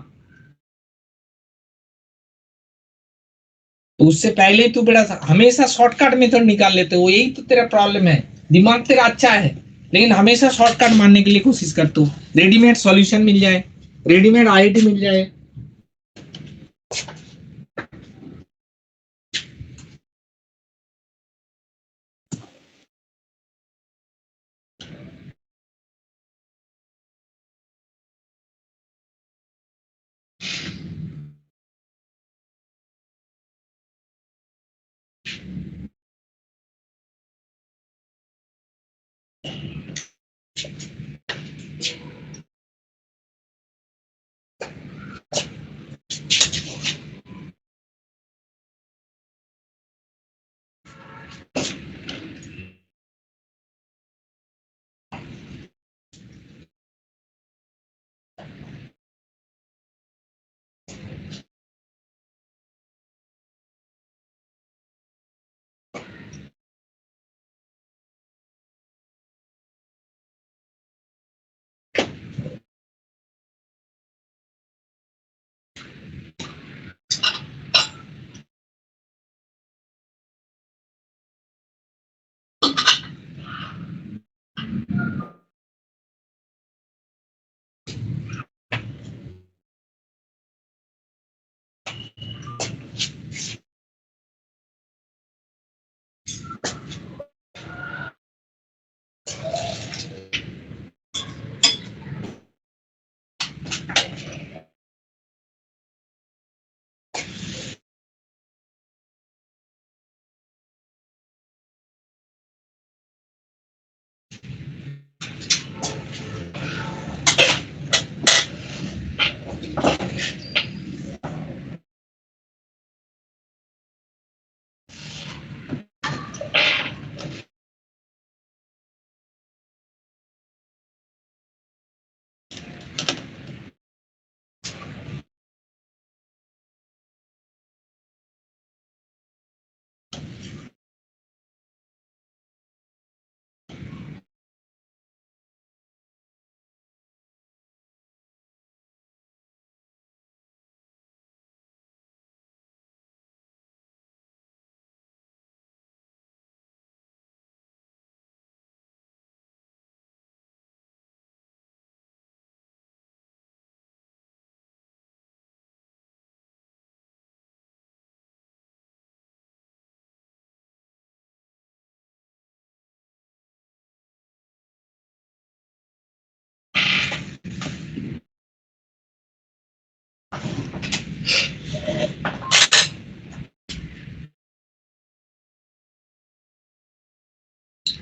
A: तो उससे पहले तू बेटा हमेशा शॉर्टकट मेथड निकाल लेते हो, यही तो तेरा प्रॉब्लम है। दिमाग तेरा अच्छा है, लेकिन हमेशा शॉर्टकट मारने के लिए कोशिश कर, तू रेडीमेड सॉल्यूशन मिल जाए, रेडीमेड आईआईटी मिल जाए।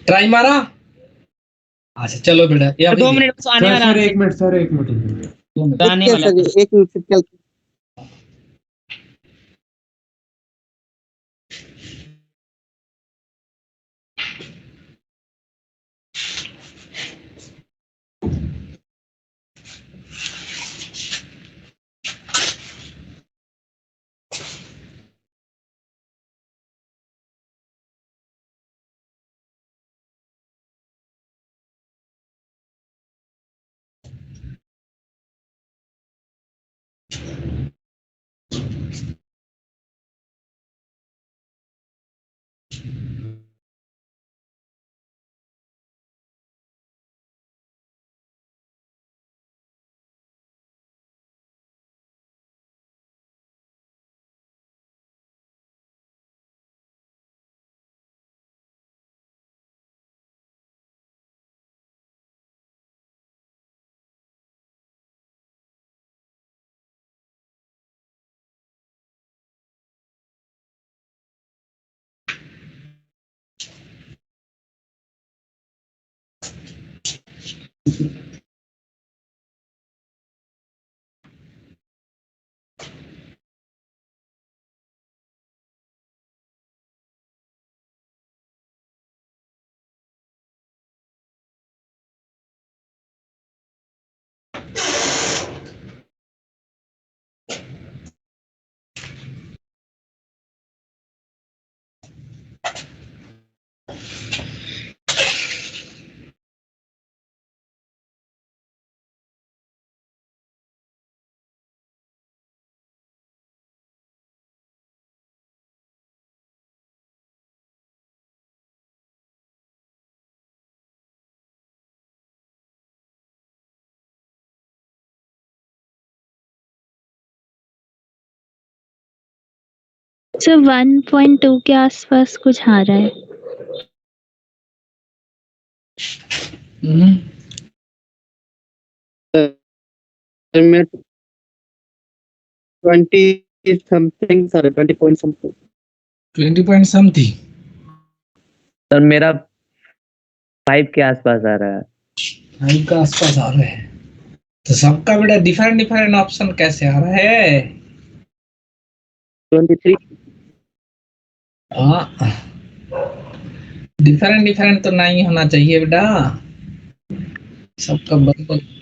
A: ट्राई मारा, अच्छा चलो बेटा, ये
H: तो
A: अभी
H: 2 मिनट बस आने वाला
I: सर
H: है,
I: एक मिनट सर, एक मिनट।
A: 2 मिनट।
H: आने वाला है।
G: सर 1 मिनट से चल
B: सर 1.2 के आसपास कुछ आ रहा है।
A: हम्म,
C: में 20 something sir, 20 point something.
A: 20 point something.
E: Sir मेरा 5 के आसपास आ रहा है।
A: 5 का आसपास आ रहे हैं, तो सबका बेटा डिफरेंट डिफरेंट ऑप्शन कैसे आ रहा है?
C: 23।
A: हाँ, डिफरेंट डिफरेंट तो नहीं होना चाहिए बेटा, सबका बराबर।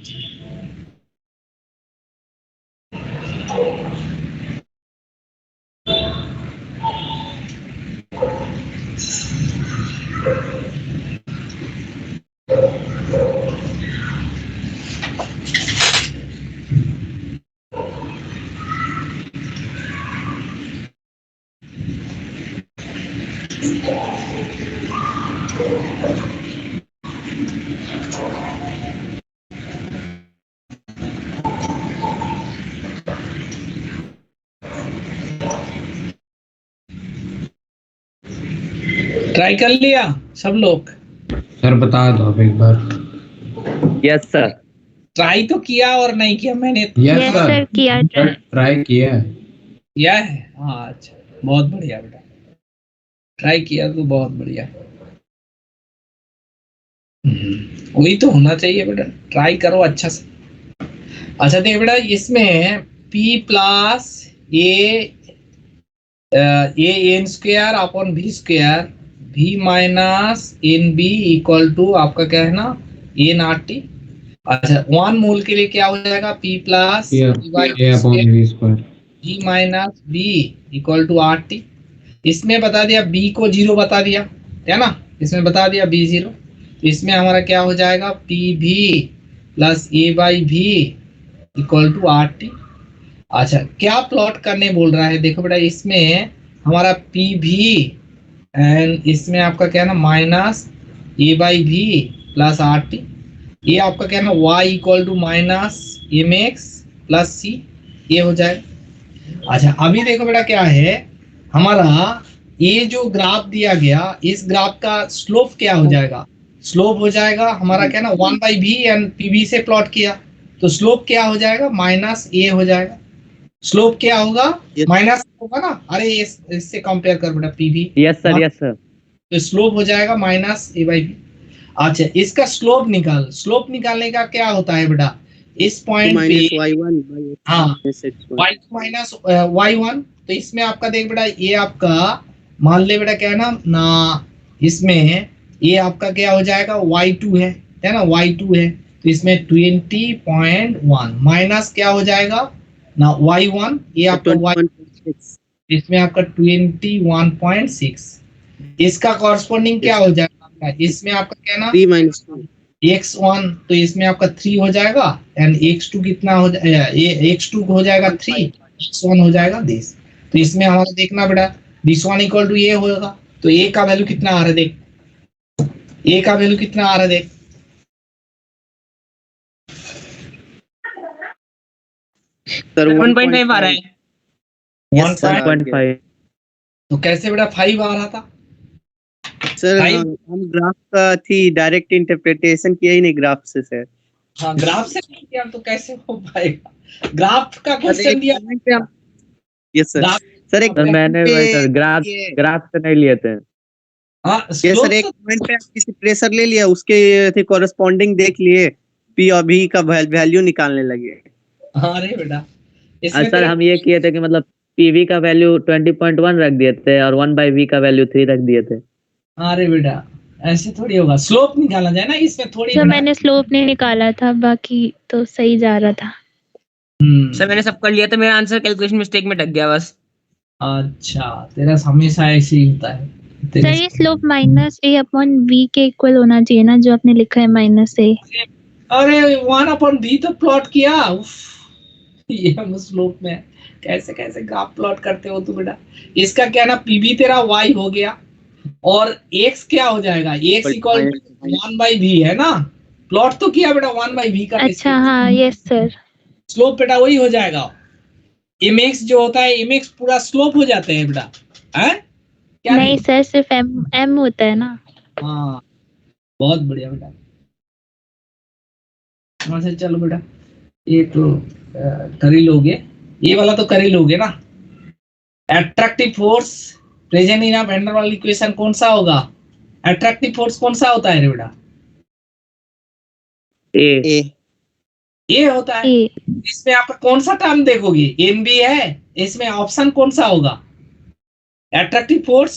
A: ट्राई कर लिया सब लोग?
I: सर बता दो अब एक बार।
E: Yes sir.
A: ट्राई तो किया और नहीं किया मैंने?
I: यस
B: यस
I: सर,
B: सर, किया ट्राई।
I: ट्राई किया है।
A: किया है? हाँ अच्छा, बहुत बढ़िया बेटा, ट्राई किया तो बहुत बढ़िया। वही तो होना चाहिए बेटा, ट्राई करो अच्छा से। अच्छा देखिए बेटा, इसमें p plus A N square upon B square v minus N B equal to आपका क्या है ना, एन आर टी। अच्छा 1 मोल के लिए क्या हो जाएगा, p plus
I: A upon we square.
A: v minus B equal to R T. इसमें बता दिया b को 0 बता दिया है ना, इसमें बता दिया b 0, तो इसमें हमारा क्या हो जाएगा, पी भी प्लस ए बाई भी इक्वल टू आर टी। अच्छा क्या प्लॉट करने बोल रहा है, देखो बेटा इसमें हमारा पी भी एंड इसमें आपका क्या है ना minus A by B plus R T. ये आपका क्या है ना y equal to minus M X plus C, ये हो जाएगा। अच्छा अभी देखो बेटा क्या है, हमारा ये जो ग्राफ दिया गया, इस ग्राफ का स्लोप क्या हो जाएगा, स्लोप हो जाएगा हमारा क्या ना 1 बाई भी एंड पीबी से प्लॉट किया, तो स्लोप क्या हो जाएगा, माइनस ए हो जाएगा। स्लोप क्या होगा,
G: Yes.
A: माइनस होगा ना, अरे इससे कंपेयर कर बेटा PB.
E: Yes sir, yes sir.
A: तो स्लोप हो जाएगा माइनस ए बाई बी। अच्छा, इसका स्लोप निकाल। स्लोप निकालने का क्या होता है बेटा, इस पॉइंट पे
G: -y1
A: हाँ
G: x1
A: y2 माइनस y1, तो इसमें आपका देख बेटा ये आपका मान ले बेटा क्या है ना इसमें ये आपका क्या हो जाएगा y2 है ना, y2 है, तो इसमें 20.1 माइनस क्या हो जाएगा ना y1, ये आपका y,
G: 21.6
A: इसमें आपका 21.6, इसका कॉरस्पॉन्डिंग क्या हो जाएगा आपका, इसमें आपका क्या ना
G: 3 - 2
A: x1, तो इसमें आपका 3 हो जाएगा, एंड x2 कितना हो जाएगा, ये x2 हो जाएगा 3, x1 हो जाएगा this, तो इसमें हमारा देखना बेटा this one इक्वल टू ये होगा, तो a का वैल्यू कितना आ रहा है देख, a का वैल्यू कितना आ रहा है देख,
G: सर
H: 1.5 आ रहा है।
G: Yes, sir.
E: 1.5
A: तो कैसे बेटा 5 आ रहा था,
G: सर
A: Five?
G: हम ग्राफ का थी डायरेक्ट इंटरप्रिटेशन किया ही नहीं ग्राफ से सर।
A: हाँ ग्राफ से नहीं किया तो कैसे हो पाएगा, ग्राफ का क्वेश्चन दिया,
G: यस सर।
A: ग्राफ
G: सर एक
E: सर मैंने वही सर ग्राफ से नहीं लिए थे।
A: हाँ
G: ये
A: slope
G: सर एक
A: तो-
G: पॉइंट पे आप किसी प्रेशर ले लिया, उसके थे कॉरेस्पॉन्डिंग देख लिए, पी और भी का वैल्यू निकालने लगे।
A: हाँ अरे बेटा
E: और
A: इसमें
E: सर
A: तेरा-
E: हम ये किए थे कि मतलब पीवी का वैल्यू 20.1 रख दिए थे और 1/v का वैल्यू 3 रख दिए थे।
A: अरे बेटा ऐसे थोड़ी होगा, स्लोप निकाला जाए ना इसमें थोड़ी
B: तो
A: बेटा-
B: मैंने स्लोप नहीं निकाला था, बाकी तो सही जा रहा था।
H: सर मैंने सब कर लिया था, मेरा आंसर कैलकुलेशन मिस्टेक में अटक गया बस।
A: अच्छा तेरा हमेशा ऐसे ही होता है
B: सर ये स्लोप -a/v के इक्वल होना चाहिए ना, जो आपने लिखा है -a।
A: अरे 1/v तो प्लॉट किया, उफ, ये हम स्लोप में कैसे कैसे ग्राफ प्लॉट करते हो तू बेटा, इसका क्या ना पीवी तेरा y हो गया और x क्या हो जाएगा, x इक्वल 1/v है ना, प्लॉट तो किया बेटा 1/v का,
B: अच्छा हाँ यस सर।
A: स्लोप बेटा वही हो जाएगा, mx जो होता है mx पूरा स्लोप हो जाते हैं बेटा, हैं क्या
B: नहीं सर सिर्फ m होता है ना।
A: हाँ बहुत बढ़िया बेटा, अच्छा चलो बेटा ये तो कर ही लोगे, ये वाला तो कर ही लोगे ना। Attractive force present in a van der Waal equation कौन सा होगा, एट्रैक्टिव फोर्स कौन सा होता है रे बेटा,
E: ए
A: ये होता है।
B: ए
A: इसमें आप कौन सा टर्म देखोगे, एम बी है, इसमें ऑप्शन कौन सा होगा, एट्रैक्टिव फोर्स,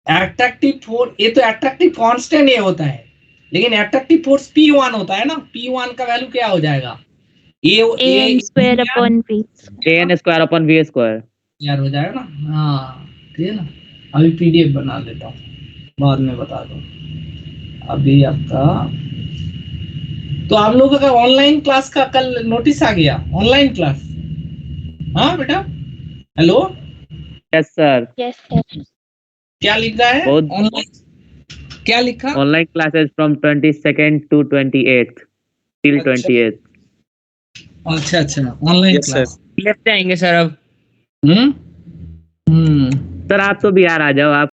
A: एट्रैक्टिव फोर्स ये तो एट्रैक्टिव कांस्टेंट ये होता है, लेकिन एट्रैक्टिव फोर्स P1 होता है ना, P1 का वैल्यू क्या हो जाएगा,
B: an²/v।
E: an²/v²
A: यार हो जाएगा ना, हाँ ठीक है ना, अभी पीडीएफ बना देता हूँ बाद में बता दो, अभी आपका तो आप लोगों का ऑनलाइन क्लास का कल नोटिस आ गया, ऑनलाइन क्लास, हाँ बेटा hello
E: yes sir.
B: Yes sir.
A: क्या लिख रहा है
E: बहुत-
A: ऑनलाइन, क्या लिखा,
E: online classes from 22nd to 28th till
A: अच्छा।
E: 28th।
A: अच्छा अच्छा online
G: Yes, sir.
A: Class,
H: left आएंगे सर अब।
A: हम्म
E: सर आप तो बिहार आ जाओ, आप